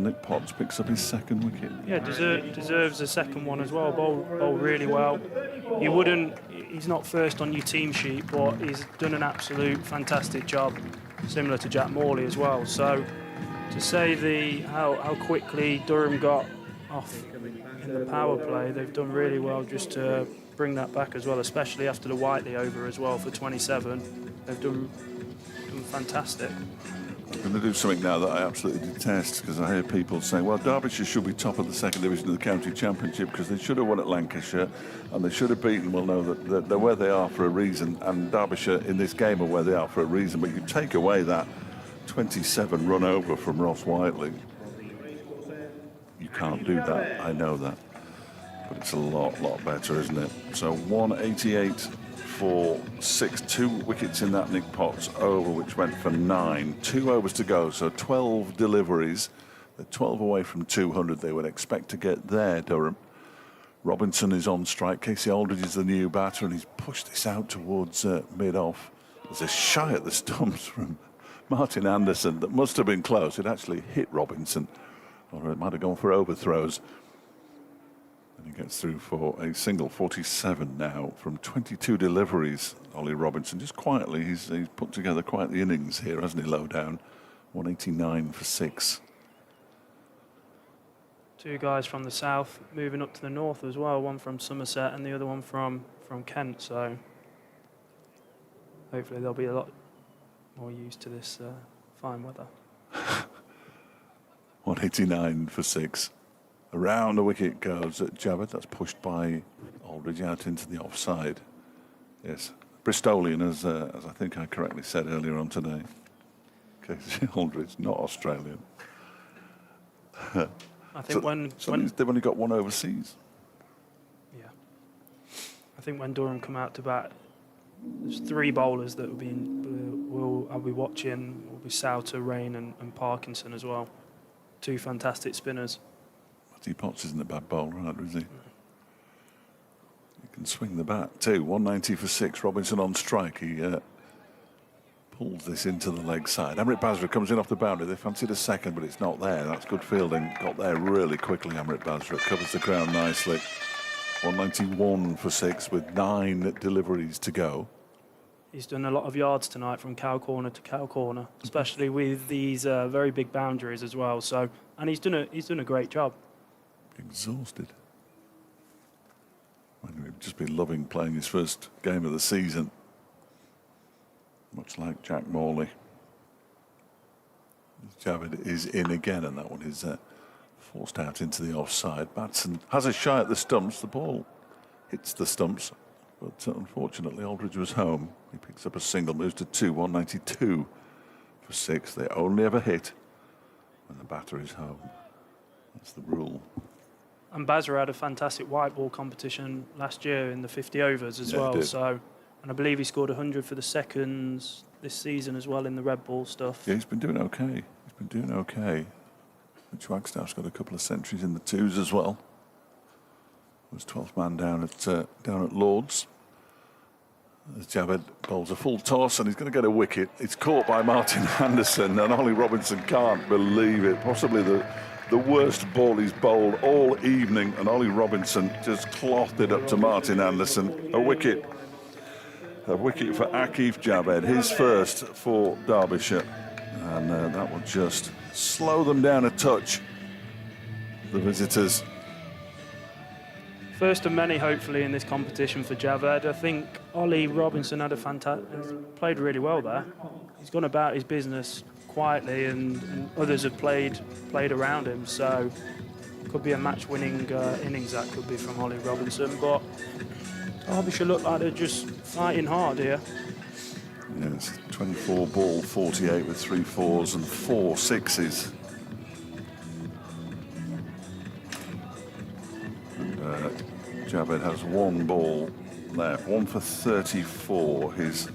[SPEAKER 1] Nick Potts picks up his second wicket.
[SPEAKER 11] Yeah, deserves a second one as well. Bowled really well. He's not first on your team sheet, but he's done an absolute fantastic job, similar to Jack Morley as well. So to say how quickly Durham got off in the power play, they've done really well just to bring that back as well, especially after the Whiteley over as well for 27. They've done fantastic.
[SPEAKER 1] I'm going to do something now that I absolutely detest, because I hear people saying, well, Derbyshire should be top of the second division of the county championship because they should have won at Lancashire and they should have beaten. Well, no, that they're where they are for a reason, and Derbyshire in this game are where they are for a reason. But you take away that 27 run over from Ross Whiteley, you can't do that. I know that, but it's a lot better, isn't it? So 188 for 6, 2 wickets in that Nick Potts over, which went for 9. 2 overs to go, so 12 deliveries. They're 12 away from 200. They would expect to get there, Durham. Robinson is on strike. Casey Aldridge is the new batter, and he's pushed this out towards mid-off. There's a shy at the stumps from Martin Anderson that must have been close. It actually hit Robinson, or it might have gone for overthrows. And he gets through for a single. 47 now from 22 deliveries. Ollie Robinson, just quietly, he's put together quite the innings here, hasn't he, low down. 189 for 6.
[SPEAKER 11] 2 guys from the south moving up to the north as well, one from Somerset and the other one from Kent, so hopefully they'll be a lot more used to this fine weather.
[SPEAKER 1] 189 for 6. Around the wicket goes at Javed. That's pushed by Aldridge out into the offside. Yes, Bristolian, as I think I correctly said earlier on today. Casey Aldridge, not Australian.
[SPEAKER 11] I think when
[SPEAKER 1] they've only got one overseas.
[SPEAKER 11] Yeah, I think when Durham come out to bat, there's 3 bowlers that I'll be watching. Will be Souter, Rain, and Parkinson as well. 2 fantastic spinners.
[SPEAKER 1] Matty Potts isn't a bad bowler, either, is he? He can swing the bat too. 190 for 6. Robinson on strike. He pulls this into the leg side. Amrit Basra comes in off the boundary. They fancied a second, but it's not there. That's good fielding. Got there really quickly. Amrit Basra covers the ground nicely. 191 for 6 with 9 deliveries to go.
[SPEAKER 11] He's done a lot of yards tonight from cow corner to cow corner, especially with these very big boundaries as well. So, and he's done a great job.
[SPEAKER 1] Exhausted. He'd just been loving playing his first game of the season, much like Jack Morley. Javed is in again, and that one is forced out into the offside. Batson has a shy at the stumps. The ball hits the stumps, but unfortunately Aldridge was home. He picks up a single, moves to 2, 192 for 6. They only ever hit when the batter is home. That's the rule.
[SPEAKER 11] And Basra had a fantastic white ball competition last year in the 50 overs as well. So, and I believe he scored 100 for the seconds this season as well in the red ball stuff.
[SPEAKER 1] Yeah, he's been doing okay. Mitch Wagstaff's got a couple of centuries in the 2s as well. Was 12th man down at Lords. As Javed bowls a full toss and he's going to get a wicket. It's caught by Martin Anderson, and Ollie Robinson can't believe it. Possibly the worst ball he's bowled all evening, and Ollie Robinson just clothed it up to Martin Anderson. A wicket for Akif Javed, his first for Derbyshire, and that will just slow them down a touch, the visitors.
[SPEAKER 11] First of many, hopefully, in this competition for Javed. I think Ollie Robinson has played really well there. He's gone about his business quietly, and others have played around him. So could be a match-winning innings that could be from Ollie Robinson. But Derbyshire look like they're just fighting hard here.
[SPEAKER 1] Yes, 24 ball, 48 with 3 4s and 4 6s. Javed has one ball left, 1 for 34, his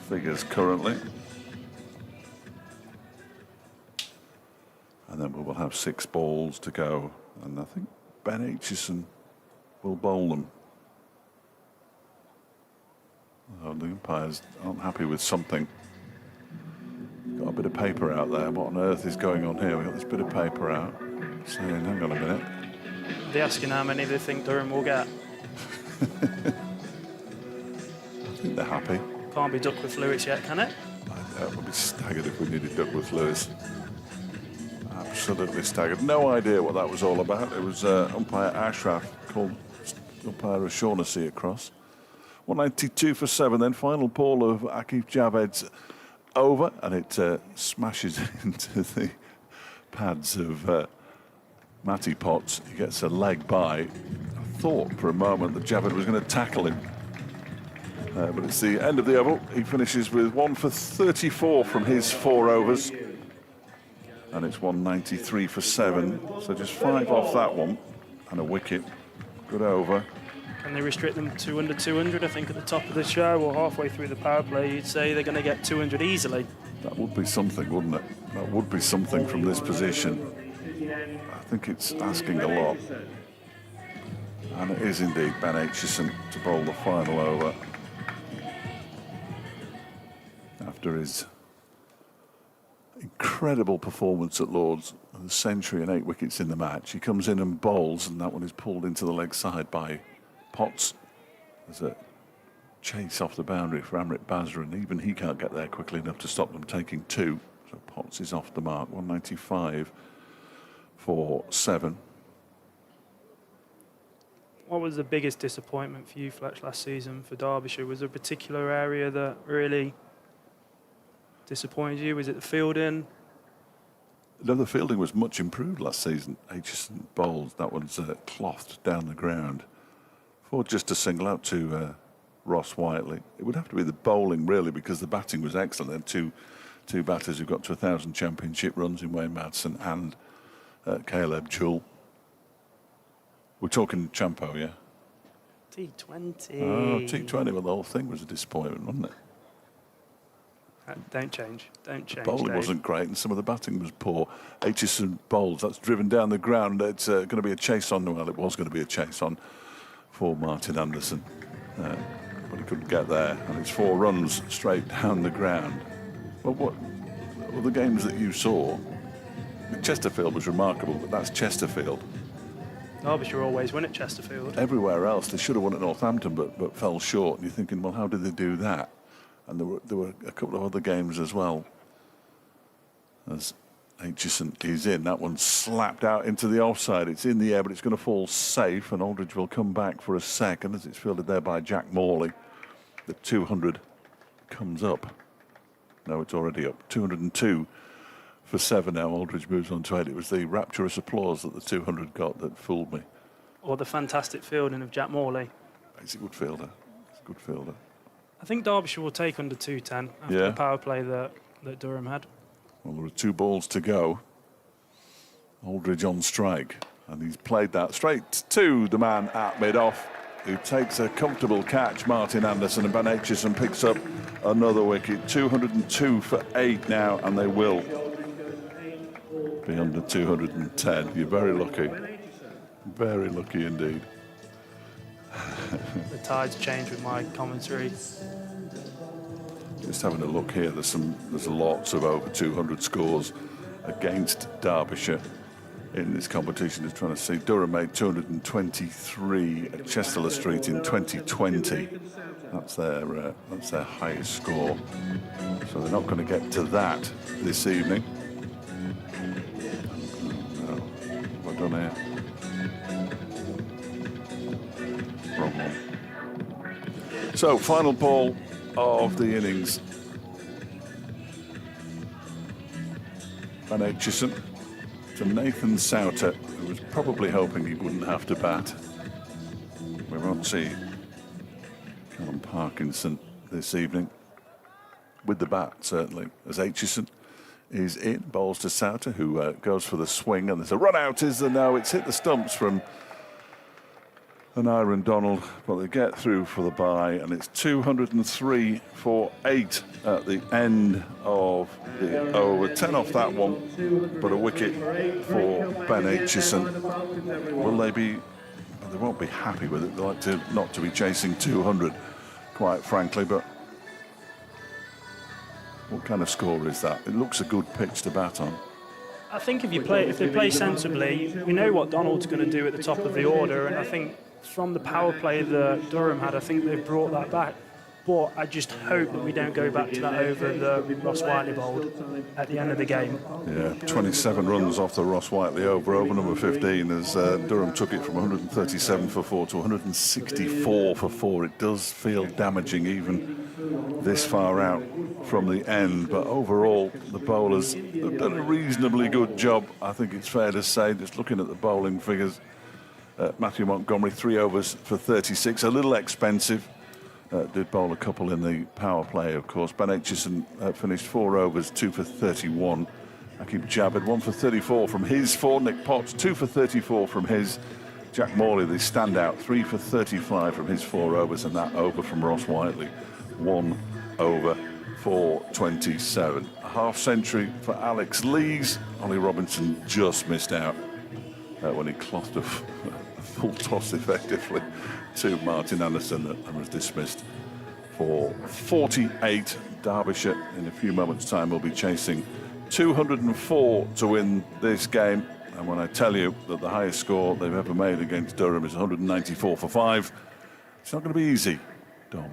[SPEAKER 1] figures currently. And then we will have 6 balls to go. And I think Ben Aitchison will bowl them. Oh, the umpires aren't happy with something. Got a bit of paper out there. What on earth is going on here? We've got this bit of paper out saying, hang on a minute.
[SPEAKER 11] They're asking how many they think Durham will get.
[SPEAKER 1] I think they're happy.
[SPEAKER 11] Can't be Duckworth Lewis yet, can it?
[SPEAKER 1] I would be staggered if we needed Duckworth Lewis. Absolutely staggered. No idea what that was all about. It was umpire Ashraf called umpire O'Shaughnessy across. 192 for 7. Then final ball of Akif Javed's over, and it smashes into the pads of Matty Potts. He gets a leg by. I thought for a moment that Javed was going to tackle him. But it's the end of the over. He finishes with 1 for 34 from his 4 overs. And it's 193 for 7. So just 5 off that one. And a wicket. Good over.
[SPEAKER 11] Can they restrict them to under 200? I think at the top of the show or halfway through the power play, you'd say they're going to get 200 easily.
[SPEAKER 1] That would be something, wouldn't it? That would be something from this position. I think it's asking a lot. And it is indeed Ben Aitchison to bowl the final over. After his incredible performance at Lord's, a century and 8 wickets in the match, he comes in and bowls, and that one is pulled into the leg side by Potts. There's a chase off the boundary for Amrit Basra, and even he can't get there quickly enough to stop them taking 2. So Potts is off the mark. 195 for 7.
[SPEAKER 11] What was the biggest disappointment for you, Fletch, last season for Derbyshire? Was there a particular area that really disappointed you? Was it the fielding?
[SPEAKER 1] No, the fielding was much improved last season. Aitchison bowled. That one's clothed down the ground. For just to single out to Ross Whiteley. It would have to be the bowling, really, because the batting was excellent. There are two batters who got to 1,000 championship runs in Wayne Madsen and Caleb Jewell. We're talking Champo, yeah?
[SPEAKER 11] T20.
[SPEAKER 1] Oh, T20. Well, the whole thing was a disappointment, wasn't it?
[SPEAKER 11] Don't change. Don't change.
[SPEAKER 1] The bowling
[SPEAKER 11] Dave.
[SPEAKER 1] wasn't great, and some of the batting was poor. Aitchison bowls. That's driven down the ground. It's going to be a chase on. Well, it was going to be a chase on for Martin Anderson, but he couldn't get there, and it's 4 runs straight down the ground. Well, what were the games that you saw? Chesterfield was remarkable, but that's Chesterfield.
[SPEAKER 11] Derbyshire always win at Chesterfield.
[SPEAKER 1] Everywhere else, they should have won at Northampton, but fell short. And you're thinking, well, how did they do that? And there were a couple of other games as well. As Aitchison is in, that one slapped out into the offside. It's in the air, but it's going to fall safe, and Aldridge will come back for a second as it's fielded there by Jack Morley. The 200 comes up. No, it's already up. 202 for 7 now. Aldridge moves on to 8. It was the rapturous applause that the 200 got that fooled me.
[SPEAKER 11] Or the fantastic fielding of Jack Morley.
[SPEAKER 1] He's a good fielder. He's a good fielder.
[SPEAKER 11] I think Derbyshire will take under 210 after the power play that Durham had.
[SPEAKER 1] Well, there are 2 balls to go. Aldridge on strike. And he's played that straight to the man at mid-off, who takes a comfortable catch, Martin Anderson, and Ben Aitchison picks up another wicket. 202 for 8 now, and they will be under 210. You're very lucky. Very lucky indeed.
[SPEAKER 11] The tides change with my commentary.
[SPEAKER 1] Just having a look here, there's lots of over 200 scores against Derbyshire in this competition. Just trying to see, Durham made 223 at Chester Street in 2020. That's their highest score. So they're not going to get to that this evening. No, what have I done here? Wrong one. So final ball of the innings. Ben Aitchison to Nathan Souter, who was probably hoping he wouldn't have to bat. We won't see Callum Parkinson this evening with the bat, certainly, as Aitchison is in, bowls to Souter, who goes for the swing, and there's a run out. No, it's hit the stumps from and Aaron Donald, but they get through for the bye, and it's 203 for 8 at the end of the over. 10 off that one, but a wicket for Ben Aitchison. Will they be? They won't be happy with it. They like to not to be chasing 200, quite frankly. But what kind of score is that? It looks a good pitch to bat on.
[SPEAKER 11] I think if they play sensibly, we know what Donald's going to do at the top of the order, and I think from the power play that Durham had, I think they've brought that back. But I just hope that we don't go back to that over that Ross Whiteley bowled at the end of the game.
[SPEAKER 1] Yeah, 27 runs off the Ross Whiteley over number 15 as Durham took it from 137 for 4 to 164 for 4. It does feel damaging even this far out from the end, but overall the bowlers have done a reasonably good job, I think it's fair to say, just looking at the bowling figures. Matthew Montgomery, 3 overs for 36, a little expensive. Did bowl a couple in the power play, of course. Ben Aitchison finished 4 overs, 2 for 31. Akib Jabid, 1 for 34 from his 4. Nick Potts, 2 for 34 from his. Jack Morley, the standout, 3 for 35 from his 4 overs, and that over from Ross Whiteley, 1 over for 27. A half century for Alex Lees. Ollie Robinson just missed out when he clothed a full toss effectively to Martin Anderson and was dismissed for 48. Derbyshire in a few moments' time will be chasing 204 to win this game, and when I tell you that the highest score they've ever made against Durham is 194 for 5, it's not going to be easy, Dom.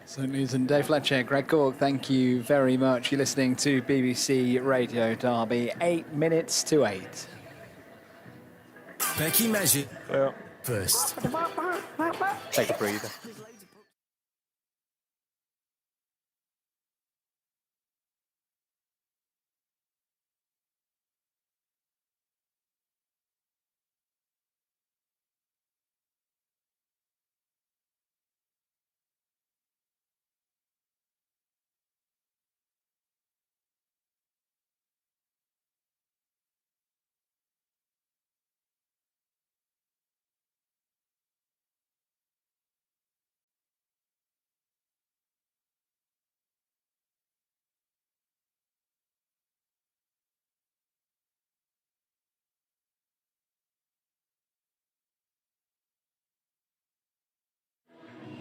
[SPEAKER 2] Certainly isn't. Dave Fletcher, Greg Cork, thank you very much. You're listening to BBC Radio Derby, 8 minutes to 8.
[SPEAKER 3] Becky measured first.
[SPEAKER 2] Take a breather.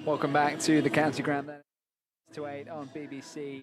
[SPEAKER 2] Welcome back to the County Ground then. To 8 on BBC.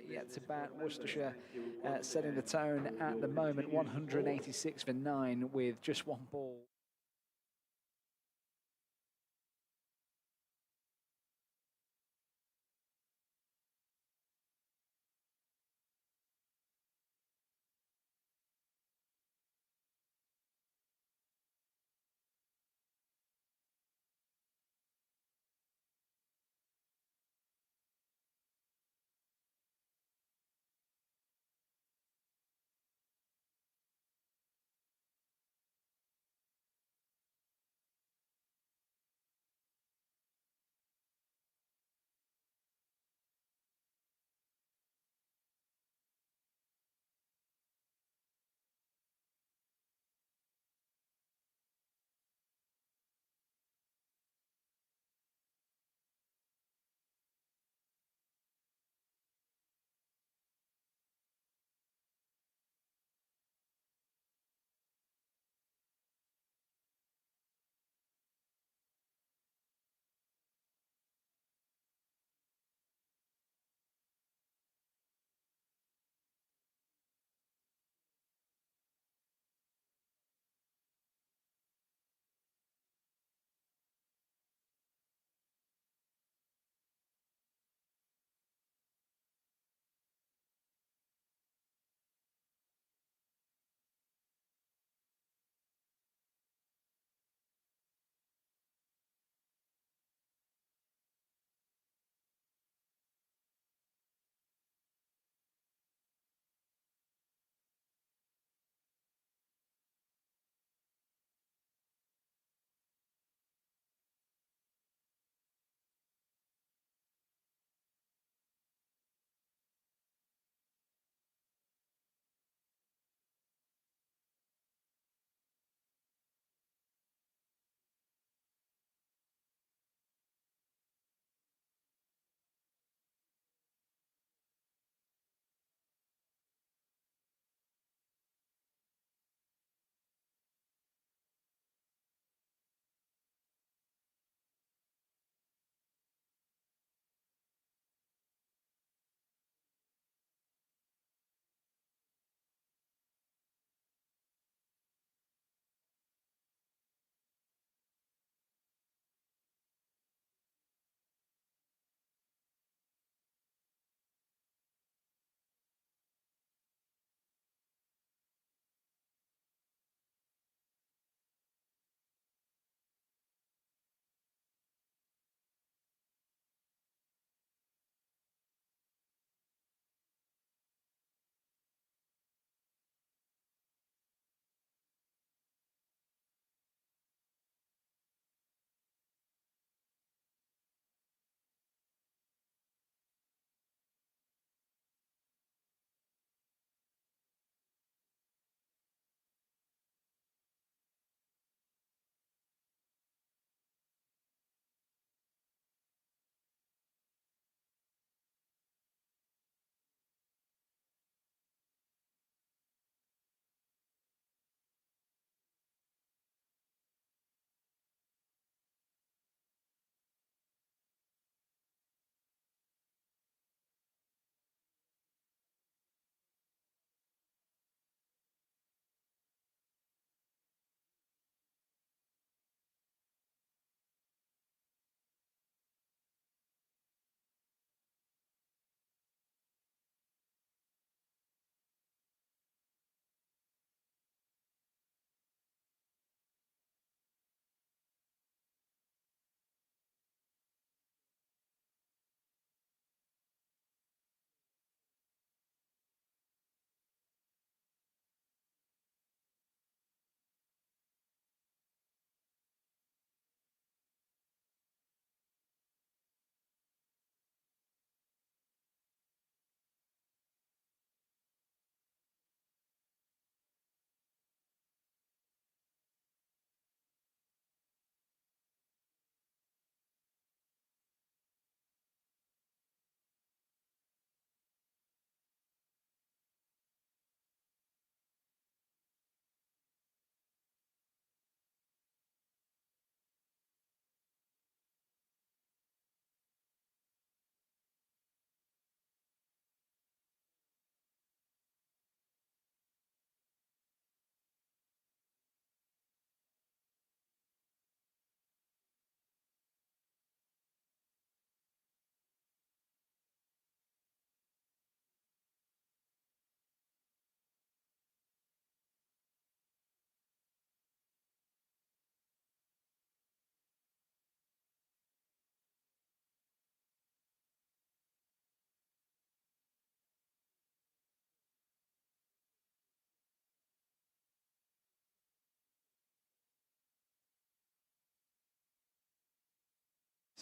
[SPEAKER 2] Yet to bat, Worcestershire setting the tone at the moment, 186 for 9 with just 1 ball.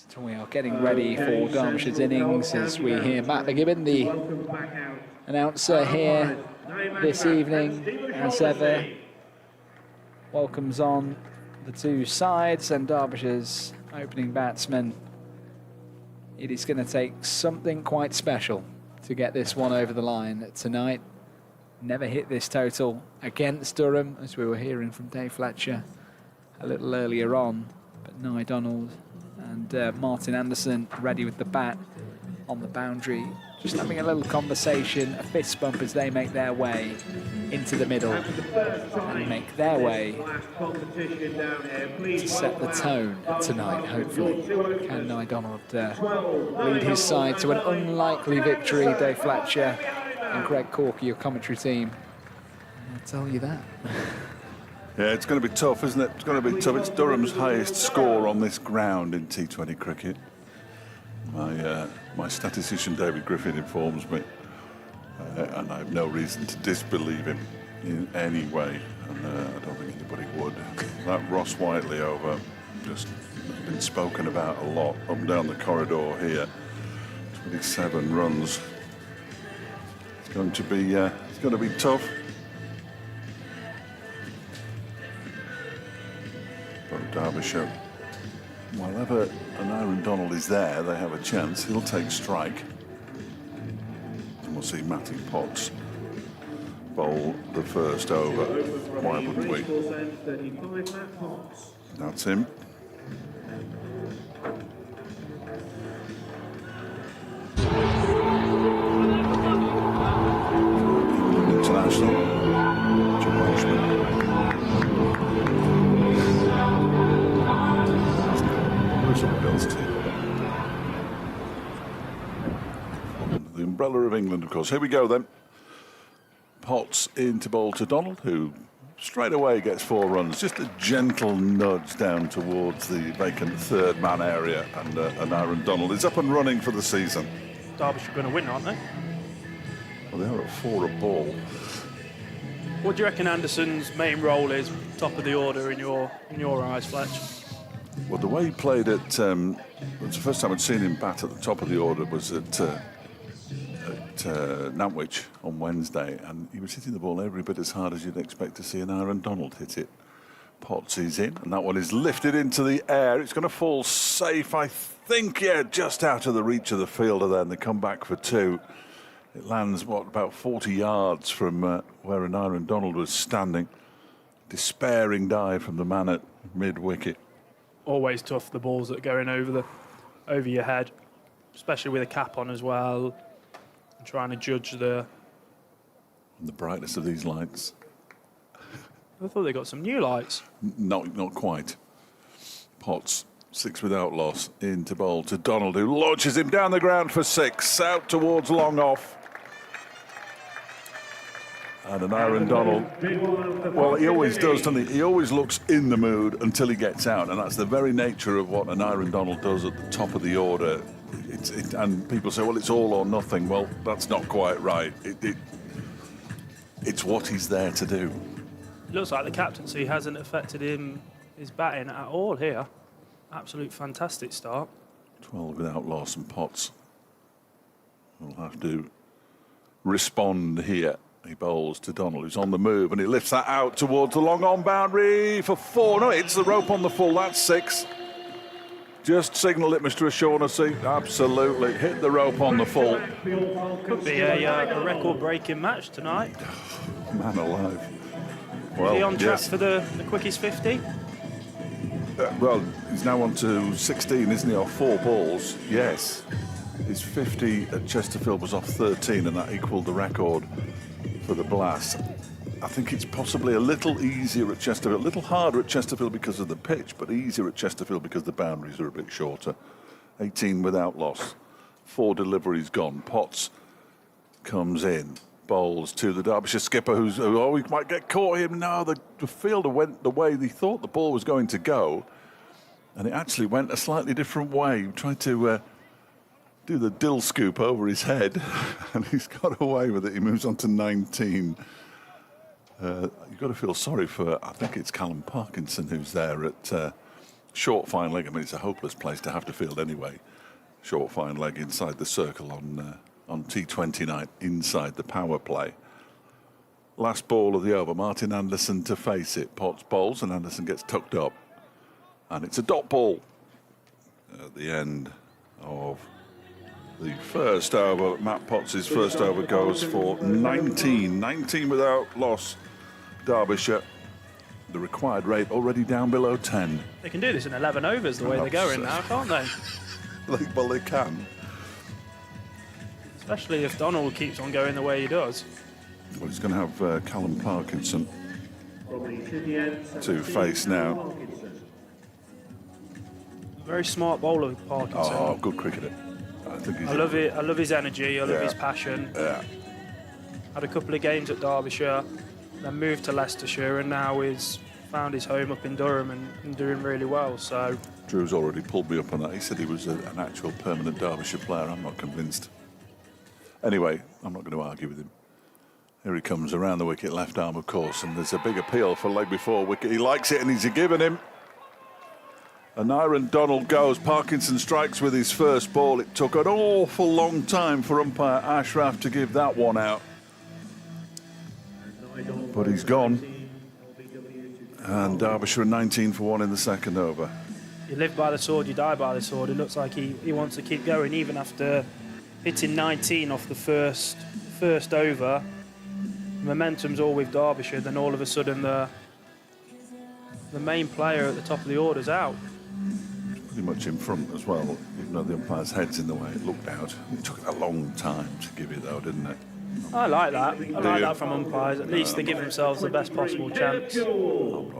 [SPEAKER 2] So we are getting ready for Derbyshire's innings as we hear Matt McGibbon, the announcer here this evening, as ever, welcomes on the two sides and Derbyshire's opening batsman. It is going to take something quite special to get this one over the line tonight. Never hit this total against Durham, as we were hearing from Dave Fletcher a little earlier on. But Nye Donald and Martin Anderson ready with the bat on the boundary. Just having a little conversation, a fist bump as they make their way into the middle and make their way to set the tone tonight, hopefully. Can Nye Donald lead his side to an unlikely victory? Dave Fletcher and Greg Corker, your commentary team, I'll tell you that.
[SPEAKER 1] Yeah, it's going to be tough, isn't it? It's going to be tough. It's Durham's highest score on this ground in T20 cricket. My statistician David Griffin informs me, and I have no reason to disbelieve him in any way, and I don't think anybody would. That Ross Whiteley over just been spoken about a lot up and down the corridor here. 27 runs. It's going to be tough. But Derbyshire, while an Aaron Donald is there, they have a chance. He'll take strike. And we'll see Matty Potts bowl the first over. Why wouldn't we? That's him. International. John Welshman. The umbrella of England, of course. Here we go then. Potts into bowl to Donald, who straight away gets 4 runs. Just a gentle nudge down towards the vacant third man area, and Aaron Donald is up and running for the season.
[SPEAKER 11] Derbyshire are going to win, aren't they?
[SPEAKER 1] Well, they are at 4 a ball.
[SPEAKER 11] What do you reckon Anderson's main role is, top of the order in your eyes, Fletch?
[SPEAKER 1] Well, the way he played it, it was the first time I'd seen him bat at the top of the order was at Nantwich on Wednesday, and he was hitting the ball every bit as hard as you'd expect to see an Aaron Donald hit it. Potts is in, and that one is lifted into the air. It's going to fall safe, I think, yeah, just out of the reach of the fielder then. They come back for 2. It lands, about 40 yards from where an Aaron Donald was standing. Despairing dive from the man at mid-wicket.
[SPEAKER 11] Always tough, the balls that are going over your head, especially with a cap on as well, and trying to judge the
[SPEAKER 1] brightness of these lights.
[SPEAKER 11] I thought they got some new lights.
[SPEAKER 1] Not quite. Potts, 6 without loss, into bowl to Donald, who launches him down the ground for 6, out towards long off. And an Aaron Donald, well, he always does, doesn't he? He always looks in the mood until he gets out, and that's the very nature of what an Aaron Donald does at the top of the order. And people say, well, it's all or nothing. Well, that's not quite right. It's what he's there to do.
[SPEAKER 11] It looks like the captaincy hasn't affected his batting at all here. Absolute fantastic start.
[SPEAKER 1] 12 without loss, and Potts will have to respond here. He bowls to Donald, who's on the move, and he lifts that out towards the long on boundary for 4. No, it's the rope on the full. That's 6. Just signal it, Mr. O'Shaughnessy. Absolutely. Hit the rope on the full.
[SPEAKER 11] Could be a record-breaking match tonight.
[SPEAKER 1] Man alive.
[SPEAKER 11] Well, is he on track for the quickest 50?
[SPEAKER 1] Well, he's now on to 16, isn't he, off 4 balls? Yes. His 50 at Chesterfield was off 13, and that equalled the record for the blast. I think it's possibly a little easier at Chesterfield, a little harder at Chesterfield because of the pitch, but easier at Chesterfield because the boundaries are a bit shorter. 18 without loss, 4 deliveries gone. Potts comes in, bowls to the Derbyshire skipper, who he might get caught here. No, the fielder went the way they thought the ball was going to go, and it actually went a slightly different way. He tried to do the dill scoop over his head, and he's got away with it. He moves on to 19. You've got to feel sorry for, I think it's Callum Parkinson who's there at short fine leg. I mean, it's a hopeless place to have to field anyway. Short fine leg inside the circle on T29 inside the power play. Last ball of the over. Martin Anderson to face it. Potts bowls and Anderson gets tucked up, and it's a dot ball at the end of the first over. Matt Potts' first over goes for 19 without loss. Derbyshire, the required rate already down below 10.
[SPEAKER 11] They can do this in 11 overs the way they're going now, can't they?
[SPEAKER 1] Well, they can.
[SPEAKER 11] Especially if Donald keeps on going the way he does.
[SPEAKER 1] Well, he's going to have Callum Parkinson to face now.
[SPEAKER 11] Very smart bowler, Parkinson.
[SPEAKER 1] Oh, good cricketer.
[SPEAKER 11] I love it. I love his energy. I love his passion.
[SPEAKER 1] Yeah.
[SPEAKER 11] Had a couple of games at Derbyshire, then moved to Leicestershire, and now he's found his home up in Durham and doing really well. So
[SPEAKER 1] Drew's already pulled me up on that. He said he was an actual permanent Derbyshire player. I'm not convinced. Anyway, I'm not going to argue with him. Here he comes around the wicket, left arm, of course, and there's a big appeal for leg before wicket. He likes it, and he's given him. And Aaron Donald goes. Parkinson strikes with his first ball. It took an awful long time for umpire Ashraf to give that one out. But he's gone. And Derbyshire 19 for 1 in the second over.
[SPEAKER 11] you live by the sword, you die by the sword. It looks like he wants to keep going even after hitting 19 off the first over. Momentum's all with Derbyshire, then all of a sudden the main player at the top of the order's out.
[SPEAKER 1] Pretty much in front as well, even though the umpire's head's in the way. It looked out. It took a long time to give it though, didn't it?
[SPEAKER 11] I like that. I like that from umpires. At least they give themselves the best possible chance.
[SPEAKER 1] I'm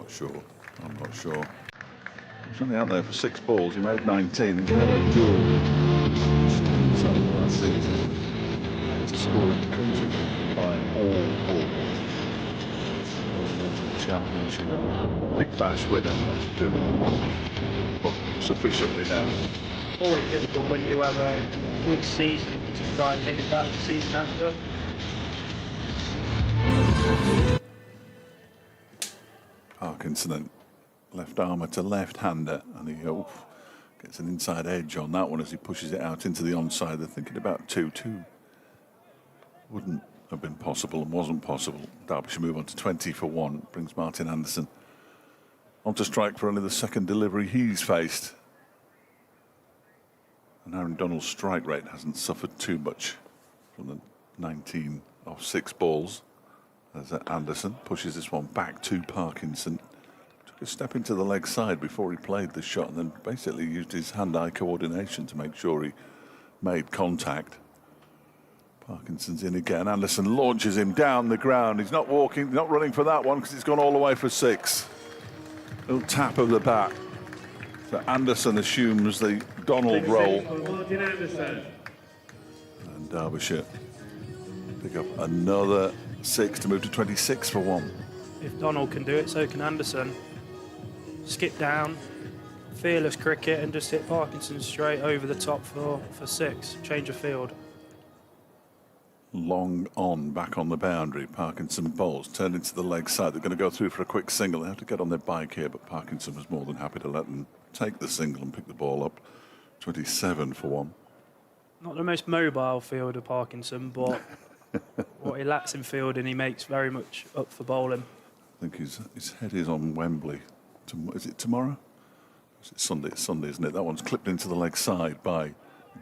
[SPEAKER 1] not sure. He's only out there for 6 balls. He made 19 and he had a duel. So I think it's scored by all balls. Challenge. Big bash winner. But sufficiently now.
[SPEAKER 11] Always difficult when you have a good season to try and hit it back the season after.
[SPEAKER 1] Parkinson, left armour to left-hander, and he gets an inside edge on that one as he pushes it out into the onside. They're thinking about 2-2. Wouldn't have been possible and wasn't possible. Derbyshire move on to 20 for 1. Brings Martin Anderson on to strike for only the second delivery he's faced. And Aaron Donald's strike rate hasn't suffered too much from the 19 off 6 balls. As Anderson pushes this one back to Parkinson. Took a step into the leg side before he played the shot and then basically used his hand-eye coordination to make sure he made contact. Parkinson's in again. Anderson launches him down the ground. He's not walking, not running for that one because it's gone all the way for 6. Little tap of the bat. So Anderson assumes the Donald role. And Derbyshire pick up another 6 to move to 26 for 1.
[SPEAKER 11] If Donald can do it, so can Anderson. Skip down, fearless cricket, and just hit Parkinson straight over the top for 6. Change of field.
[SPEAKER 1] Long on, back on the boundary. Parkinson bowls, turned into the leg side. They're going to go through for a quick single. They have to get on their bike here, but Parkinson was more than happy to let them take the single and pick the ball up. 27 for 1.
[SPEAKER 11] Not the most mobile fielder, Parkinson, but what he lacks in fielding, he makes very much up for bowling.
[SPEAKER 1] I think his head is on Wembley. Is it tomorrow? Is it Sunday? It's Sunday, isn't it? That one's clipped into the leg side by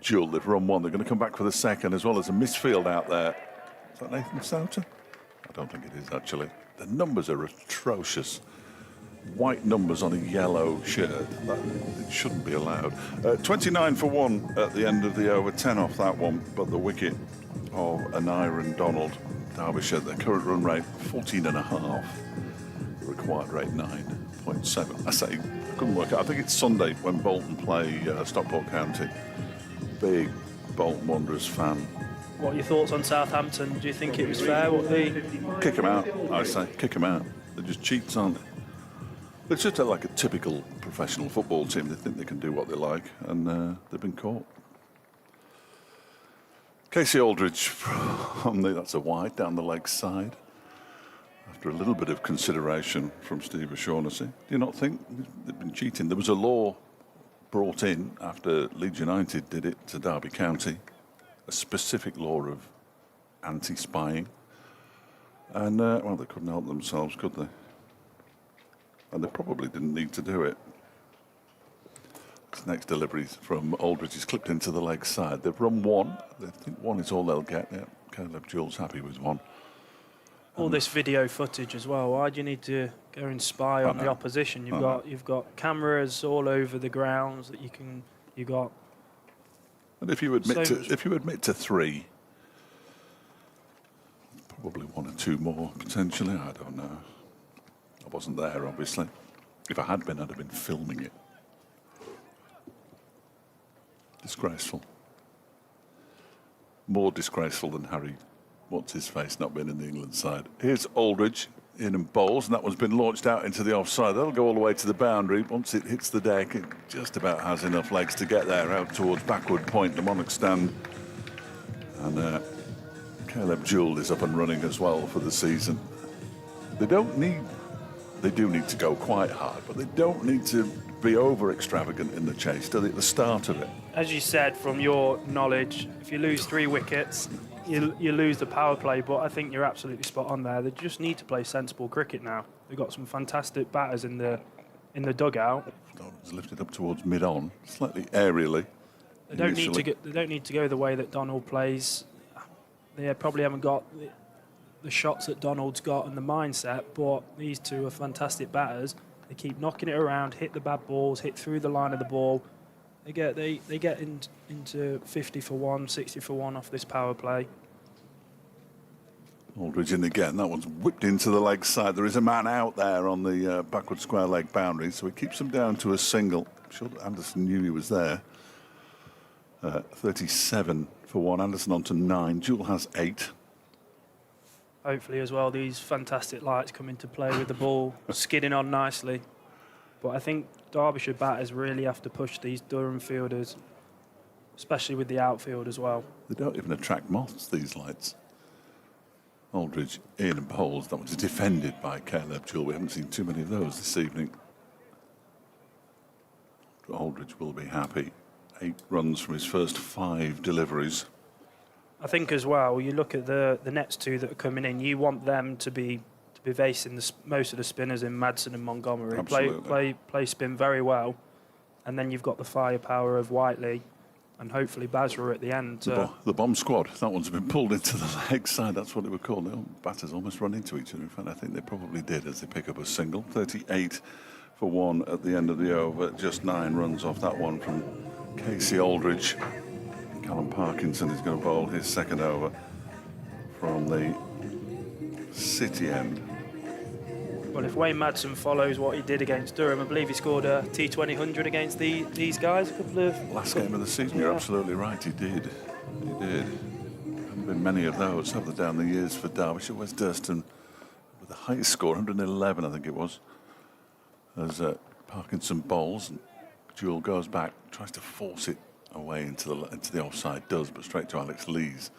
[SPEAKER 1] Jewell. They've run 1. They're going to come back for the second, as well as a misfield out there. Is that Nathan Souter? I don't think it is, actually. The numbers are atrocious. White numbers on a yellow shirt. It shouldn't be allowed. 29 for 1 at the end of the over. 10 off that one, but the wicket of an Aaron Donald. Derbyshire, their current run rate 14.5. The required rate 9.7. I say, I couldn't work out. I think it's Sunday when Bolton play Stockport County. Big Bolton Wanderers fan.
[SPEAKER 11] What are your thoughts on Southampton? Do you think it was fair what they...
[SPEAKER 1] Kick them out, I say. Kick them out. They're just cheats, aren't they? It's just like a typical professional football team. They think they can do what they like, and they've been caught. Casey Aldridge, that's a wide down the leg side. after a little bit of consideration from Steve O'Shaughnessy. Do you not think they've been cheating? There was a law brought in after Leeds United did it to Derby County, a specific law of anti-spying. And, well, they couldn't help themselves, could they? And they probably didn't need to do it. This next delivery from Aldridge is clipped into the leg side. They've run one. They think one is all they'll get. Yeah, Caleb Jewell's happy with one.
[SPEAKER 11] All this video footage as well. Why do you need to go and spy on the opposition? You've got cameras all over the grounds that you've got.
[SPEAKER 1] And if you admit to three, probably one or two more potentially. I don't know. I wasn't there, obviously. If I had been, I'd have been filming it. Disgraceful. More disgraceful than Harry, what's-his-face, not being in the England side. Here's Aldridge in and bowls, and that one's been launched out into the offside. That'll go all the way to the boundary. Once it hits the deck, it just about has enough legs to get there, out towards backward point, the Monarch stand. And Caleb Jewell is up and running as well for the season. They do need to go quite hard, but they don't need to be over extravagant in the chase, do they, at the start of it?
[SPEAKER 11] As you said, from your knowledge, if you lose 3 wickets, you lose the power play, but I think you're absolutely spot on there. They just need to play sensible cricket now. They've got some fantastic batters in the dugout.
[SPEAKER 1] It's lifted up towards mid-on, slightly aerially.
[SPEAKER 11] They don't need to go the way that Donald plays. They probably haven't got the shots that Donald's got and the mindset, but these two are fantastic batters. They keep knocking it around, hit the bad balls, hit through the line of the ball. They get into 50 for 1, 60 for 1 off this power play.
[SPEAKER 1] Aldridge in again. That one's whipped into the leg side. There is a man out there on the backward square leg boundary, so he keeps them down to a single. I'm sure that Anderson knew he was there. 37 for 1. Anderson on to 9. Jewell has 8.
[SPEAKER 11] Hopefully as well, these fantastic lights come into play with the ball skidding on nicely. But I think Derbyshire batters really have to push these Durham fielders, especially with the outfield as well.
[SPEAKER 1] They don't even attract moths, these lights. Aldridge in and bowls. That was defended by Caleb Jewell. We haven't seen too many of those this evening. Aldridge will be happy. 8 runs from his first 5 deliveries.
[SPEAKER 11] I think as well, you look at the next 2 that are coming in, you want them to be facing most of the spinners in Madsen and Montgomery. Play spin very well. And then you've got the firepower of Whiteley and hopefully Basra at the end.
[SPEAKER 1] The bomb squad. That one's been pulled into the leg side. That's what it would call. The batters almost run into each other. In fact, I think they probably did as they pick up a single. 38 for 1 at the end of the over. Just 9 runs off that one from Casey Aldridge. Callum Parkinson is going to bowl his second over from the City end.
[SPEAKER 11] Well, if Wayne Madsen follows what he did against Durham, I believe he scored a T20 100 against these guys.
[SPEAKER 1] Last game of the season, you're absolutely right, he did. He did. Haven't been many of those, have there, down the years for Derbyshire. West Durston with the highest score, 111, I think it was, as Parkinson bowls and Jewell goes back, tries to force it away into the offside, does, but straight to Alex Lees,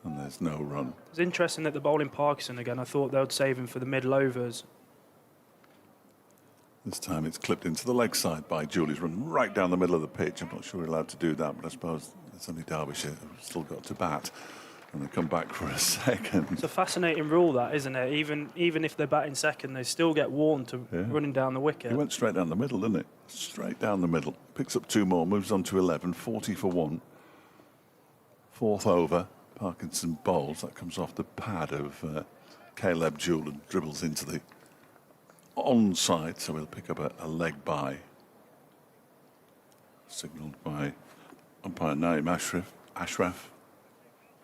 [SPEAKER 1] and there's no run.
[SPEAKER 11] It's interesting that the bowling Parkinson again. I thought they would save him for the middle overs.
[SPEAKER 1] This time it's clipped into the leg side by Jewell. He's run right down the middle of the pitch. I'm not sure we're allowed to do that, but I suppose it's only Derbyshire who've still got to bat, and they come back for a second.
[SPEAKER 11] It's a fascinating rule, that, isn't it? Even if they're batting second, they still get warned to running down the wicket.
[SPEAKER 1] He went straight down the middle, didn't it? Straight down the middle. Picks up 2 more, moves on to 11, 40 for 1. 4th over, Parkinson bowls. That comes off the pad of Caleb Jewell and dribbles into the onside, so he'll pick up a leg by. Signalled by umpire Naeem Ashraf.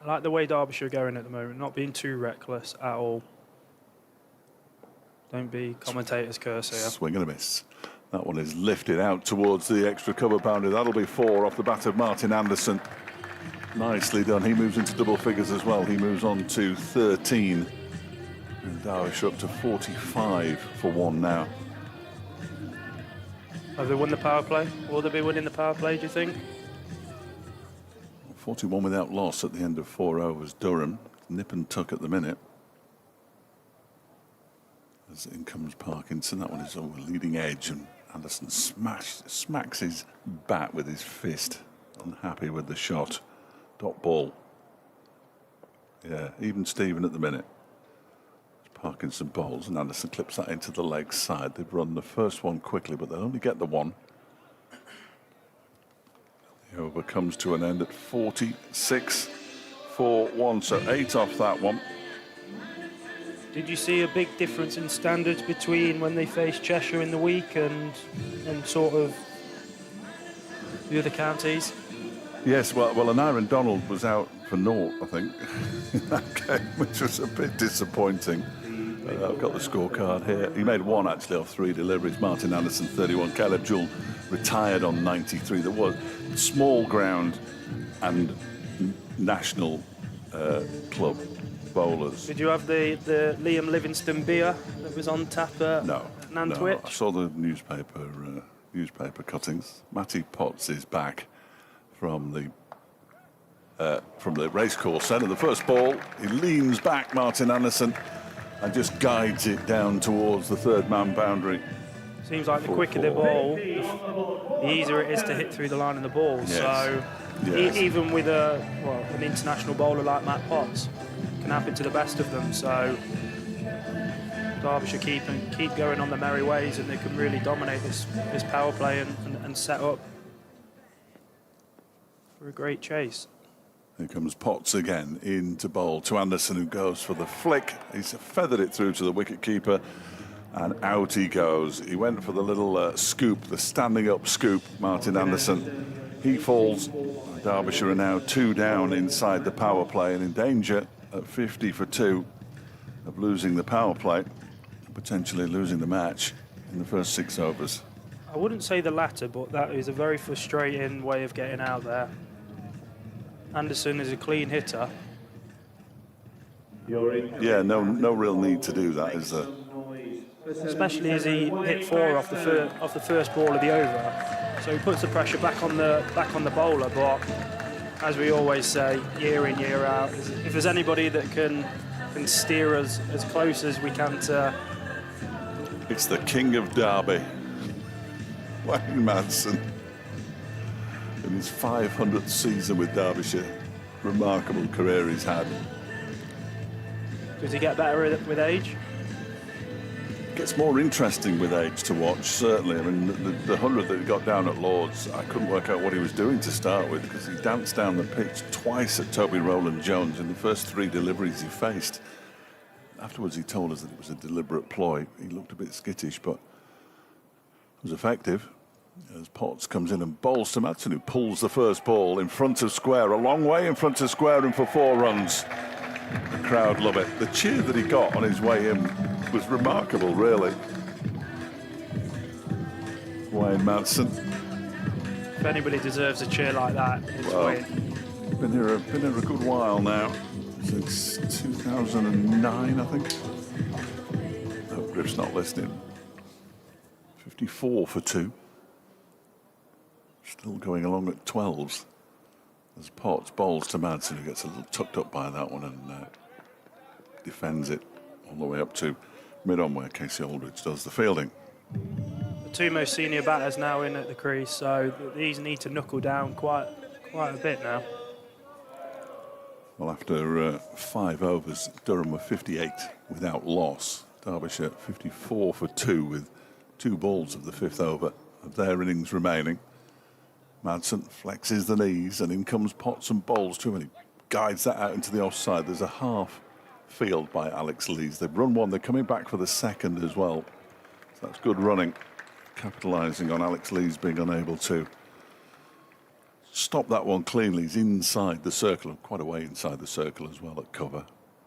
[SPEAKER 11] I like the way Derbyshire are going at the moment, not being too reckless at all. Don't be commentators curse here.
[SPEAKER 1] Swing and a miss. That one is lifted out towards the extra cover boundary. That'll be 4 off the bat of Martin Anderson. Nicely done. He moves into double figures as well. He moves on to 13. And Derbyshire up to 45 for 1 now.
[SPEAKER 11] Have they won the power play? Will they be winning the power play, do you think?
[SPEAKER 1] 41 without loss at the end of 4 overs. Durham, nip and tuck at the minute. As in comes Parkinson, that one is over leading edge, and Anderson smacks his bat with his fist. Unhappy with the shot. Dot ball. Yeah, even Steven at the minute. Parkinson bowls, and Anderson clips that into the leg side. They've run the first one quickly, but they'll only get the one. The over comes to an end at 46-4-1, so 8 off that one.
[SPEAKER 11] Did you see a big difference in standards between when they faced Cheshire in the week and sort of the other counties?
[SPEAKER 1] Yes, well, and Aaron Donald was out for naught, I think, in that game, which was a bit disappointing. I've got the scorecard here. He made one, actually, off 3 deliveries. Martin Anderson, 31. Caleb Jewell retired on 93. There was small ground and national club bowlers.
[SPEAKER 11] Did you have the Liam Livingston beer that was on tap at Nantwich?
[SPEAKER 1] No, I saw the newspaper cuttings. Matty Potts is back from the racecourse end of the first ball. He leans back, Martin Anderson, and just guides it down towards the third man boundary.
[SPEAKER 11] Seems like the quicker the ball, the easier it is to hit through the line of the ball.
[SPEAKER 1] Yes.
[SPEAKER 11] So even with an international bowler like Matt Potts, can happen to the best of them. So Derbyshire keep going on the merry ways, and they can really dominate this power play and set up for a great chase.
[SPEAKER 1] Here comes Potts again in to bowl to Anderson, who goes for the flick. He's feathered it through to the wicket keeper, and out he goes. He went for the little scoop, the standing up scoop, Martin Anderson. He falls. Derbyshire are now 2 down inside the power play and in danger at 50 for 2 of losing the power play, potentially losing the match in the first 6 overs.
[SPEAKER 11] I wouldn't say the latter, but that is a very frustrating way of getting out there. Anderson is a clean hitter.
[SPEAKER 1] Yeah, no real need to do that, is there?
[SPEAKER 11] Especially as he hit 4 off the first ball of the over, so he puts the pressure back on the bowler. But as we always say, year in, year out, if there's anybody that can steer us as close as we can to...
[SPEAKER 1] It's the King of Derby, Wayne Madsen, in his 500th season with Derbyshire. Remarkable career he's had.
[SPEAKER 11] Does he get better with age?
[SPEAKER 1] Gets more interesting with age to watch, certainly. I mean, the 100 that he got down at Lord's, I couldn't work out what he was doing to start with, because he danced down the pitch twice at Toby Rowland-Jones in the first 3 deliveries he faced. Afterwards, he told us that it was a deliberate ploy. He looked a bit skittish, but it was effective. As Potts comes in and bowls to Madsen, who pulls the first ball in front of square, a long way in front of square, and for 4 runs. The crowd love it. The cheer that he got on his way in was remarkable, really. Wayne Madsen.
[SPEAKER 11] If anybody deserves a cheer like that, it's Wayne.
[SPEAKER 1] Been here a good while now, since 2009, I think. Oh, Griff's not listening. 54 for 2. Still going along at 12s. As Potts bowls to Madsen, who gets a little tucked up by that one and defends it all the way up to mid-on, where Casey Aldridge does the fielding.
[SPEAKER 11] The 2 most senior batters now in at the crease, so these need to knuckle down quite a bit now.
[SPEAKER 1] Well, after 5 overs, Durham were 58 without loss. Derbyshire 54 for 2 with 2 balls of the 5th over of their innings remaining. Madsen flexes the knees, and in comes Potts and bowls to him, and he guides that out into the offside. There's a half field by Alex Lees. They've run 1. They're coming back for the 2nd as well. So that's good running, capitalising on Alex Lees being unable to stop that one cleanly. He's inside the circle, quite a way inside the circle as well at cover.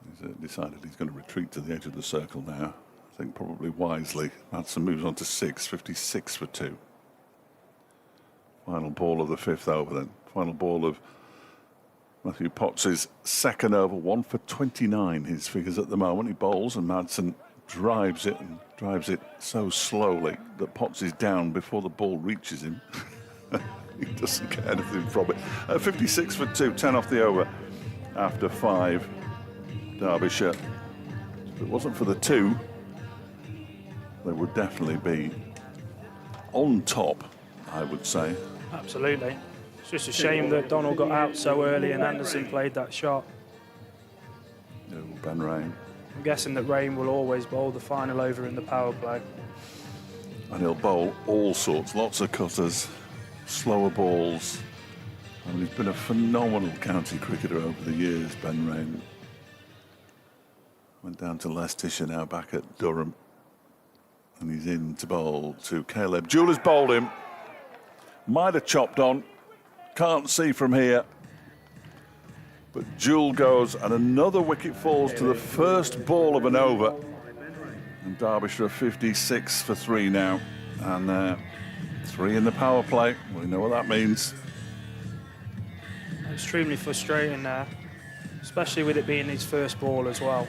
[SPEAKER 1] He's decided he's going to retreat to the edge of the circle now. I think probably wisely. Madsen moves on to 6, 56 for 2. Final ball of the 5th over then. Final ball of Matthew Potts' 2nd over, 1 for 29. His figures at the moment. He bowls and Madsen drives it, and drives it so slowly that Potts is down before the ball reaches him. He doesn't get anything from it. 56 for 2, 10 off the over after 5. Derbyshire. If it wasn't for the 2, they would definitely be on top, I would say.
[SPEAKER 11] Absolutely. It's just a shame that Donald got out so early and Anderson played that shot.
[SPEAKER 1] No, Ben Rain.
[SPEAKER 11] I'm guessing that Rain will always bowl the final over in the power play.
[SPEAKER 1] And he'll bowl all sorts, lots of cutters, slower balls. I mean, he's been a phenomenal county cricketer over the years, Ben Rain. Went down to Leicestershire, now back at Durham. And he's in to bowl to Caleb. Jewell has bowled him. Might have chopped on. Can't see from here. But Jewell goes, and another wicket falls to the first ball of an over. And Derbyshire are 56 for 3 now. And 3 in the power play. We know what that means.
[SPEAKER 11] Extremely frustrating there, especially with it being his first ball as well.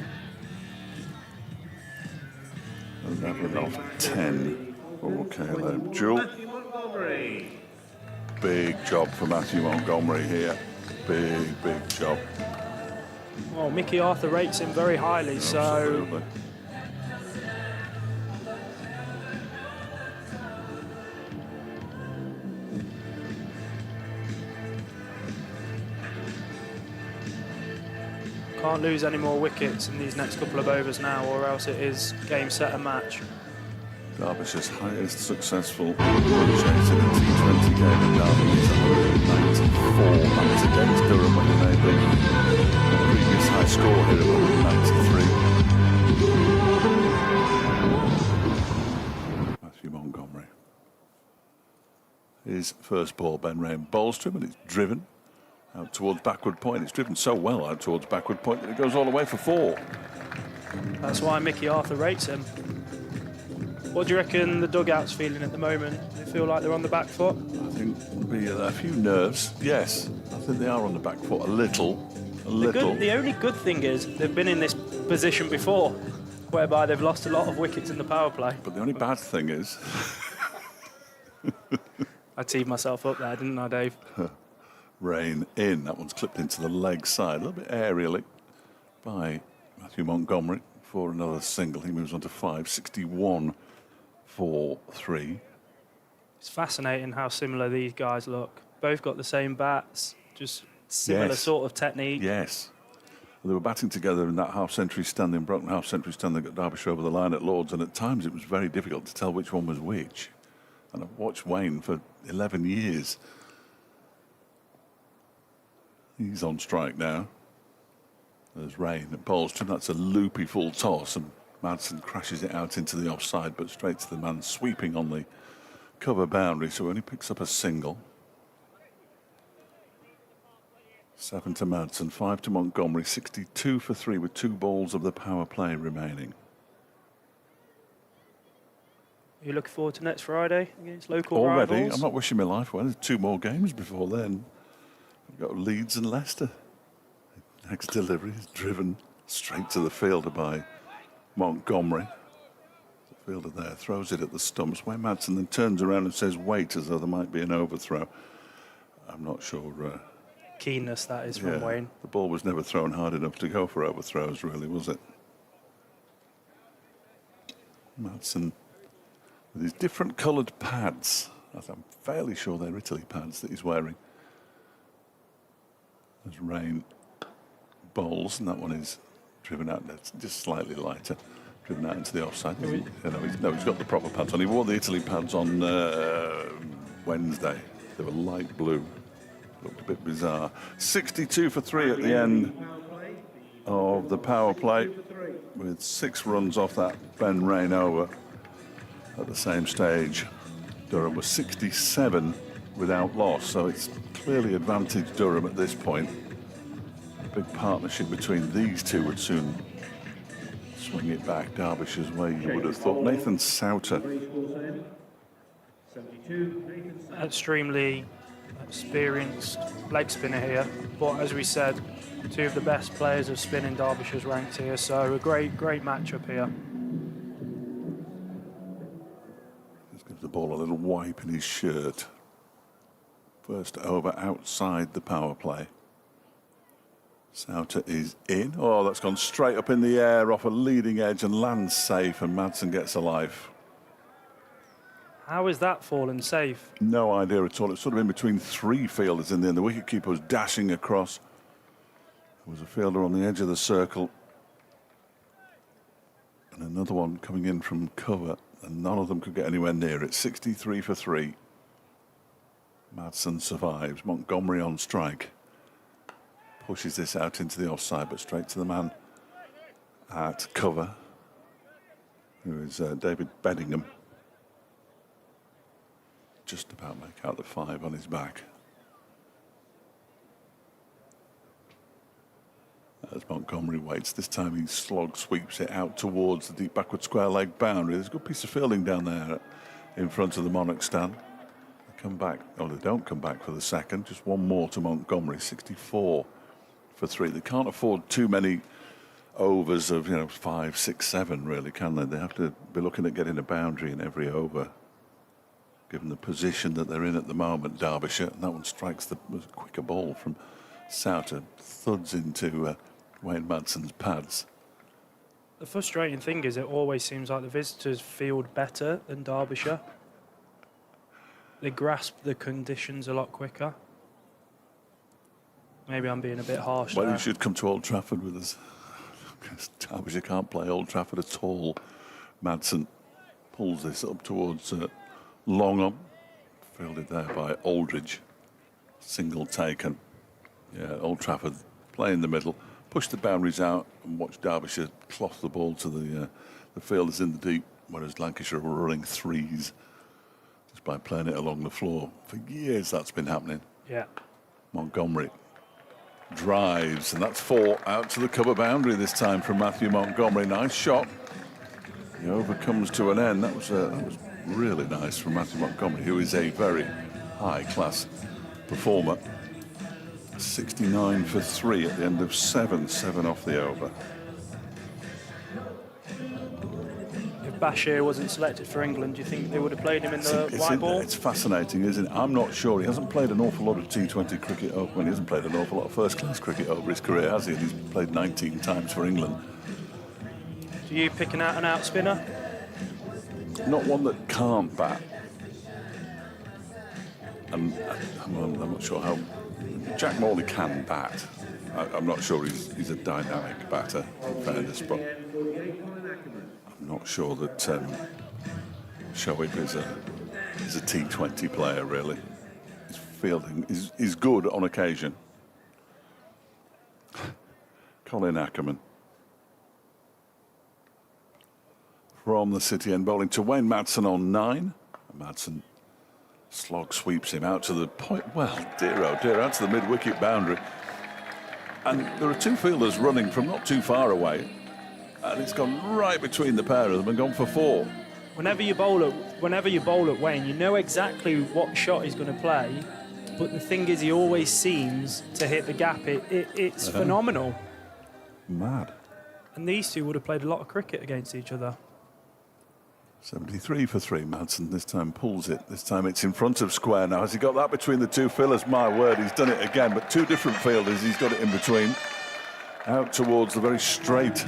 [SPEAKER 1] 11 off 10 for Caleb Jewell. Big job for Matthew Montgomery here. Big job.
[SPEAKER 11] Well, Mickey Arthur rates him very highly,
[SPEAKER 1] Absolutely.
[SPEAKER 11] so... Can't lose any more wickets in these next couple of overs now, or else it is game, set and match.
[SPEAKER 1] Derbyshire's highest successful run chase in a T20 game at Derby is 194. That was against Durham when they made the previous high score here of 193. Matthew Montgomery. His first ball, Ben Rain bowls to him, and it's driven out towards backward point. It's driven so well out towards backward point that it goes all the way for 4.
[SPEAKER 11] That's why Mickey Arthur rates him. What do you reckon the dugout's feeling at the moment? Do they feel like they're on the back foot?
[SPEAKER 1] I think there'll be a few nerves. Yes, I think they are on the back foot a little.
[SPEAKER 11] The only good thing is they've been in this position before, whereby they've lost a lot of wickets in the power play.
[SPEAKER 1] But the only bad thing is...
[SPEAKER 11] I teed myself up there, didn't I, Dave?
[SPEAKER 1] Rain in. That one's clipped into the leg side, a little bit aerially by Matthew Montgomery for another single. He moves on to 561 for 3.
[SPEAKER 11] It's fascinating how similar these guys look. Both got the same bats, just similar sort of technique.
[SPEAKER 1] Yes. They were batting together in that half-century stand, in broken half-century stand that got Derbyshire over the line at Lord's, and at times it was very difficult to tell which one was which. And I've watched Wayne for 11 years. He's on strike now. There's Rain at bowls to him. That's a loopy full toss, and Madsen crashes it out into the offside, but straight to the man sweeping on the cover boundary, so he only picks up a single. 7 to Madsen, 5 to Montgomery, 62 for 3 with 2 balls of the power play remaining.
[SPEAKER 11] Are you looking forward to next Friday against local
[SPEAKER 1] Already?
[SPEAKER 11] rivals?
[SPEAKER 1] I'm not wishing my life well. There's 2 more games before then. We've got Leeds and Leicester. Next delivery is driven straight to the fielder by Montgomery. The fielder there throws it at the stumps. Wayne Madsen then turns around and says wait, as though there might be an overthrow. I'm not sure.
[SPEAKER 11] Keenness that is from Wayne.
[SPEAKER 1] The ball was never thrown hard enough to go for overthrows, really, was it? Madsen with his different coloured pads. I'm fairly sure they're Italy pads that he's wearing. As Rain bowls, and that one is driven out, just slightly lighter, driven out into the offside. He's got the proper pads on. He wore the Italy pads on Wednesday. They were light blue. Looked a bit bizarre. 62 for 3 at the end of the power play, with 6 runs off that Ben Rain over. At the same stage, Durham was 67 without loss, so it's clearly advantage Durham at this point. A big partnership between these two would soon swing it back Derbyshire's way, you would have thought. Nathan Souter.
[SPEAKER 11] Extremely experienced leg spinner here, but as we said, 2 of the best players of spin in Derbyshire's ranked here, so a great matchup here.
[SPEAKER 1] Just gives the ball a little wipe in his shirt. First over outside the power play. Souter is in. Oh, that's gone straight up in the air off a leading edge and lands safe, and Madsen gets a life.
[SPEAKER 11] How is that fallen safe?
[SPEAKER 1] No idea at all. It's sort of in between three fielders in the end. The wicketkeeper was dashing across. There was a fielder on the edge of the circle. And another one coming in from cover. And none of them could get anywhere near it. 63 for 3. Madsen survives. Montgomery on strike. Pushes this out into the offside, but straight to the man at cover, who is David Beddingham. Just about make out the 5 on his back. As Montgomery waits, this time he sweeps it out towards the deep backward square leg boundary. There's a good piece of fielding down there in front of the Monarch stand. They come back, oh, they don't come back for the second. Just one more to Montgomery, 64 for 3. They can't afford too many overs of 5, 6, 7 really, can they? They have to be looking at getting a boundary in every over, given the position that they're in at the moment, Derbyshire. And that one strikes the quicker ball from Souter, thuds into Wayne Madsen's pads.
[SPEAKER 11] The frustrating thing is it always seems like the visitors field better than Derbyshire. They grasp the conditions a lot quicker. Maybe I'm being a bit harsh
[SPEAKER 1] Well,
[SPEAKER 11] there.
[SPEAKER 1] you should come to Old Trafford with us. Because Derbyshire can't play Old Trafford at all. Madsen pulls this up towards long on. Fielded there by Aldridge. Single taken. Yeah, Old Trafford play in the middle. Push the boundaries out and watch Derbyshire cloth the ball to the fielders in the deep, whereas Lancashire were running threes just by playing it along the floor. For years that's been happening.
[SPEAKER 11] Yeah.
[SPEAKER 1] Montgomery drives, and that's 4 out to the cover boundary this time from Matthew Montgomery. Nice shot. The over comes to an end. That was really nice from Matthew Montgomery, who is a very high-class performer. 69 for 3 at the end of 7 off the over.
[SPEAKER 11] If Bashir wasn't selected for England, do you think they would have played him in the white ball?
[SPEAKER 1] It's fascinating, isn't it? I'm not sure. He hasn't played an awful lot of T20 cricket over. Well, he hasn't played an awful lot of first-class cricket over his career, has he? And he's played 19 times for England.
[SPEAKER 11] Do you pick an out-and-out spinner?
[SPEAKER 1] Not one that can't bat. And I'm not sure how... Jack Morley can bat. I'm not sure he's a dynamic batter, in fairness, but I'm not sure that Shoaib is a T20 player, really. His fielding is good on occasion. Colin Ackerman. From the City end bowling to Wayne Madsen on 9. Madsen slog sweeps him out to the point. Well, dear oh dear, out to the mid-wicket boundary. And there are 2 fielders running from not too far away. And it's gone right between the pair of them and gone for 4.
[SPEAKER 11] Whenever you bowl at Wayne, you know exactly what shot he's going to play. But the thing is, he always seems to hit the gap. It's phenomenal.
[SPEAKER 1] Mad.
[SPEAKER 11] And these two would have played a lot of cricket against each other.
[SPEAKER 1] 73 for 3. Madsen this time pulls it. This time it's in front of square now. Has he got that between the 2 fielders? My word, he's done it again. But 2 different fielders, he's got it in between. Out towards the very straight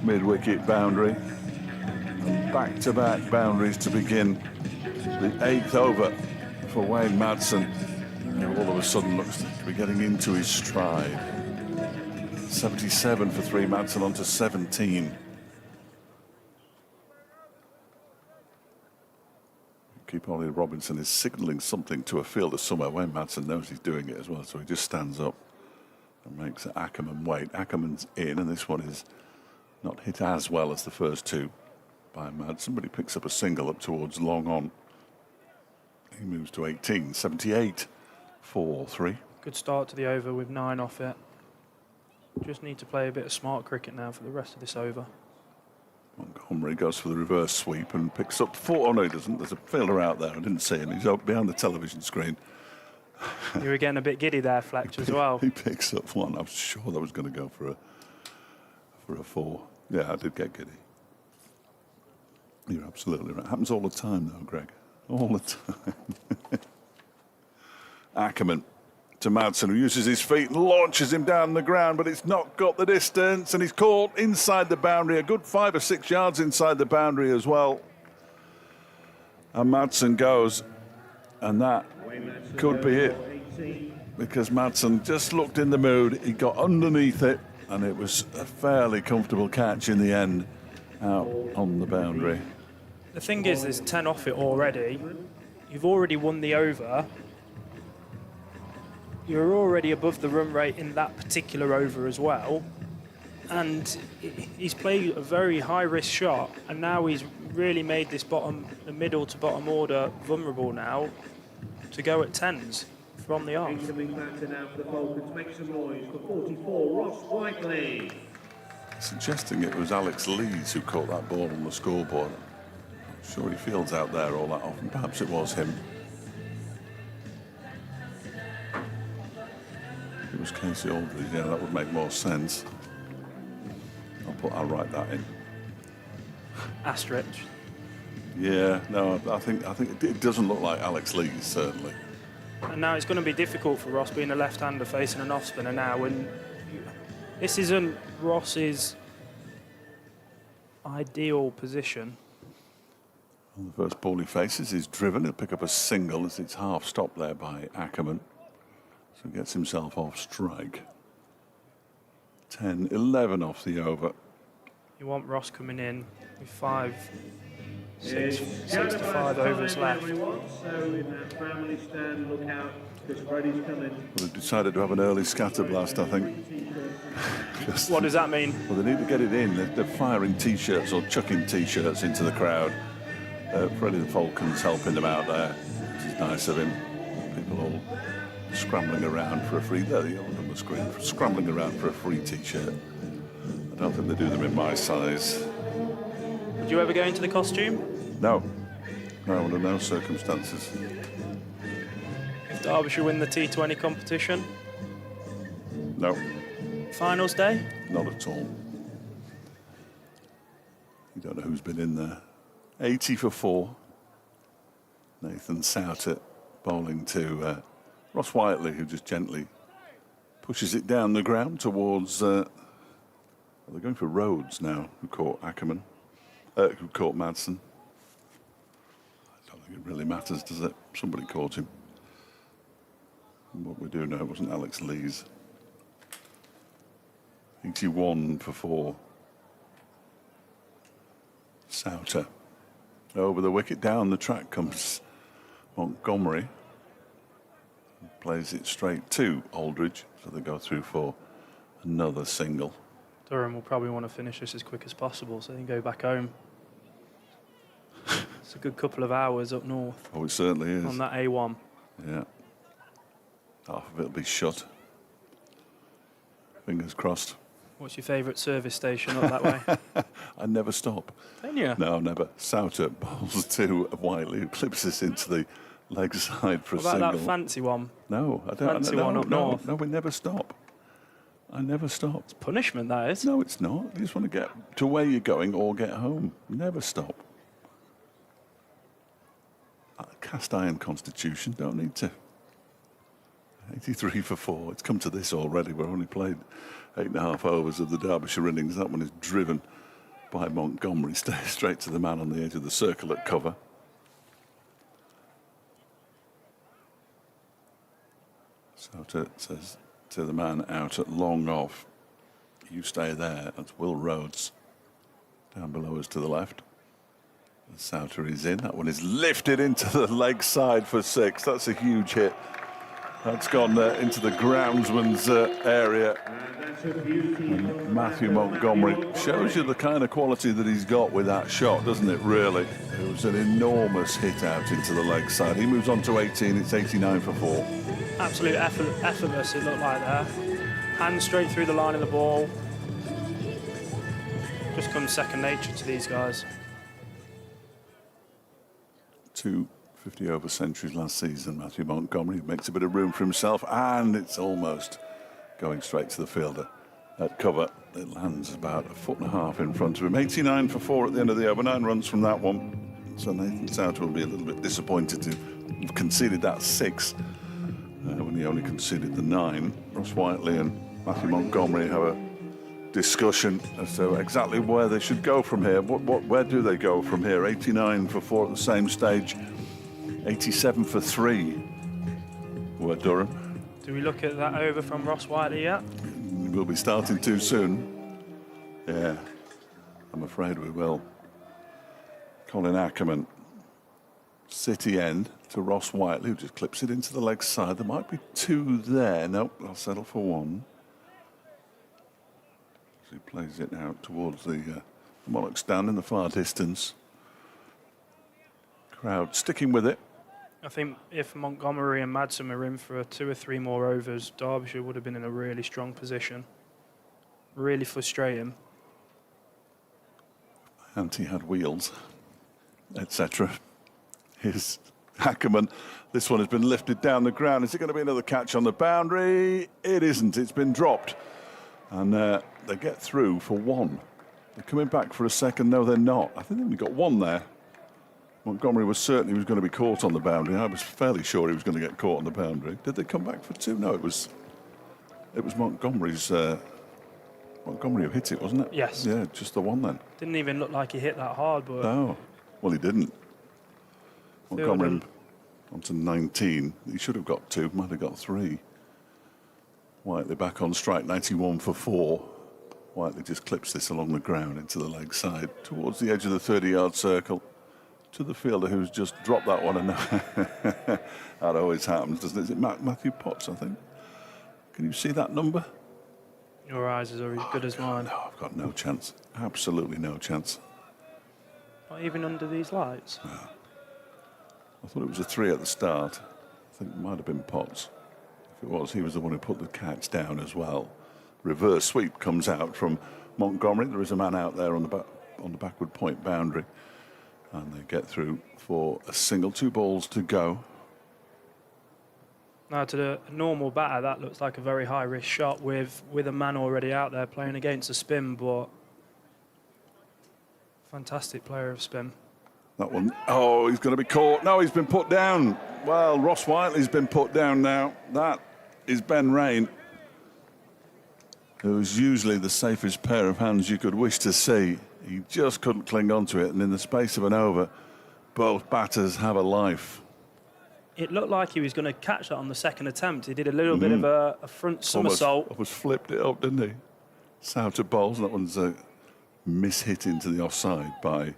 [SPEAKER 1] mid-wicket boundary. And back-to-back boundaries to begin the 8th over for Wayne Madsen. Who all of a sudden looks to be getting into his stride. 77 for 3. Madsen on to 17. Keep Ollie Robinson is signalling something to a fielder somewhere. Wayne Madsen knows he's doing it as well, so he just stands up and makes Ackerman wait. Ackerman's in, and this one is not hit as well as the first 2 by Madsen, but he picks up a single up towards long on. He moves to 18, 78 for 3.
[SPEAKER 11] Good start to the over with 9 off it. Just need to play a bit of smart cricket now for the rest of this over.
[SPEAKER 1] Montgomery goes for the reverse sweep and picks up 4. Oh, no, he doesn't. There's a fielder out there. I didn't see him. He's up behind the television screen.
[SPEAKER 11] You were getting a bit giddy there, Fletcher, as well.
[SPEAKER 1] He picks up 1. I was sure that was going to go for a 4. Yeah, I did get giddy. You're absolutely right. Happens all the time, though, Greg. All the time. Ackerman to Madsen, who uses his feet and launches him down the ground, but it's not got the distance, and he's caught inside the boundary, a good 5 or 6 yards inside the boundary as well. And Madsen goes, and that could be it, because Madsen just looked in the mood, he got underneath it, and it was a fairly comfortable catch in the end, out on the boundary.
[SPEAKER 11] The thing is, there's 10 off it already. You've already won the over. You're already above the run rate in that particular over as well. And he's played a very high-risk shot, and now he's really made this the middle to bottom order vulnerable now to go at 10s from the off.
[SPEAKER 5] Incoming batter now for the Falcons. Make some noise for 44, Ross Whiteley.
[SPEAKER 1] Suggesting it was Alex Lees who caught that ball on the scoreboard. I'm sure he fields out there all that often. Perhaps it was him. If it was Casey Aldridge, yeah, that would make more sense. I'll write that in.
[SPEAKER 11] Asterisk.
[SPEAKER 1] Yeah, no, I think it doesn't look like Alex Lees, certainly.
[SPEAKER 11] And now it's going to be difficult for Ross being a left-hander facing an off-spinner now, and this isn't Ross's ideal position.
[SPEAKER 1] Well, the first ball he faces is driven. He'll pick up a single as it's half stopped there by Ackerman. So he gets himself off strike. 10-11 off the over.
[SPEAKER 11] You want Ross coming in with 6 to 5 overs left.
[SPEAKER 5] So in that family stand, look out, because Freddie's coming.
[SPEAKER 1] Well, they've decided to have an early scatter blast, I think.
[SPEAKER 11] What does that mean?
[SPEAKER 1] Well, they need to get it in. They're firing T-shirts or chucking T-shirts into the crowd. Freddie the Falcons helping them out there, which is nice of him. People all scrambling around for a free... There they are on the screen, scrambling around for a free T-shirt. I don't think they do them in my size.
[SPEAKER 11] Would you ever go into the costume?
[SPEAKER 1] No. No, under no circumstances.
[SPEAKER 11] If Derbyshire win the T20 competition?
[SPEAKER 1] No.
[SPEAKER 11] Finals day?
[SPEAKER 1] Not at all. You don't know who's been in there. 80 for 4. Nathan Souter bowling to Ross Whiteley, who just gently pushes it down the ground towards... they're going for Rhodes now, who caught Ackerman, who caught Madsen. I don't think it really matters, does it? Somebody caught him. And what we do know, it wasn't Alex Lees. 81 for 4. Souter. Over the wicket, down the track comes Montgomery. Plays it straight to Aldridge, so they go through for another single.
[SPEAKER 11] Durham will probably want to finish this as quick as possible so they can go back home. It's a good couple of hours up north.
[SPEAKER 1] Oh, it certainly is.
[SPEAKER 11] On that A1.
[SPEAKER 1] Yeah. Half of it'll be shut. Fingers crossed.
[SPEAKER 11] What's your favourite service station up that way?
[SPEAKER 1] I never stop.
[SPEAKER 11] Don't you?
[SPEAKER 1] No, never. Souter bowls to Whiteley, who clips us into the leg side for a
[SPEAKER 11] what about
[SPEAKER 1] single.
[SPEAKER 11] that fancy one?
[SPEAKER 1] No, I don't.
[SPEAKER 11] Fancy one up north.
[SPEAKER 1] No, we never stop. I never stop.
[SPEAKER 11] It's punishment, that is.
[SPEAKER 1] No, it's not. You just want to get to where you're going or get home. Never stop. Cast iron constitution, don't need to. 83 for 4. It's come to this already. We've only played 8.5 overs of the Derbyshire innings. That one is driven by Montgomery. Stays straight to the man on the edge of the circle at cover. So says to the man out at long off, you stay there. That's Will Rhodes. Down below us to the left. The Souter is in. That one is lifted into the leg side for 6. That's a huge hit. That's gone into the groundsman's area. And Matthew Montgomery shows you the kind of quality that he's got with that shot, doesn't it, really? It was an enormous hit out into the leg side. He moves on to 18. It's 89 for 4.
[SPEAKER 11] Absolute effortless, it looked like there. Hands straight through the line of the ball. Just comes second nature to these guys.
[SPEAKER 1] 2 50-over centuries last season. Matthew Montgomery makes a bit of room for himself, and it's almost going straight to the fielder at cover. It lands about 1.5 feet in front of him. 89 for 4 at the end of the over. 9 runs from that one. So Nathan Souter will be a little bit disappointed to have conceded that 6 when he only conceded the 9. Ross Whiteley and Matthew Montgomery have a discussion as to exactly where they should go from here. Where do they go from here? 89 for 4 at the same stage, 87 for 3 were Durham.
[SPEAKER 11] Do we look at that over from Ross Whiteley yet?
[SPEAKER 1] We'll be starting too soon. Yeah, I'm afraid we will. Colin Ackerman, City end to Ross Whiteley, who just clips it into the leg side. There might be 2 there. Nope, I'll settle for 1. So he plays it out towards the Monarch stand in the far distance. Crowd sticking with it.
[SPEAKER 11] I think if Montgomery and Madsen were in for 2 or 3 more overs, Derbyshire would have been in a really strong position. Really frustrating.
[SPEAKER 1] Ante had wheels, etc. Here's Ackerman. This one has been lifted down the ground. Is it going to be another catch on the boundary? It isn't. It's been dropped. And they get through for 1. They're coming back for a second. No, they're not. I think they only got 1 there. Montgomery was certain he was going to be caught on the boundary. I was fairly sure he was going to get caught on the boundary. Did they come back for 2? No, it was Montgomery's. Montgomery who hit it, wasn't it?
[SPEAKER 11] Yes.
[SPEAKER 1] Yeah, just the 1 then.
[SPEAKER 11] Didn't even look like he hit that hard, but...
[SPEAKER 1] No. Well, he didn't. Montgomery onto 19. He should have got 2, might have got 3. Whiteley back on strike, 91 for 4. Whiteley just clips this along the ground into the leg side, towards the edge of the 30-yard circle, to the fielder who's just dropped that one. And that always happens, doesn't it? Is it Matthew Potts, I think? Can you see that number?
[SPEAKER 11] Your eyes are as good as mine.
[SPEAKER 1] No, I've got no chance. Absolutely no chance.
[SPEAKER 11] Not even under these lights.
[SPEAKER 1] No. I thought it was a 3 at the start. I think it might have been Potts. If it was, he was the one who put the catch down as well. Reverse sweep comes out from Montgomery. There is a man out there on the backward point boundary. And they get through for a single. 2 balls to go.
[SPEAKER 11] Now, to the normal batter, that looks like a very high-risk shot with a man already out there playing against a spin, but fantastic player of spin.
[SPEAKER 1] That one, oh, he's going to be caught. No, he's been put down. Well, Ross Whiteley's been put down now. That is Ben Rain, who's usually the safest pair of hands you could wish to see. He just couldn't cling on to it, and in the space of an over, both batters have a life.
[SPEAKER 11] It looked like he was going to catch that on the second attempt. He did a little bit of a front somersault.
[SPEAKER 1] Almost flipped it up, didn't he? It's out of bowls, and that one's a miss-hit into the offside by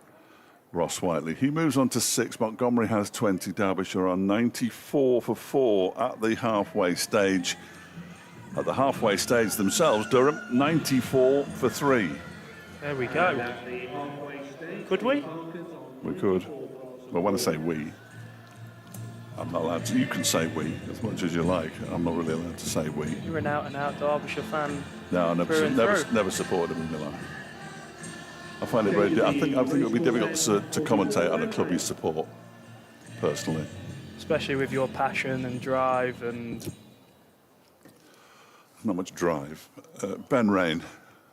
[SPEAKER 1] Ross Whiteley. He moves on to 6. Montgomery has 20. Derbyshire on 94 for 4 at the halfway stage. At the halfway stage themselves, Durham 94 for 3.
[SPEAKER 11] There we go. Could we?
[SPEAKER 1] We could. Well, when I say we, I'm not allowed to. You can say we as much as you like. I'm not really allowed to say we.
[SPEAKER 11] You're an out-and-out Derbyshire fan.
[SPEAKER 1] No, I never supported him in my life. I find it very. I think it would be difficult to commentate on a club you support, personally.
[SPEAKER 11] Especially with your passion and drive and.
[SPEAKER 1] Not much drive. Ben Rain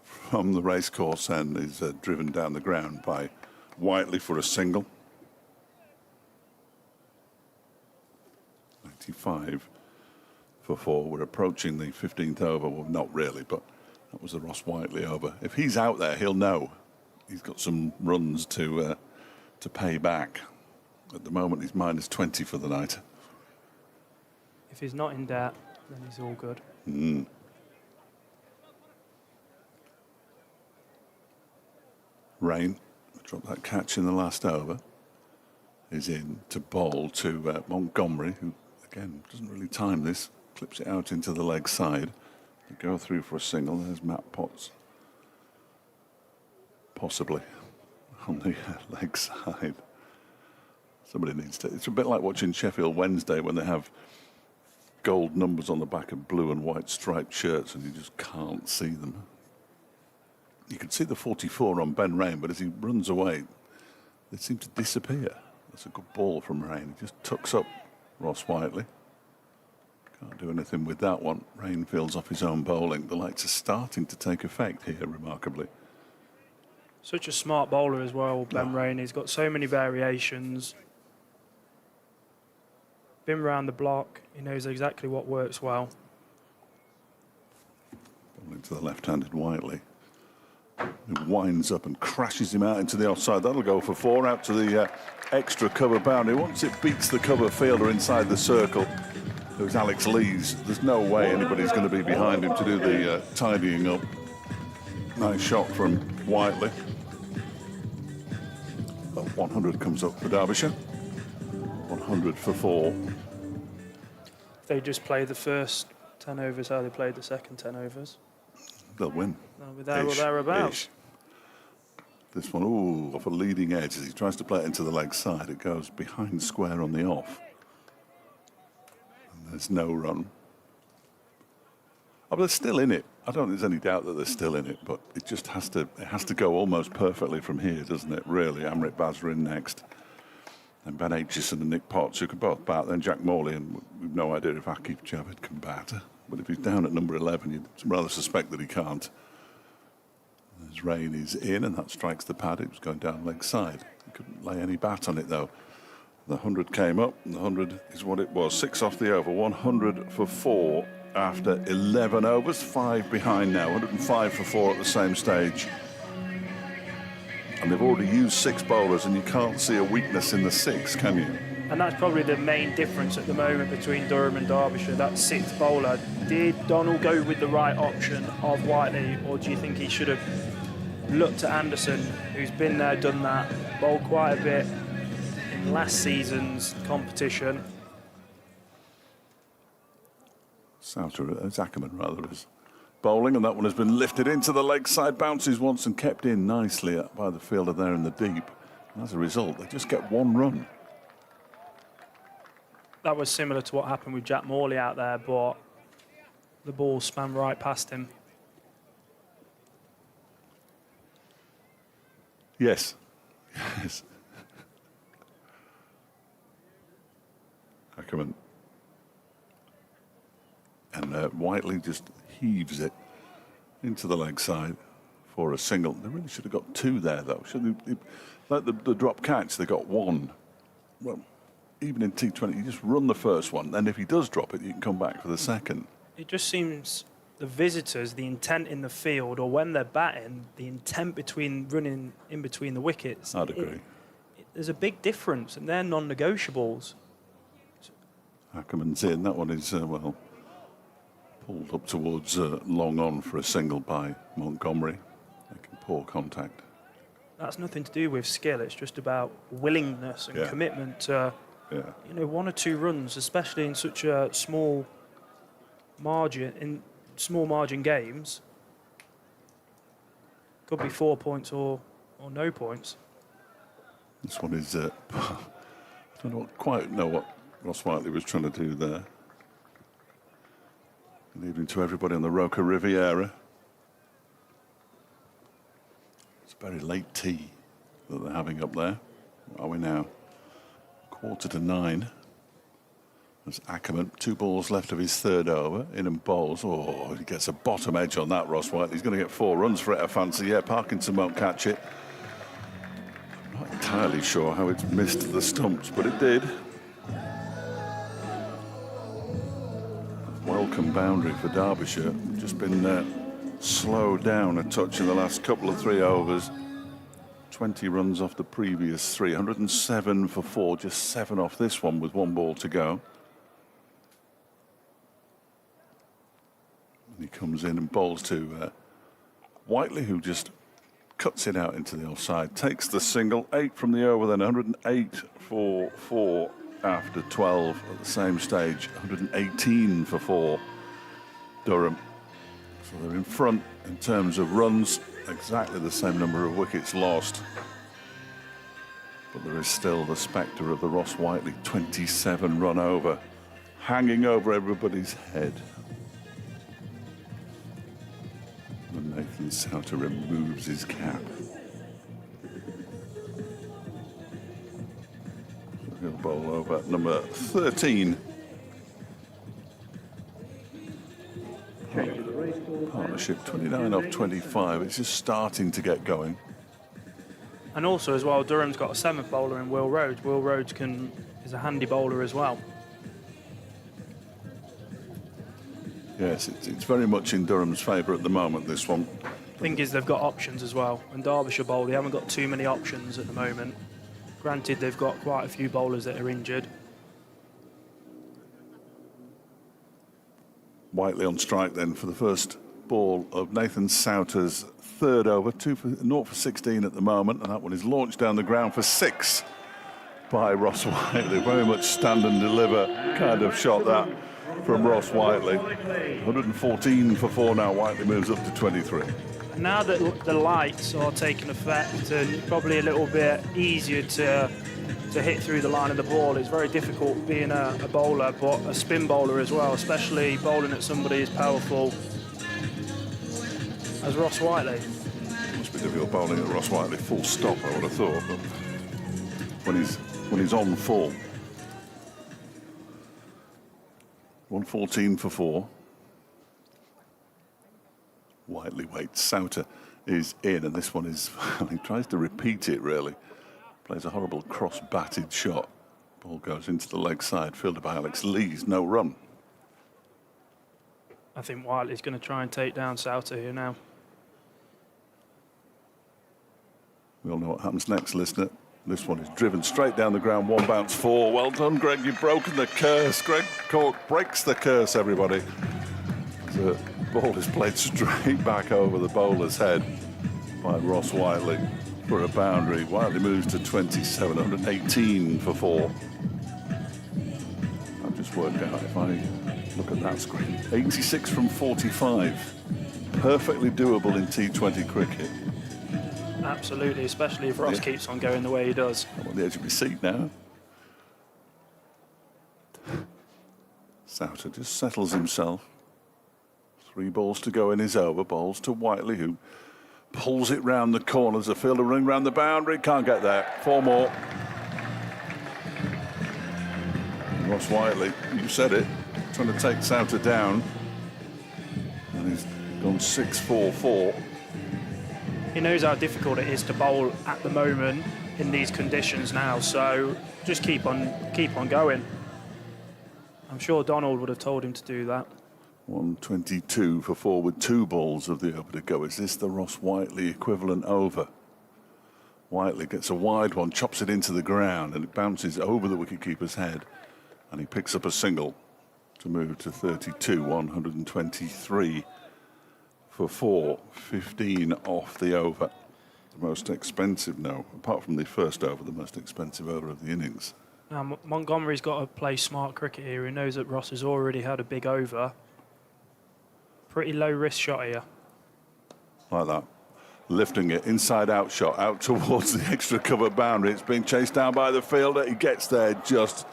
[SPEAKER 1] from the racecourse end is driven down the ground by Whiteley for a single. 95 for 4. We're approaching the 15th over. Well, not really, but that was the Ross Whiteley over. If he's out there, he'll know. He's got some runs to pay back. At the moment, he's minus 20 for the night.
[SPEAKER 11] If he's not in debt, then he's all good.
[SPEAKER 1] Rain dropped that catch in the last over. Is in to bowl to Montgomery, who again doesn't really time this. Clips it out into the leg side. They go through for a single. There's Matt Potts, possibly on the leg side. Somebody needs to. It's a bit like watching Sheffield Wednesday when they have gold numbers on the back of blue and white striped shirts, and you just can't see them. You can see the 44 on Ben Rain, but as he runs away, they seem to disappear. That's a good ball from Rain. He just tucks up Ross Whiteley. Can't do anything with that one. Rain fields off his own bowling. The lights are starting to take effect here, remarkably.
[SPEAKER 11] Such a smart bowler as well, Ben Rain. He's got so many variations. Been round the block. He knows exactly what works well.
[SPEAKER 1] Bowling to the left-handed Whiteley. He winds up and crashes him out into the offside. That'll go for 4 out to the extra cover boundary. Once it beats the cover fielder inside the circle, it was Alex Lees. There's no way anybody's going to be behind him to do the tidying up. Nice shot from Whiteley. 100 comes up for Derbyshire. 100 for 4.
[SPEAKER 11] They just play the first 10 overs how they played the second 10 overs.
[SPEAKER 1] They'll win.
[SPEAKER 11] They'll be there or thereabouts.
[SPEAKER 1] This one, ooh, off a leading edge as he tries to play it into the leg side. It goes behind square on the off. And there's no run. Oh, but they're still in it. I don't think there's any doubt that they're still in it, but it just has to go almost perfectly from here, doesn't it, really? Amrit Basra next. And Ben Aitchison and Nick Potts, who can both bat, then Jack Morley, and we've no idea if Akif Javed can bat. But if he's down at number 11, you'd rather suspect that he can't. As rain is in, and that strikes the pad. It was going down leg side. He couldn't lay any bat on it, though. The 100 came up, and the 100 is what it was. 6 off the over, 100 for 4 after 11 overs. 5 behind now, 105 for 4 at the same stage. And they've already used 6 bowlers, and you can't see a weakness in the 6, can you?
[SPEAKER 11] And that's probably the main difference at the moment between Durham and Derbyshire, that 6th bowler. Did Donald go with the right option of Whiteley, or do you think he should have looked at Anderson, who's been there, done that, bowled quite a bit in last season's competition?
[SPEAKER 1] Ackerman rather is bowling, and that one has been lifted into the leg side, bounces once and kept in nicely by the fielder there in the deep. And as a result, they just get 1 run.
[SPEAKER 11] That was similar to what happened with Jack Morley out there, but the ball span right past him.
[SPEAKER 1] Yes. Ackerman. And Whiteley just heaves it into the leg side for a single. They really should have got 2 there, though. Like the drop catch, they got 1. Well, even in T20, you just run the first one, and if he does drop it, you can come back for the second.
[SPEAKER 11] It just seems the visitors, the intent in the field, or when they're batting, the intent between running in between the wickets.
[SPEAKER 1] I'd agree.
[SPEAKER 11] There's a big difference, and they're non-negotiables.
[SPEAKER 1] Ackerman's in. That one is, well, pulled up towards long on for a single by Montgomery, making poor contact.
[SPEAKER 11] That's nothing to do with skill. It's just about willingness and commitment to, you know, 1 or 2 runs, especially in such a small margin, games. Could be 4 points or no points.
[SPEAKER 1] This one is, I don't quite know what Ross Whiteley was trying to do there. Leaving to everybody on the Roca Riviera. It's a very late tea that they're having up there. Are we now? 8:45. There's Ackerman, 2 balls left of his 3rd over. In and bowls. Oh, he gets a bottom edge on that, Ross Whiteley. He's going to get 4 runs for it, I fancy. Yeah, Parkinson won't catch it. I'm not entirely sure how it's missed the stumps, but it did. Welcome boundary for Derbyshire. Just been slowed down a touch in the last couple of 3 overs. 20 runs off the previous 3. 107 for 4, just 7 off this one with 1 ball to go. And he comes in and bowls to Whiteley, who just cuts it out into the offside. Takes the single, 8 from the over, then 108 for 4 after 12 at the same stage. 118 for 4, Durham. So they're in front in terms of runs, exactly the same number of wickets lost. But there is still the spectre of the Ross Whiteley 27 run over hanging over everybody's head. And Nathan Souter removes his cap. He'll bowl over at number 13. Partnership 29 off 25. It's just starting to get going.
[SPEAKER 11] And also as well, Durham's got a 7th bowler in Will Rhodes. Will Rhodes is a handy bowler as well.
[SPEAKER 1] Yes, it's very much in Durham's favour at the moment, this one.
[SPEAKER 11] Thing is, they've got options as well. And Derbyshire Bowl, they haven't got too many options at the moment. Granted, they've got quite a few bowlers that are injured.
[SPEAKER 1] Whiteley on strike then for the first ball of Nathan Souter's third over, 0 for 16 at the moment, and that one is launched down the ground for 6 by Ross Whiteley. Very much stand and deliver kind of shot that from Ross Whiteley. 114 for 4 now. Whiteley moves up to 23.
[SPEAKER 11] Now that the lights are taking effect and probably a little bit easier to hit through the line of the ball, it's very difficult being a bowler, but a spin bowler as well, especially bowling at somebody as powerful as Ross Whiteley.
[SPEAKER 1] Must be difficult bowling at Ross Whiteley full stop, I would have thought, but when he's on full. 114 for 4. Whiteley waits. Souter is in, and this one is, he tries to repeat it really. Plays a horrible cross-batted shot. Ball goes into the leg side, fielded by Alex Lees, no run.
[SPEAKER 11] I think Whiteley's going to try and take down Souter here now.
[SPEAKER 1] We all know what happens next, listener. This one is driven straight down the ground, 1 bounce 4. Well done, Greg, you've broken the curse. Greg Cork breaks the curse, everybody. The ball is played straight back over the bowler's head by Ross Whiteley for a boundary. Whiteley moves to 27, 118 for 4. I've just worked out, if I look at that screen, 86 from 45. Perfectly doable in T20 cricket.
[SPEAKER 11] Absolutely, especially if Ross keeps on going the way he does.
[SPEAKER 1] I'm on the edge of my seat now. Souter just settles himself. 3 balls to go in his over. Balls to Whiteley, who pulls it round the corners. The fielder running round the boundary. Can't get there. 4 more. Ross Whiteley, you said it, trying to take Souter down. And he's gone 6-4-4.
[SPEAKER 11] He knows how difficult it is to bowl at the moment in these conditions now, so just keep on going. I'm sure Donald would have told him to do that.
[SPEAKER 1] 122 for 4 with 2 balls of the over to go. Is this the Ross Whiteley equivalent over? Whiteley gets a wide one, chops it into the ground, and it bounces over the wicketkeeper's head, and he picks up a single to move to 32, 123 for 4, 15 off the over. The most expensive, no, apart from the first over, the most expensive over of the innings.
[SPEAKER 11] Now, Montgomery's got to play smart cricket here. He knows that Ross has already had a big over. Pretty low risk shot here.
[SPEAKER 1] Like that. Lifting it, inside out shot, out towards the extra cover boundary. It's being chased down by the fielder. He gets there, just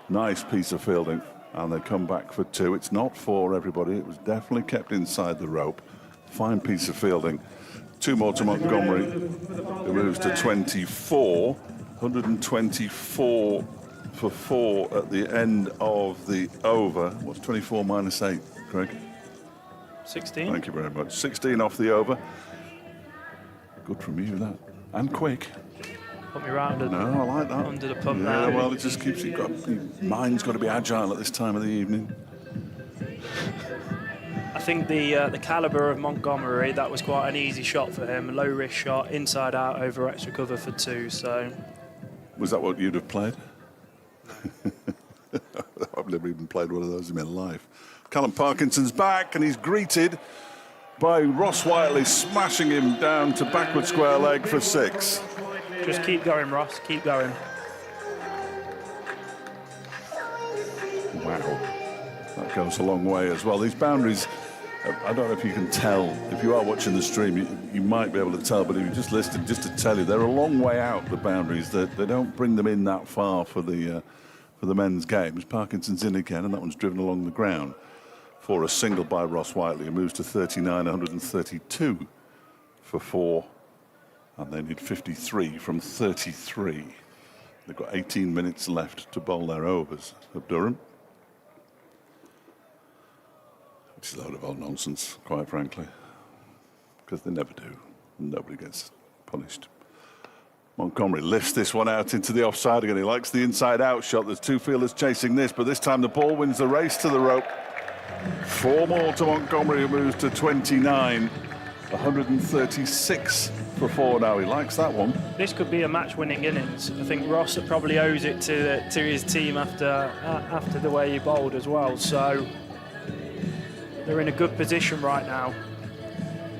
[SPEAKER 1] nice piece of fielding. And they come back for 2. It's not 4, everybody. It was definitely kept inside the rope. Fine piece of fielding. 2 more to Montgomery, who moves to 24. 124 for 4 at the end of the over. What's 24 minus 8, Craig?
[SPEAKER 11] 16.
[SPEAKER 1] Thank you very much. 16 off the over. Good from you, that. And quick.
[SPEAKER 11] Put me right under,
[SPEAKER 1] no, I like that.
[SPEAKER 11] Under the pump
[SPEAKER 1] yeah,
[SPEAKER 11] now.
[SPEAKER 1] Well, it just keeps you your mind's got to be agile at this time of the evening.
[SPEAKER 11] I think the calibre of Montgomery, that was quite an easy shot for him. A low risk shot, inside out over extra cover for 2. So,
[SPEAKER 1] was that what you'd have played? I've never even played one of those in my life. Callum Parkinson's back, and he's greeted by Ross Whiteley smashing him down to backward square leg for 6.
[SPEAKER 11] Just keep going, Ross. Keep going.
[SPEAKER 1] Wow. That goes a long way as well. These boundaries, I don't know if you can tell. If you are watching the stream, you might be able to tell, but if you just listened, just to tell you, they're a long way out, the boundaries. They don't bring them in that far for the men's games. Parkinson's in again, and that one's driven along the ground for a single by Ross Whiteley, who moves to 39, 132 for 4. And they need 53 from 33. They've got 18 minutes left to bowl their overs of Durham. Which is a load of old nonsense, quite frankly, because they never do. Nobody gets punished. Montgomery lifts this one out into the offside again. He likes the inside-out shot. There's 2 fielders chasing this, but this time the ball wins the race to the rope. 4 more to Montgomery, who moves to 29. 136 for 4 now. He likes that one.
[SPEAKER 11] This could be a match-winning innings. I think Ross probably owes it to his team after the way he bowled as well. So they're in a good position right now.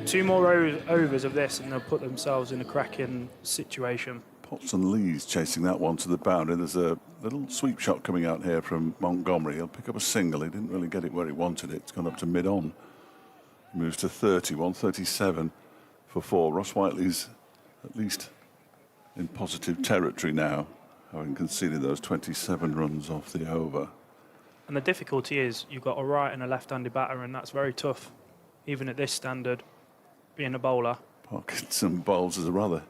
[SPEAKER 11] 2 more overs of this and they'll put themselves in a cracking situation.
[SPEAKER 1] Potts and Lee's chasing that one to the boundary. There's a little sweep shot coming out here from Montgomery. He'll pick up a single. He didn't really get it where he wanted it. It's gone up to mid-on. Moves to 30, 137 for 4. Ross Whiteley's at least in positive territory now, having conceded those 27 runs off the over.
[SPEAKER 11] And the difficulty is you've got a right and a left-handed batter, and that's very tough, even at this standard, being a bowler.
[SPEAKER 1] Parkinson bowls as a rather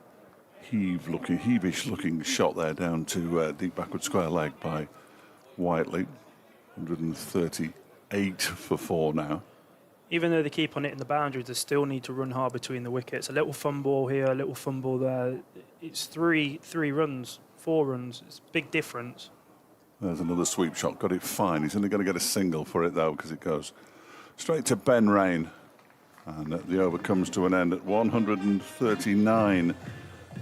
[SPEAKER 1] heavish-looking shot there down to deep backward square leg by Whiteley. 138 for 4 now.
[SPEAKER 11] Even though they keep on hitting the boundaries, they still need to run hard between the wickets. A little fumble here, a little fumble there. It's three runs, 4 runs. It's a big difference.
[SPEAKER 1] There's another sweep shot. Got it fine. He's only going to get a single for it, though, because it goes straight to Ben Rain. And the over comes to an end at 139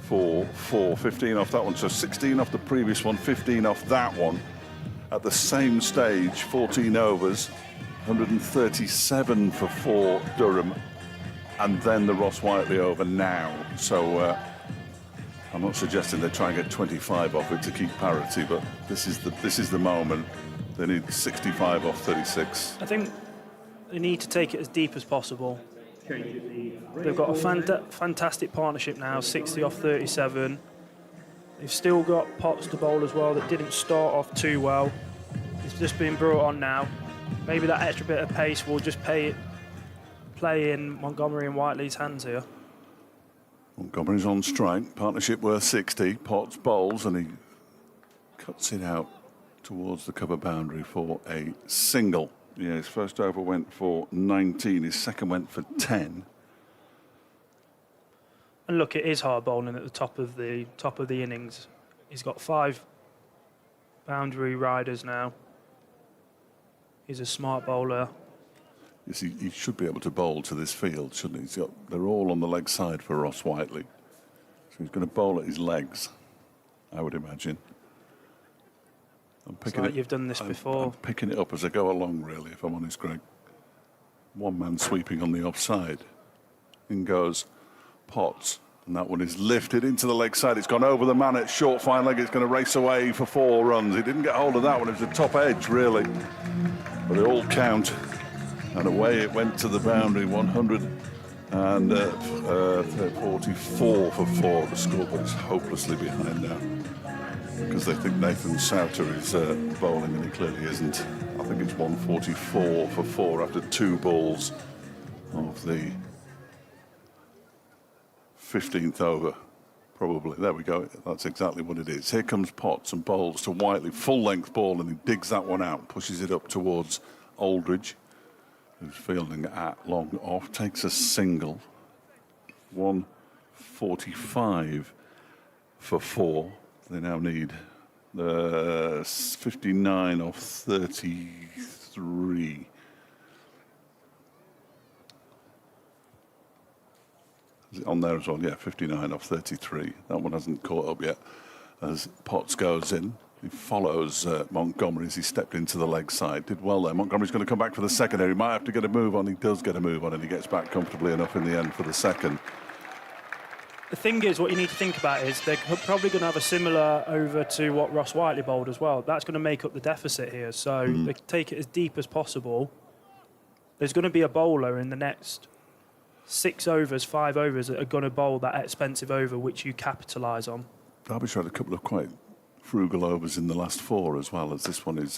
[SPEAKER 1] for 4. 15 off that one. So 16 off the previous one, 15 off that one. At the same stage, 14 overs. 137 for 4 Durham, and then the Ross Whiteley over now. So I'm not suggesting they try and get 25 off it to keep parity, but this is the moment. They need 65 off 36.
[SPEAKER 11] I think they need to take it as deep as possible. They've got a fantastic partnership now, 60 off 37. They've still got Potts to bowl as well that didn't start off too well. It's just been brought on now. Maybe that extra bit of pace will just play in Montgomery and Whiteley's hands here.
[SPEAKER 1] Montgomery's on strike, partnership worth 60. Potts bowls and he cuts it out towards the cover boundary for a single. Yeah, his first over went for 19, his second went for 10.
[SPEAKER 11] And look, it is hard bowling at the top of the innings. He's got 5 boundary riders now. He's a smart bowler.
[SPEAKER 1] Yes, he should be able to bowl to this field, shouldn't he? They're all on the leg side for Ross Whiteley. So he's going to bowl at his legs, I would imagine.
[SPEAKER 11] You've done this before.
[SPEAKER 1] I'm picking it up as I go along, really, if I'm honest, Greg. One man sweeping on the offside. In goes Potts. And that one is lifted into the leg side. It's gone over the man at short fine leg. It's going to race away for 4 runs. He didn't get hold of that one. It was the top edge, really. But they all count. And away it went to the boundary. 144 for 4. The scoreboard is hopelessly behind now, because they think Nathan Souter is bowling, and he clearly isn't. I think it's 144 for 4 after 2 balls of the 15th over, probably. There we go. That's exactly what it is. Here comes Potts and bowls to Whiteley. Full-length ball, and he digs that one out, pushes it up towards Aldridge, who's fielding at long off, takes a single. 145 for 4. They now need 59 off 33. Is it on there as well? Yeah, 59 off 33. That one hasn't caught up yet. As Potts goes in, he follows Montgomery as he stepped into the leg side. Did well there. Montgomery's going to come back for the second here. He might have to get a move on. He does get a move on, and he gets back comfortably enough in the end for the second.
[SPEAKER 11] The thing is, what you need to think about is they're probably going to have a similar over to what Ross Whiteley bowled as well. That's going to make up the deficit here. So they take it as deep as possible. There's going to be a bowler in the next 6 overs, 5 overs that are going to bowl that expensive over, which you capitalise on.
[SPEAKER 1] Derbyshire had a couple of quite frugal overs in the last 4 as well, as this one is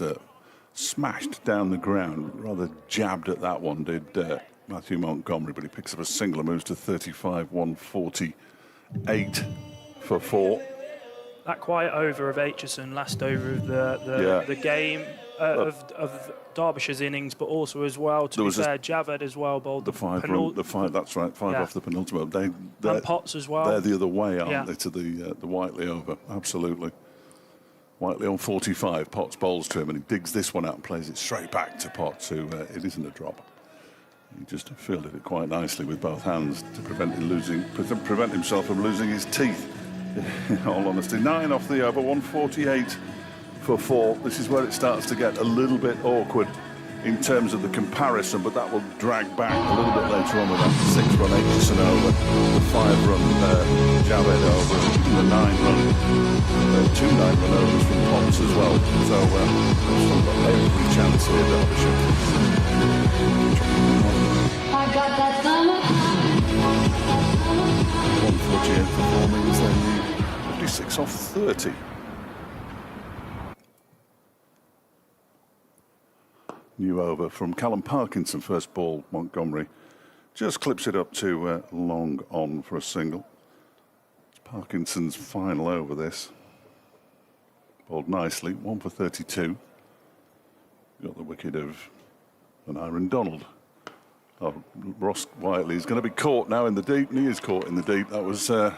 [SPEAKER 1] smashed down the ground. Rather jabbed at that one, did Matthew Montgomery, but he picks up a single and moves to 35, 148 for 4.
[SPEAKER 11] That quiet over of Aitchison, last over of the game of Derbyshire's innings, but also as well, to be fair, Javed as well bowled
[SPEAKER 1] the 5 that's right, 5 off the penultimate.
[SPEAKER 11] And Potts as well.
[SPEAKER 1] They're the other way, aren't they, to the Whiteley over? Absolutely. Whiteley on 45, Potts bowls to him, and he digs this one out and plays it straight back to Potts, who it isn't a drop. He just fielded it quite nicely with both hands to prevent himself from losing his teeth. In all honesty, 9 off the over, 148 for 4. This is where it starts to get a little bit awkward in terms of the comparison, but that will drag back a little bit later on with that 6-run Aitchison over, the 5-run Javed over, and the 9-run, 2 9-run overs from Potts as well. So they've still got every chance here, Derbyshire.
[SPEAKER 12] I got that summer.
[SPEAKER 1] 148 for 4 means they need 56 off 30. New over from Callum Parkinson, first ball, Montgomery. Just clips it up to long on for a single. It's Parkinson's final over this. Bowled nicely, 1 for 32. Got the wicket of an Aaron Donald. Oh, Ross Whiteley is going to be caught now in the deep, and he is caught in the deep. That was a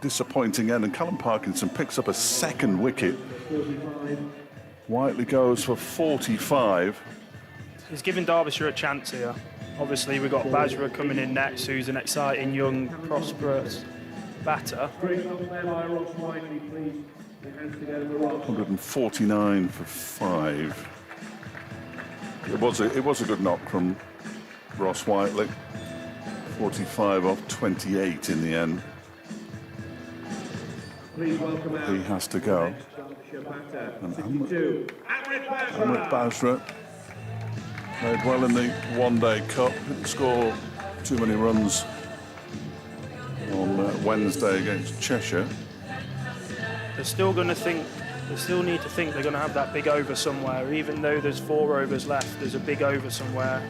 [SPEAKER 1] disappointing end, and Callum Parkinson picks up a second wicket. Whiteley goes for 45.
[SPEAKER 11] He's giving Derbyshire a chance here. Obviously, we've got Basra coming in next, who's an exciting, young, prosperous batter.
[SPEAKER 1] 149 for 5. It was a good knock from Ross Whiteley. 45 off 28 in the end. He has to go. And Amrit Basra played well in the one-day cup. Didn't score too many runs on Wednesday against Cheshire.
[SPEAKER 11] They still need to think they're going to have that big over somewhere. Even though there's 4 overs left, there's a big over somewhere.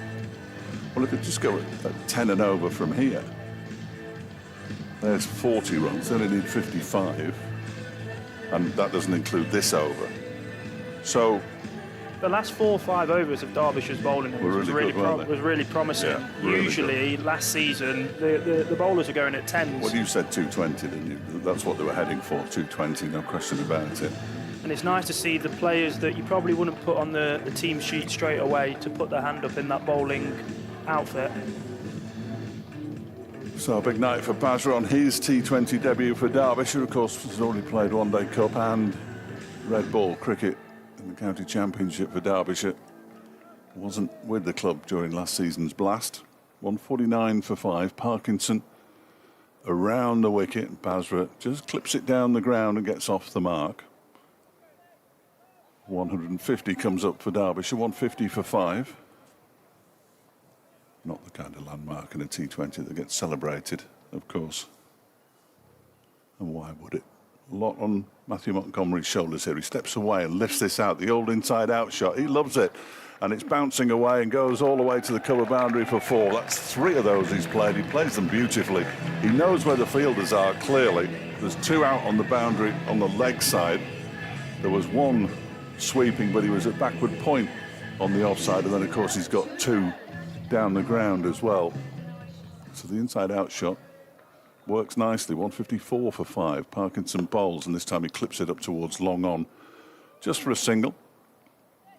[SPEAKER 1] Well, if it just go at 10 and over from here, there's 40 runs. They only need 55, and that doesn't include this over. So
[SPEAKER 11] the last 4 or 5 overs of Derbyshire's bowling was really promising.
[SPEAKER 1] Yeah, really
[SPEAKER 11] Usually, last season, the bowlers are going at 10s.
[SPEAKER 1] Well, you said 220, didn't you? That's what they were heading for, 220, no question about it.
[SPEAKER 11] And it's nice to see the players that you probably wouldn't put on the team sheet straight away to put their hand up in that bowling outfit.
[SPEAKER 1] So a big night for Basra on his T20 debut for Derbyshire. Of course, has already played one-day cup and red ball cricket in the county championship for Derbyshire. Wasn't with the club during last season's blast. 149 for 5. Parkinson around the wicket. Basra just clips it down the ground and gets off the mark. 150 comes up for Derbyshire. 150 for 5. Not the kind of landmark in a T20 that gets celebrated, of course. And why would it? A lot on Matthew Montgomery's shoulders here. He steps away and lifts this out, the old inside-out shot. He loves it. And it's bouncing away and goes all the way to the cover boundary for 4. That's 3 of those he's played. He plays them beautifully. He knows where the fielders are, clearly. There's 2 out on the boundary on the leg side. There was 1 sweeping, but he was at backward point on the offside. And then, of course, he's got 2 down the ground as well. So the inside-out shot works nicely. 154 for 5. Parkinson bowls, and this time he clips it up towards long on, just for a single.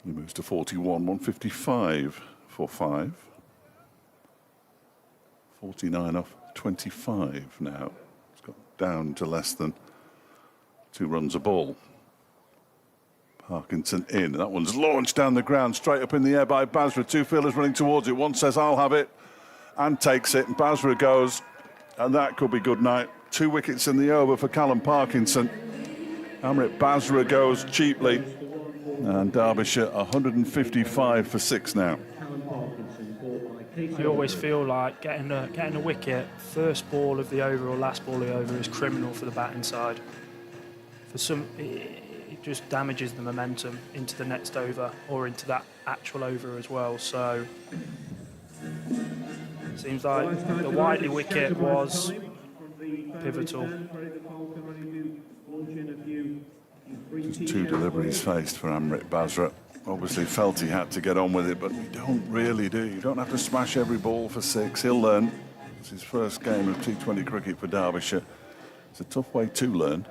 [SPEAKER 1] He moves to 41. 155 for 5. 49 off 25 now. It's got down to less than 2 runs a ball. Parkinson in. That one's launched down the ground, straight up in the air by Basra. 2 fielders running towards it. One says, I'll have it, and takes it. And Basra goes, and that could be good night. 2 wickets in the over for Callum Parkinson. Amrit Basra goes cheaply. And Derbyshire 155 for 6 now.
[SPEAKER 11] I always feel like getting a wicket, first ball of the over or last ball of the over is criminal for the batting side. For some, it just damages the momentum into the next over or into that actual over as well. So it seems like the Whiteley wicket was pivotal.
[SPEAKER 1] Just 2 deliveries faced for Amrit Basra. Obviously felt he had to get on with it, but you don't really do. You don't have to smash every ball for 6. He'll learn. It's his first game of T20 cricket for Derbyshire. It's a tough way to learn.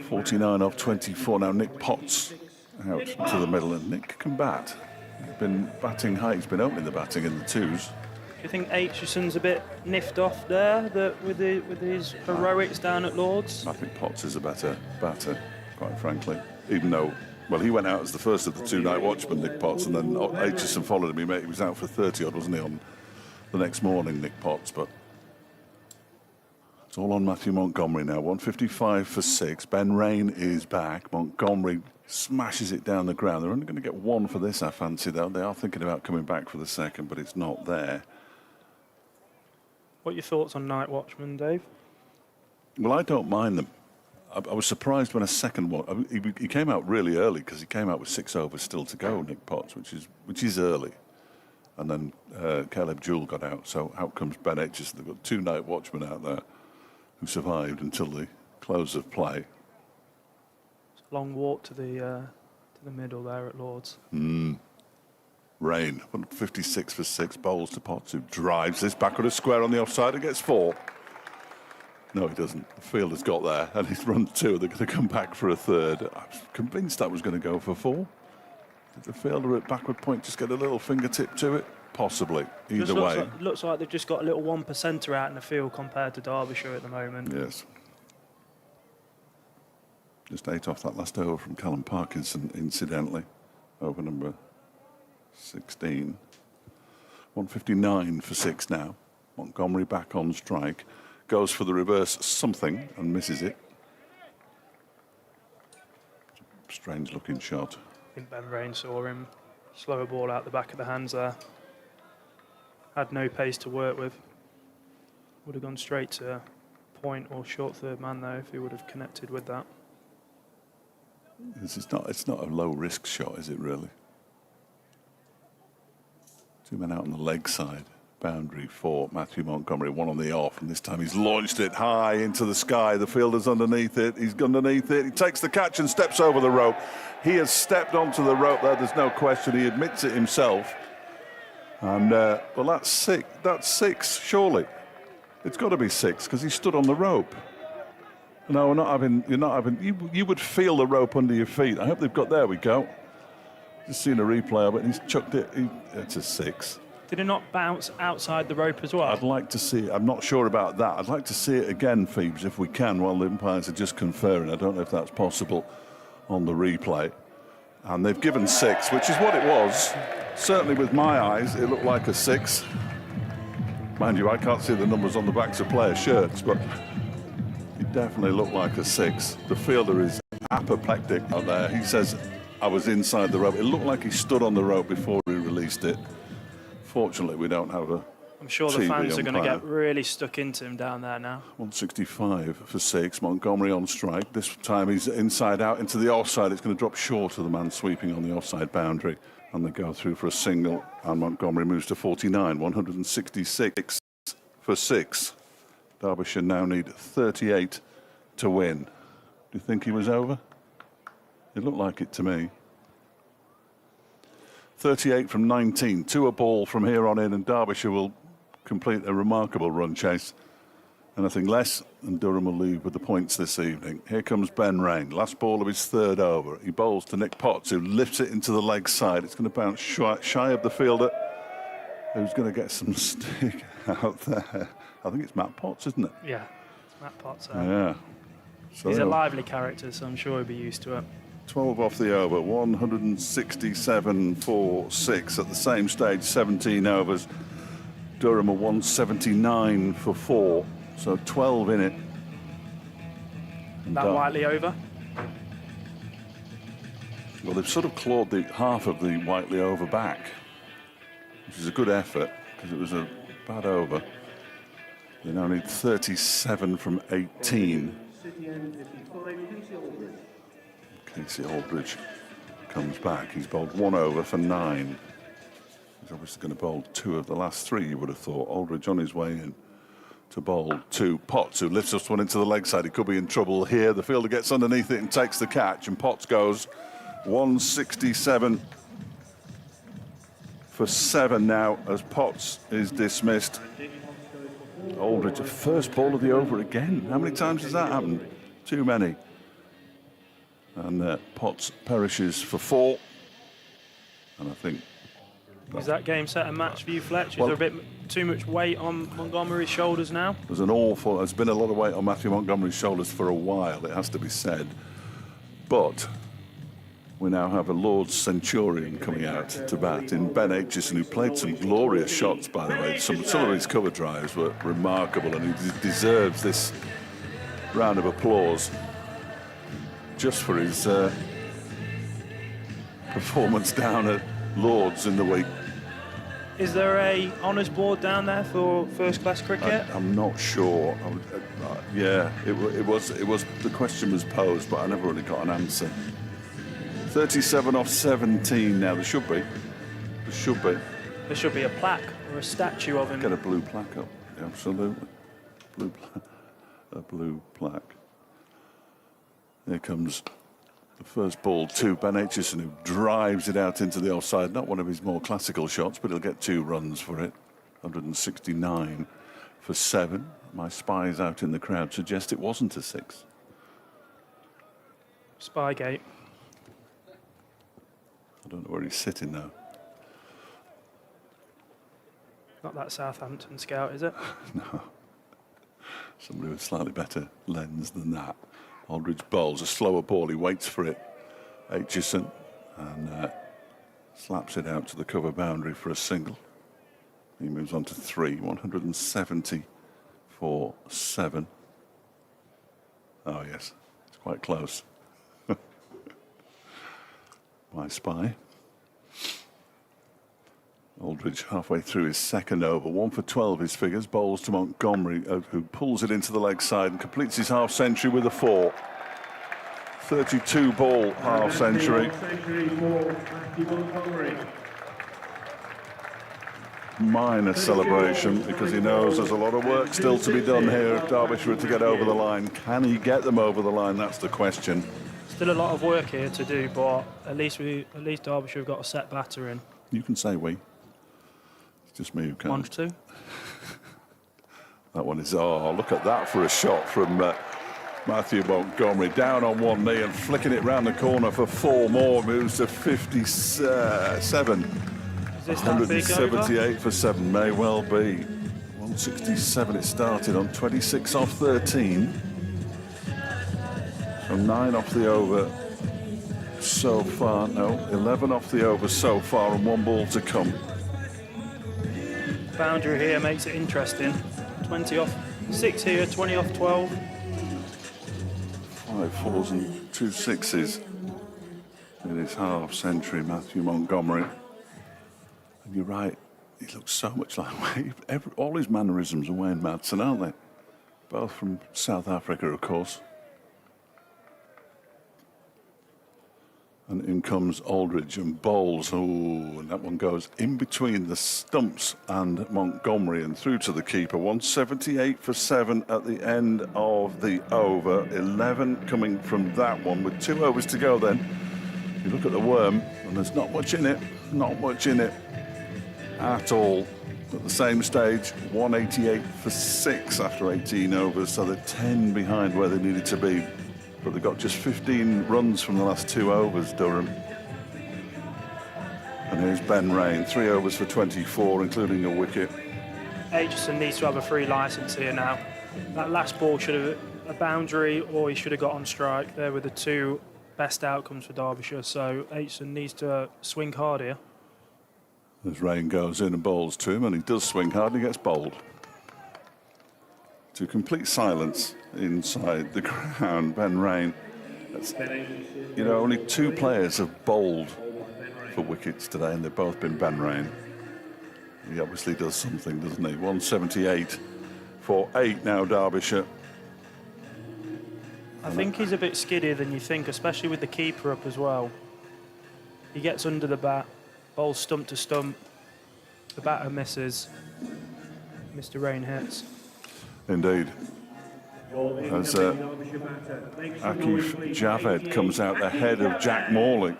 [SPEAKER 1] 49 off 24. Now Nick Potts out to the middle, and Nick can bat. been batting high. He's been opening the batting in the twos.
[SPEAKER 11] Do you think Aitchison's a bit niffed off there with his heroics down at Lord's?
[SPEAKER 1] I think Potts is a better batter, quite frankly. Even though, well, he went out as the first of the two night watchmen, Nick Potts, and then Aitchison followed him. He was out for 30 odd, wasn't he, on the next morning, Nick Potts? But it's all on Matthew Montgomery now. 155 for 6. Ben Rain is back. Montgomery smashes it down the ground. They're only going to get one for this, I fancy, though. They are thinking about coming back for the second, but it's not there.
[SPEAKER 11] What are your thoughts on night watchmen, Dave?
[SPEAKER 1] Well, I don't mind them. I was surprised when a second one. He came out really early because he came out with 6 overs still to go, Nick Potts, which is early. And then Caleb Jewell got out, so out comes Ben Aitchison. They've got 2 night watchmen out there who survived until the close of play.
[SPEAKER 11] It's a long walk to the middle there at Lord's.
[SPEAKER 1] Rain, 56 for 6, bowls to Potts, who drives this backward a square on the offside and gets 4. No, he doesn't. The fielder's got there, and he's run 2. They're going to come back for a third. I was convinced that was going to go for 4. Did the fielder at backward point just get a little fingertip to it? Possibly. Either way.
[SPEAKER 11] Looks like they've just got a little 1%er out in the field compared to Derbyshire at the moment.
[SPEAKER 1] Yes. Just 8 off that last over from Callum Parkinson, incidentally. Over number 16. 159 for 6 now. Montgomery back on strike. Goes for the reverse something and misses it. Strange looking shot.
[SPEAKER 11] I think Ben Rain saw him slow a ball out the back of the hands there. Had no pace to work with. Would have gone straight to point or short third man though if he would have connected with that.
[SPEAKER 1] It's not a low risk shot, is it really? 2 men out on the leg side. Boundary for Matthew Montgomery, 1 on the off, and this time he's launched it high into the sky. The fielder's underneath it. He's underneath it. He takes the catch and steps over the rope. He has stepped onto the rope there. There's no question. He admits it himself. And well, that's 6. That's 6, surely. It's got to be 6 because he stood on the rope. No, we're not having. You're not having. You would feel the rope under your feet. I hope they've got. There we go. Just seen a replay of it. And he's chucked it. It's a 6.
[SPEAKER 11] Did it not bounce outside the rope as well?
[SPEAKER 1] I'd like to see it. I'm not sure about that. I'd like to see it again, Phoebes, if we can, while the umpires are just conferring. I don't know if that's possible on the replay. And they've given 6, which is what it was. Certainly with my eyes, it looked like a 6. Mind you, I can't see the numbers on the backs of players' shirts, but it definitely looked like a 6. The fielder is apoplectic out there. He says, I was inside the rope. It looked like he stood on the rope before he released it. Fortunately, we don't have a
[SPEAKER 11] I'm sure the
[SPEAKER 1] TV
[SPEAKER 11] fans are going to
[SPEAKER 1] umpire.
[SPEAKER 11] get really stuck into him down there now.
[SPEAKER 1] 165 for 6. Montgomery on strike. This time he's inside out into the offside. It's going to drop short of the man sweeping on the offside boundary. And they go through for a single. And Montgomery moves to 49. 166 for 6. Derbyshire now need 38 to win. Do you think he was over? It looked like it to me. 38 from 19, 2 a ball from here on in, and Derbyshire will complete a remarkable run chase. Anything less, and Durham will leave with the points this evening. Here comes Ben Rain, last ball of his 3rd over. He bowls to Nick Potts, who lifts it into the leg side. It's going to bounce shy of the fielder, who's going to get some stick out there. I think it's Matt Potts, isn't it?
[SPEAKER 11] Yeah, it's Matt Potts.
[SPEAKER 1] Yeah. So
[SPEAKER 11] he's a lively character, so I'm sure he'll be used to it.
[SPEAKER 1] 12 off the over, 167 for 6. At the same stage, 17 overs. Durham are 179 for 4, so 12 in it.
[SPEAKER 11] That Whiteley over?
[SPEAKER 1] Well, they've sort of clawed the half of the Whiteley over back, which is a good effort because it was a bad over. They now need 37 from 18. Casey Aldridge comes back. He's bowled 1 over for 9. He's obviously going to bowl 2 of the last 3, you would have thought. Aldridge on his way in to bowl to Potts, who lifts us one into the leg side. He could be in trouble here. The fielder gets underneath it and takes the catch, and Potts goes 167 for 7 now as Potts is dismissed. Aldridge, first ball of the over again. How many times has that happened? Too many. And Potts perishes for 4. And I think
[SPEAKER 11] Is that game set and match for you, Fletch? Is
[SPEAKER 1] Well,
[SPEAKER 11] there a bit too much weight on Montgomery's shoulders now?
[SPEAKER 1] There's been a lot of weight on Matthew Montgomery's shoulders for a while, it has to be said. But we now have a Lord's Centurion coming out to bat in Ben Aitchison, who played some glorious shots, by the way. Some of his cover drives were remarkable, and he deserves this round of applause just for his performance down at Lord's in the week.
[SPEAKER 11] Is there a honours board down there for first-class cricket?
[SPEAKER 1] I'm not sure. Yeah, it was. The question was posed, but I never really got an answer. 37 off 17 now. There should be.
[SPEAKER 11] There should be a plaque or a statue of him.
[SPEAKER 1] Get a blue plaque up. Absolutely. A blue plaque. Here comes the first ball to Ben Aitchison, who drives it out into the offside. Not one of his more classical shots, but he'll get 2 runs for it. 169 for 7. My spies out in the crowd suggest it wasn't a 6.
[SPEAKER 11] Spygate.
[SPEAKER 1] I don't know where he's sitting now.
[SPEAKER 11] Not that Southampton scout, is it?
[SPEAKER 1] No. Somebody with slightly better lens than that. Aldridge bowls a slower ball. He waits for it. Aitchison and slaps it out to the cover boundary for a single. He moves on to 3. 170 for 7. Oh yes, it's quite close. My spy. Aldridge halfway through his second over. 1 for 12 his figures. Bowls to Montgomery, who pulls it into the leg side and completes his half century with a 4. 32 ball half century. Minor celebration, because he knows there's a lot of work still to be done here at Derbyshire to get over the line. Can he get them over the line? That's the question.
[SPEAKER 11] Still a lot of work here to do, but at least Derbyshire have got a set batter in.
[SPEAKER 1] You can say we. It's just me who can't.
[SPEAKER 11] 1 for 2.
[SPEAKER 1] That one is, oh, look at that for a shot from Matthew Montgomery. Down on one knee and flicking it round the corner for 4 more. Moves to 57.
[SPEAKER 11] Is this that big
[SPEAKER 1] 178
[SPEAKER 11] over?
[SPEAKER 1] for 7, may well be. 167 it started on, 26 off 13. So 9 off the over so far. No, 11 off the over so far, and 1 ball to come.
[SPEAKER 11] Boundary here makes it interesting. 20 off 6 here, 20 off 12.
[SPEAKER 1] 5 4s and 2 6s in his half century, Matthew Montgomery. And you're right, he looks so much like Wayne. All his mannerisms are Wayne Madsen, aren't they? Both from South Africa, of course. And in comes Aldridge and bowls. Oh, and that one goes in between the stumps and Montgomery and through to the keeper. 178 for 7 at the end of the over. 11 coming from that one with 2 overs to go then. You look at the worm and there's not much in it. Not much in it at all. At the same stage, 188 for 6 after 18 overs. So they're 10 behind where they needed to be. But they got just 15 runs from the last 2 overs, Durham. And here's Ben Rain, 3 overs for 24, including a wicket.
[SPEAKER 11] Aitchison needs to have a free licence here now. That last ball should have a boundary, or he should have got on strike. There were the 2 best outcomes for Derbyshire. So Aitchison needs to swing hard here.
[SPEAKER 1] As Rain goes in and bowls to him, and he does swing hard and he gets bowled. To complete silence inside the ground, Ben Rain. You know, only 2 players have bowled for wickets today, and they've both been Ben Rain. He obviously does something, doesn't he? 178 for 8 now, Derbyshire.
[SPEAKER 11] I think he's a bit skiddier than you think, especially with the keeper up as well. He gets under the bat, bowls stump to stump. The batter misses. Mr. Rain hits.
[SPEAKER 1] Indeed. As Akif Javed comes out ahead of Jack Morley.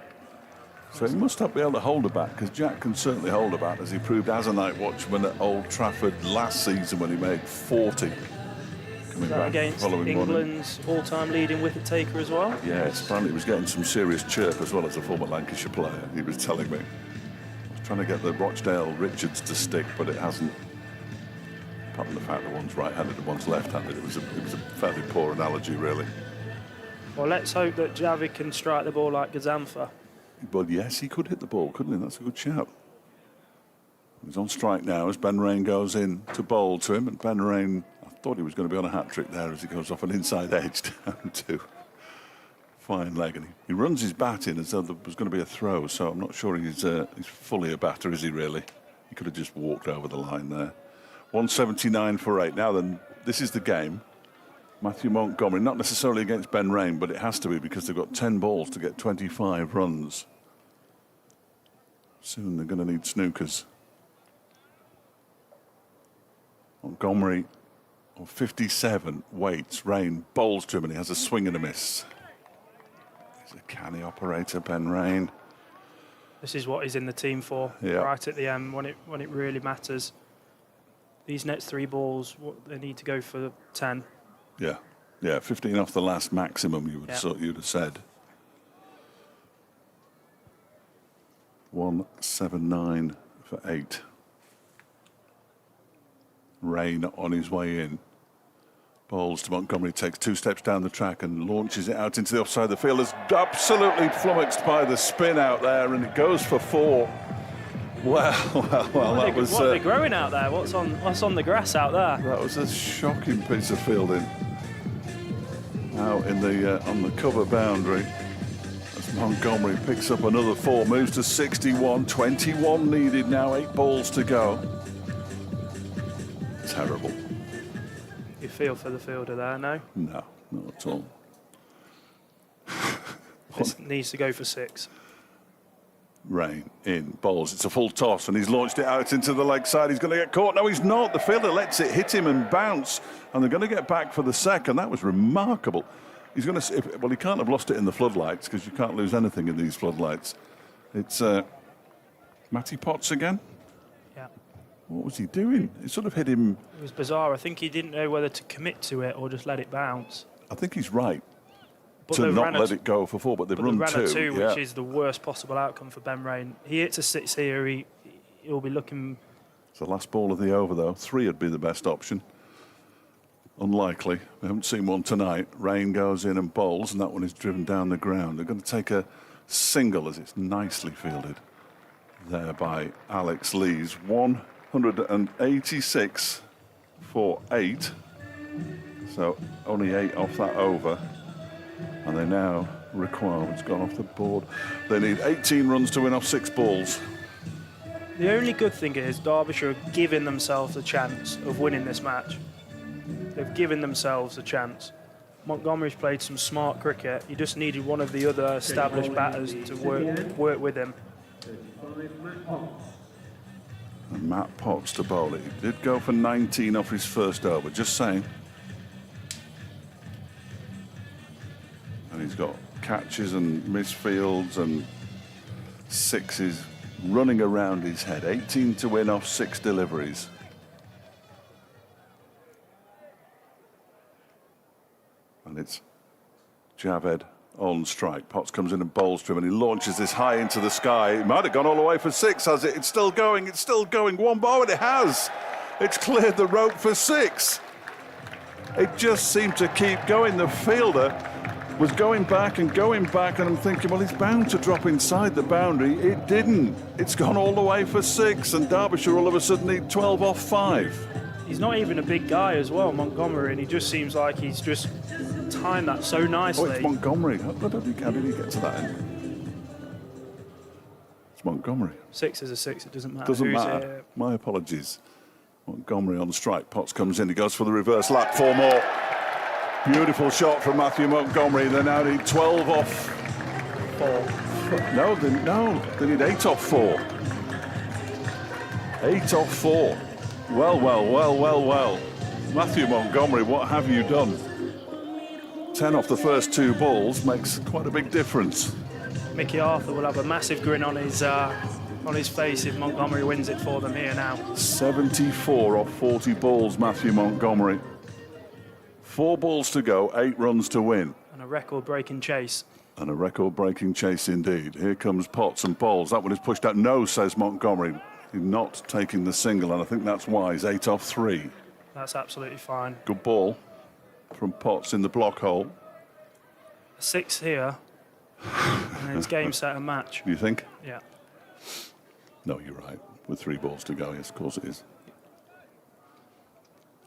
[SPEAKER 1] So he must not be able to hold a bat, because Jack can certainly hold a bat, as he proved as a night watchman at Old Trafford last season when he made 40. Coming back
[SPEAKER 11] Against
[SPEAKER 1] following
[SPEAKER 11] England's all-time leading wicket-taker as well?
[SPEAKER 1] Yes, apparently he was getting some serious chirp as well as a former Lancashire player, he was telling me. I was trying to get the Rochdale Richards to stick, but it hasn't. Apart from the fact that one's right-handed and one's left-handed, it was a fairly poor analogy, really.
[SPEAKER 11] Well, let's hope that Javi can strike the ball like Gazanfa.
[SPEAKER 1] But yes, he could hit the ball, couldn't he? That's a good shout. He's on strike now as Ben Rain goes in to bowl to him, and Ben Rain, I thought he was going to be on a hat-trick there as he goes off an inside edge down to fine leg, and he runs his bat in as though there was going to be a throw, so I'm not sure he's fully a batter, is he really? He could have just walked over the line there. 179 for 8. Now then, this is the game. Matthew Montgomery, not necessarily against Ben Rain, but it has to be because they've got 10 balls to get 25 runs. Soon they're going to need snookers. Montgomery on 57, waits, Rain bowls to him and he has a swing and a miss. He's a canny operator, Ben Rain.
[SPEAKER 11] This is what he's in the team for, right at the end when it really matters. These next 3 balls, they need to go for 10.
[SPEAKER 1] Yeah, 15 off the last maximum, you'd have said. 179 for 8. Rain on his way in. Bowls to Montgomery, takes 2 steps down the track and launches it out into the offside of the field. Is absolutely flummoxed by the spin out there, and it goes for 4. Well, that was.
[SPEAKER 11] What are they growing out there? What's on the grass out there?
[SPEAKER 1] That was a shocking piece of fielding. Out in the on the cover boundary, as Montgomery picks up another 4, moves to 61. 21 needed now. 8 balls to go. Terrible.
[SPEAKER 11] You feel for the fielder there, no?
[SPEAKER 1] No, not at all.
[SPEAKER 11] This needs to go for 6.
[SPEAKER 1] Rain in, bowls. It's a full toss, and he's launched it out into the leg side. He's going to get caught. No, he's not. The fielder lets it hit him and bounce, and they're going to get back for the second. That was remarkable. He's going to. Well, he can't have lost it in the floodlights because you can't lose anything in these floodlights. It's Matty Potts again.
[SPEAKER 11] Yeah.
[SPEAKER 1] What was he doing? It sort of hit him.
[SPEAKER 11] It was bizarre. I think he didn't know whether to commit to it or just let it bounce.
[SPEAKER 1] I think he's right.
[SPEAKER 11] But
[SPEAKER 1] to not let it go for 4, but they've run 2.
[SPEAKER 11] A 2, which is the worst possible outcome for Ben Rain. He hits a 6 here, he'll be looking.
[SPEAKER 1] It's the last ball of the over, though. 3 would be the best option. Unlikely. We haven't seen one tonight. Rain goes in and bowls, and that one is driven down the ground. They're going to take a single as it's nicely fielded there by Alex Lees. 186 for 8. So only 8 off that over. And they now require, it's gone off the board. They need 18 runs to win off 6 balls.
[SPEAKER 11] The only good thing is Derbyshire are giving themselves a chance of winning this match. They've given themselves a chance. Montgomery's played some smart cricket. He just needed one of the other established batters to work with him.
[SPEAKER 1] And Matt Potts to bowl it. He did go for 19 off his first over, just saying. And he's got catches and misfields and 6s running around his head. 18 to win off 6 deliveries. And it's Javed on strike. Potts comes in and bowls to him, and he launches this high into the sky. It might have gone all the way for 6, has it? It's still going, it's still going. 1 ball, and it has. It's cleared the rope for 6. It just seemed to keep going. The fielder was going back, and I'm thinking, well, he's bound to drop inside the boundary. It didn't. It's gone all the way for 6, and Derbyshire all of a sudden need 12 off 5.
[SPEAKER 11] He's not even a big guy as well, Montgomery, and he just seems like he's just timed that so nicely.
[SPEAKER 1] Oh, it's Montgomery. How did he get to that end? It's Montgomery.
[SPEAKER 11] 6 is a 6, it doesn't matter.
[SPEAKER 1] Doesn't matter. My apologies. Montgomery on strike. Potts comes in, he goes for the reverse lap, 4 more. Beautiful shot from Matthew Montgomery. They now need 12 off
[SPEAKER 11] 4.
[SPEAKER 1] No, they need 8 off 4. 8 off 4. Well. Matthew Montgomery, what have you done? 10 off the first 2 balls makes quite a big difference.
[SPEAKER 11] Mickey Arthur will have a massive grin on his face if Montgomery wins it for them here now.
[SPEAKER 1] 74 off 40 balls, Matthew Montgomery. 4 balls to go, 8 runs to win.
[SPEAKER 11] And a record-breaking chase.
[SPEAKER 1] And a record-breaking chase indeed. Here comes Potts and Bowles. That one is pushed out. No, says Montgomery. He's not taking the single, and I think that's wise. 8 off 3.
[SPEAKER 11] That's absolutely fine.
[SPEAKER 1] Good ball from Potts in the block hole.
[SPEAKER 11] 6 here, and then it's game, set, and match.
[SPEAKER 1] You think?
[SPEAKER 11] Yeah.
[SPEAKER 1] No, you're right. With 3 balls to go, yes, of course it is.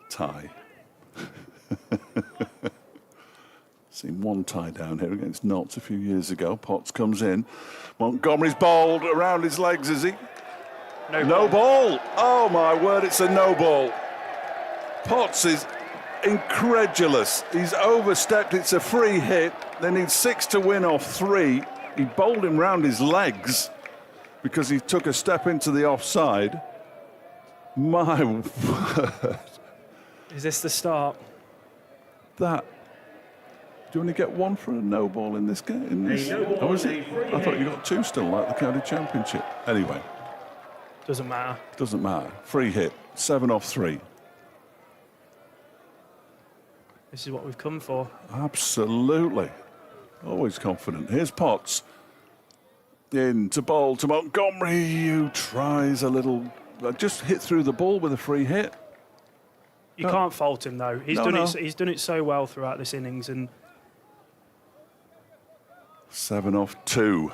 [SPEAKER 1] Tie. Seen one tie down here against Notts a few years ago. Potts comes in. Montgomery's bowled around his legs, is he? No ball. Oh, my word, it's a no ball. Potts is incredulous. He's overstepped. It's a free hit. They need 6 to win off 3. He bowled him round his legs because he took a step into the offside. My word.
[SPEAKER 11] Is this the start?
[SPEAKER 1] That. Do you only get 1 for a no ball in this game? Oh, is it? I thought you got 2 still, like the county championship. Anyway.
[SPEAKER 11] Doesn't matter.
[SPEAKER 1] Doesn't matter. Free hit. 7 off 3.
[SPEAKER 11] This is what we've come for.
[SPEAKER 1] Absolutely. Always confident. Here's Potts. In to bowl to Montgomery, who tries a little... just hit through the ball with a free hit.
[SPEAKER 11] You can't fault him, though. He's done it so well throughout this innings, and
[SPEAKER 1] 7 off 2.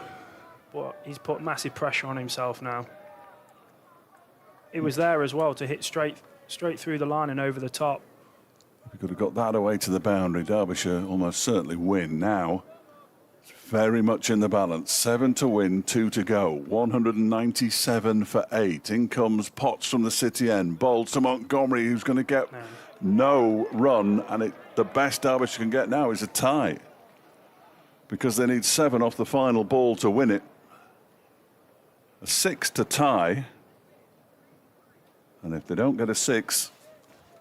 [SPEAKER 11] but he's put massive pressure on himself now. It was there as well to hit straight through the line and over the top.
[SPEAKER 1] We could have got that away to the boundary. Derbyshire almost certainly win now. It's very much in the balance. 7 to win, 2 to go. 197 for 8. In comes Potts from the city end. Bowls to Montgomery, who's going to get no run. And the best Derbyshire can get now is a tie, because they need 7 off the final ball to win it. A 6 to tie. And if they don't get a 6,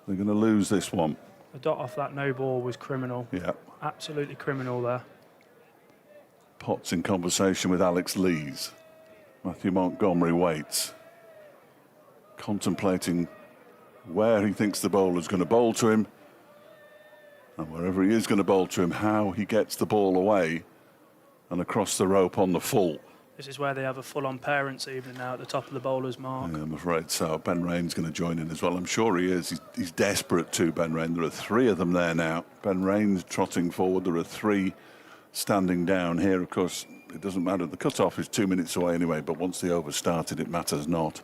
[SPEAKER 1] they're going to lose this one.
[SPEAKER 11] The dot off that no ball was criminal.
[SPEAKER 1] Yeah.
[SPEAKER 11] Absolutely criminal there.
[SPEAKER 1] Potts in conversation with Alex Lees. Matthew Montgomery waits, contemplating where he thinks the bowler's going to bowl to him, and wherever he is going to bowl to him, how he gets the ball away and across the rope on the full.
[SPEAKER 11] This is where they have a full-on parents' evening now at the top of the bowler's mark.
[SPEAKER 1] Yeah, I'm afraid so. Ben Rain's going to join in as well. I'm sure he is. He's desperate too, Ben Rain. There are 3 of them there now. Ben Rain's trotting forward. There are 3 standing down here. Of course, it doesn't matter. The cut-off is 2 minutes away anyway, but once the over started, it matters not.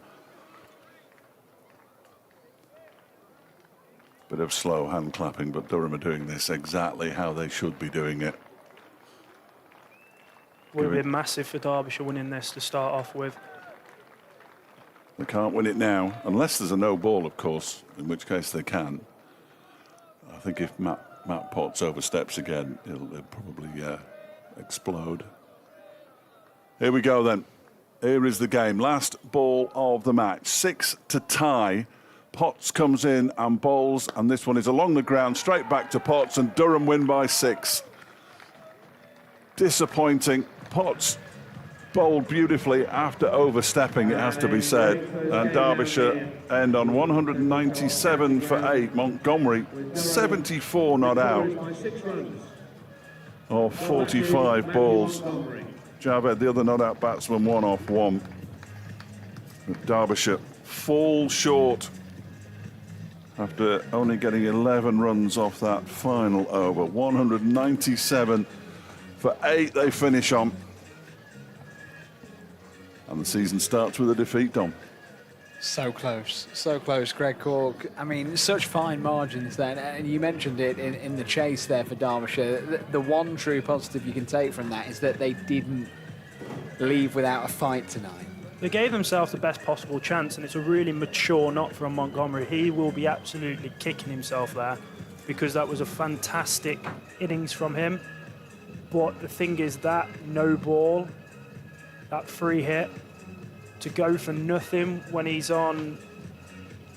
[SPEAKER 1] Bit of slow hand clapping, but Durham are doing this exactly how they should be doing it.
[SPEAKER 11] Would have been massive for Derbyshire winning this to start off with.
[SPEAKER 1] They can't win it now, unless there's a no ball, of course, in which case they can. I think if Matt Potts oversteps again, it'll probably explode. Here we go then. Here is the game. Last ball of the match. 6 to tie. Potts comes in and bowls, and this one is along the ground, straight back to Potts, and Durham win by 6. Disappointing. Potts bowled beautifully after overstepping, it has to be said. And Derbyshire end on 197 for 8. Montgomery, 74 not out of 45 balls. Javed, the other not out batsman, 1 off 1. But Derbyshire fall short after only getting 11 runs off that final over. 197 for 8 they finish on. And the season starts with a defeat, Dom.
[SPEAKER 2] So close, Greg Cork. I mean, such fine margins then. And you mentioned it in the chase there for Derbyshire. The one true positive you can take from that is that they didn't leave without a fight tonight.
[SPEAKER 11] They gave themselves the best possible chance, and it's a really mature knock from Montgomery. He will be absolutely kicking himself there, because that was a fantastic innings from him. But the thing is, that no ball, that free hit, to go for nothing when he's on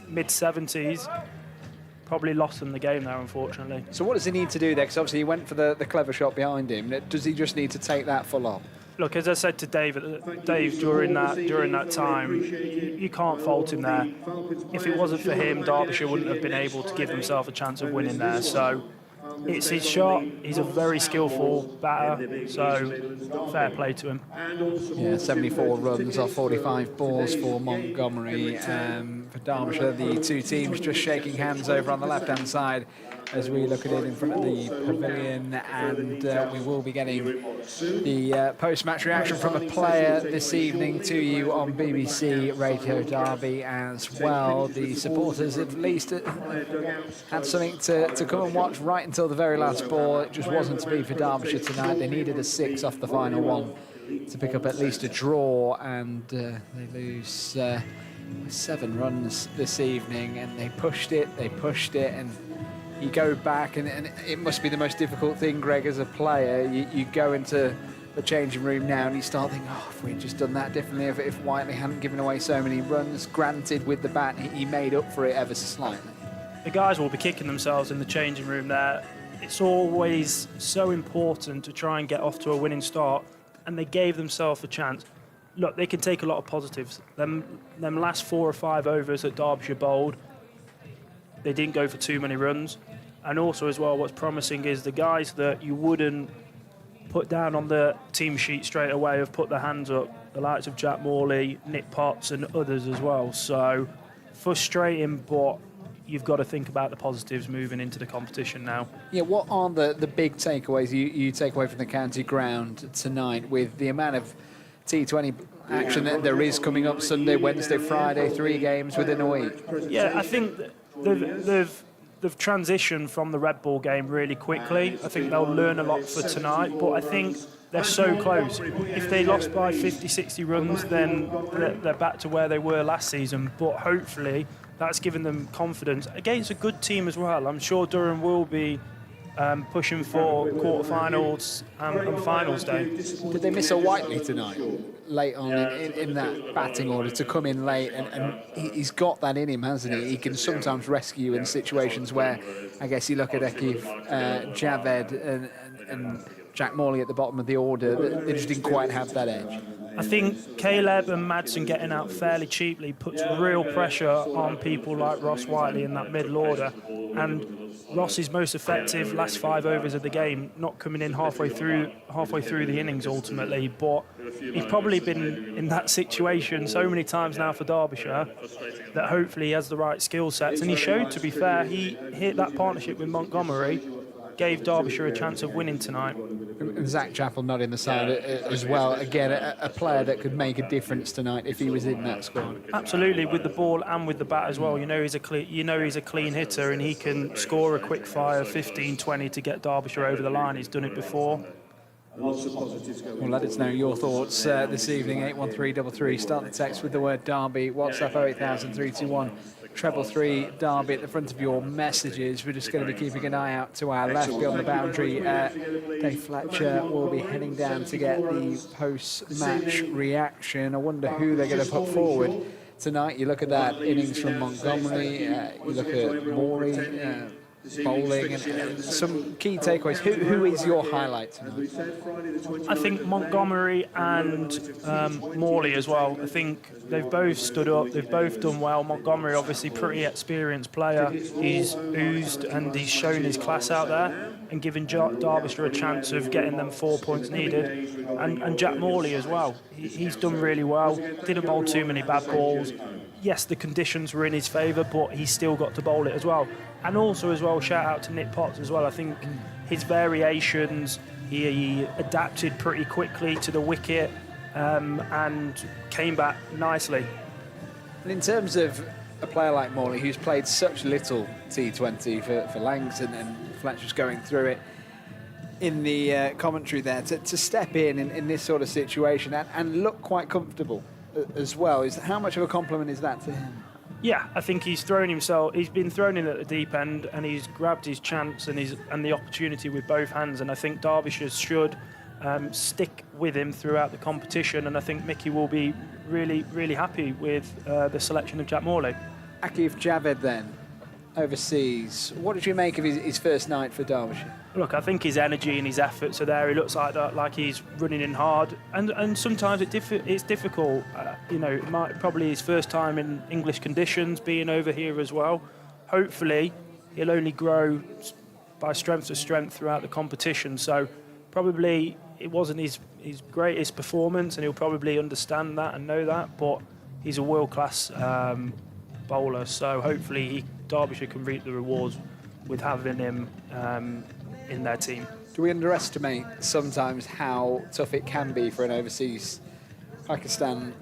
[SPEAKER 11] mid-70s, probably lost them the game there, unfortunately.
[SPEAKER 2] So what does he need to do there? Because obviously he went for the clever shot behind him. Does he just need to take that full on?
[SPEAKER 11] Look, as I said to Dave during that time, you can't fault him there. If it wasn't for him, Derbyshire wouldn't have been able to give themselves a chance of winning there. So it's his shot. He's a very skillful batter, so fair play to him.
[SPEAKER 2] Yeah, 74 runs off 45 balls for Montgomery. For Derbyshire, the two teams just shaking hands over on the left-hand side as we look at it in front of the pavilion, and we will be getting the post-match reaction from a player this evening to you on BBC Radio Derby as well. The supporters at least had something to come and watch right until the very last ball. It just wasn't to be for Derbyshire tonight. They needed a 6 off the final one to pick up at least a draw, and they lose 7 runs this evening, and they pushed it, and you go back, and it must be the most difficult thing, Greg, as a player. You go into the changing room now and you start thinking, oh, if we'd just done that differently, if Whiteley hadn't given away so many runs. Granted, with the bat, he made up for it ever so slightly.
[SPEAKER 11] The guys will be kicking themselves in the changing room there. It's always so important to try and get off to a winning start, and they gave themselves a chance. Look, they can take a lot of positives. Them last 4 or 5 overs that Derbyshire bowled, they didn't go for too many runs. And also as well, what's promising is the guys that you wouldn't put down on the team sheet straight away have put their hands up. The likes of Jack Morley, Nick Potts and others as well. So frustrating, but you've got to think about the positives moving into the competition now.
[SPEAKER 2] Yeah, what are the big takeaways you take away from the county ground tonight with the amount of T20 action that there is coming up Sunday, Wednesday, Friday, 3 games within a week?
[SPEAKER 11] Yeah, I think they've transitioned from the Red Bull game really quickly. I think they'll learn a lot for tonight, but I think they're so close. If they lost by 50, 60 runs, then they're back to where they were last season, but hopefully that's given them confidence against a good team as well. I'm sure Durham will be pushing for quarterfinals and finals day.
[SPEAKER 2] Did they miss a Whiteley tonight, late on in that batting order, to come in late? And he's got that in him, hasn't he? He can sometimes rescue in situations where, I guess you look at Akif Javed and Jack Morley at the bottom of the order, they just didn't quite have that edge.
[SPEAKER 11] I think Caleb and Madsen getting out fairly cheaply puts real pressure on people like Ross Whiteley in that middle order. And Ross's most effective last 5 overs of the game, not coming in halfway through the innings ultimately, but he's probably been in that situation so many times now for Derbyshire that hopefully he has the right skill sets. And he showed, to be fair, he hit that partnership with Montgomery, gave Derbyshire a chance of winning tonight.
[SPEAKER 2] And Zach Chappell not in the side as well. Again, a player that could make a difference tonight if he was in that squad.
[SPEAKER 11] Absolutely, with the ball and with the bat as well. You know he's a clean hitter, and he can score a quick fire 15-20 to get Derbyshire over the line. He's done it before.
[SPEAKER 2] Well, let us know your thoughts this evening. 81333. Start the text with the word Derby. WhatsApp 08321 333 Derby at the front of your messages. We're just going to be keeping an eye out to our left beyond the boundary. Dave Fletcher will be heading down to get the post-match reaction. I wonder who they're going to put forward tonight. You look at that innings from Montgomery. You look at Morey. Bowling and some key takeaways. Who is your highlight tonight?
[SPEAKER 11] I think Montgomery and Morley as well. I think they've both stood up. They've both done well. Montgomery, obviously, pretty experienced player. He's oozed and he's shown his class out there and given Derbyshire a chance of getting them 4 points needed. And Jack Morley as well. He's done really well. Didn't bowl too many bad balls. Yes, the conditions were in his favour, but he's still got to bowl it as well. And also as well, shout out to Nick Potts as well. I think his variations, he adapted pretty quickly to the wicket and came back nicely.
[SPEAKER 2] And in terms of a player like Morley, who's played such little T20 for Langton, and Fletcher's going through it in the commentary there, to step in this sort of situation and look quite comfortable as well, how much of a compliment is that to him?
[SPEAKER 11] Yeah, I think he's been thrown in at the deep end, and he's grabbed his chance and the opportunity with both hands. And I think Derbyshire should stick with him throughout the competition. And I think Mickey will be really, really happy with the selection of Jack Morley.
[SPEAKER 2] Akif Javed then, overseas. What did you make of his first night for Derbyshire?
[SPEAKER 11] Look, I think his energy and his efforts are there. He looks like he's running in hard, and sometimes it's difficult. It might probably his first time in English conditions, being over here as well. Hopefully, he'll only grow by strength to strength throughout the competition. So probably it wasn't his greatest performance, and he'll probably understand that and know that, but he's a world-class bowler, so hopefully Derbyshire can reap the rewards with having him in their team.
[SPEAKER 2] Do we underestimate sometimes how tough it can be for an overseas Pakistan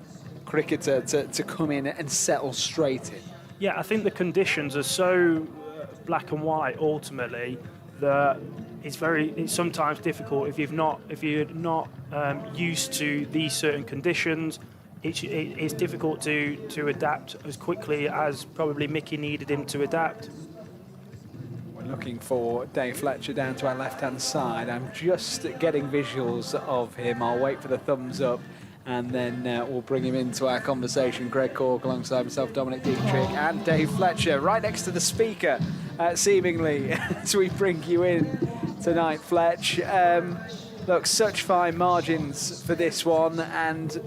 [SPEAKER 2] cricketer to come in and settle straight in?
[SPEAKER 11] Yeah, I think the conditions are so black and white ultimately that it's sometimes difficult if you're not used to these certain conditions. It's difficult to adapt as quickly as probably Mickey needed him to adapt.
[SPEAKER 2] We're looking for Dave Fletcher down to our left-hand side. I'm just getting visuals of him. I'll wait for the thumbs up, and then we'll bring him into our conversation. Greg Cork alongside myself, Dominic Dietrich, and Dave Fletcher, right next to the speaker, seemingly, as we bring you in tonight, Fletch. Look, such fine margins for this one, and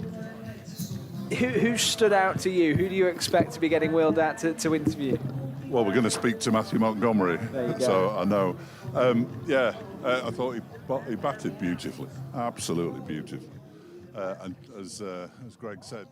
[SPEAKER 2] who stood out to you? Who do you expect to be getting wheeled out to interview?
[SPEAKER 1] Well, we're going to speak to Matthew Montgomery,
[SPEAKER 2] There you go.
[SPEAKER 1] so I know. I thought he batted beautifully, absolutely beautifully. And as Greg said,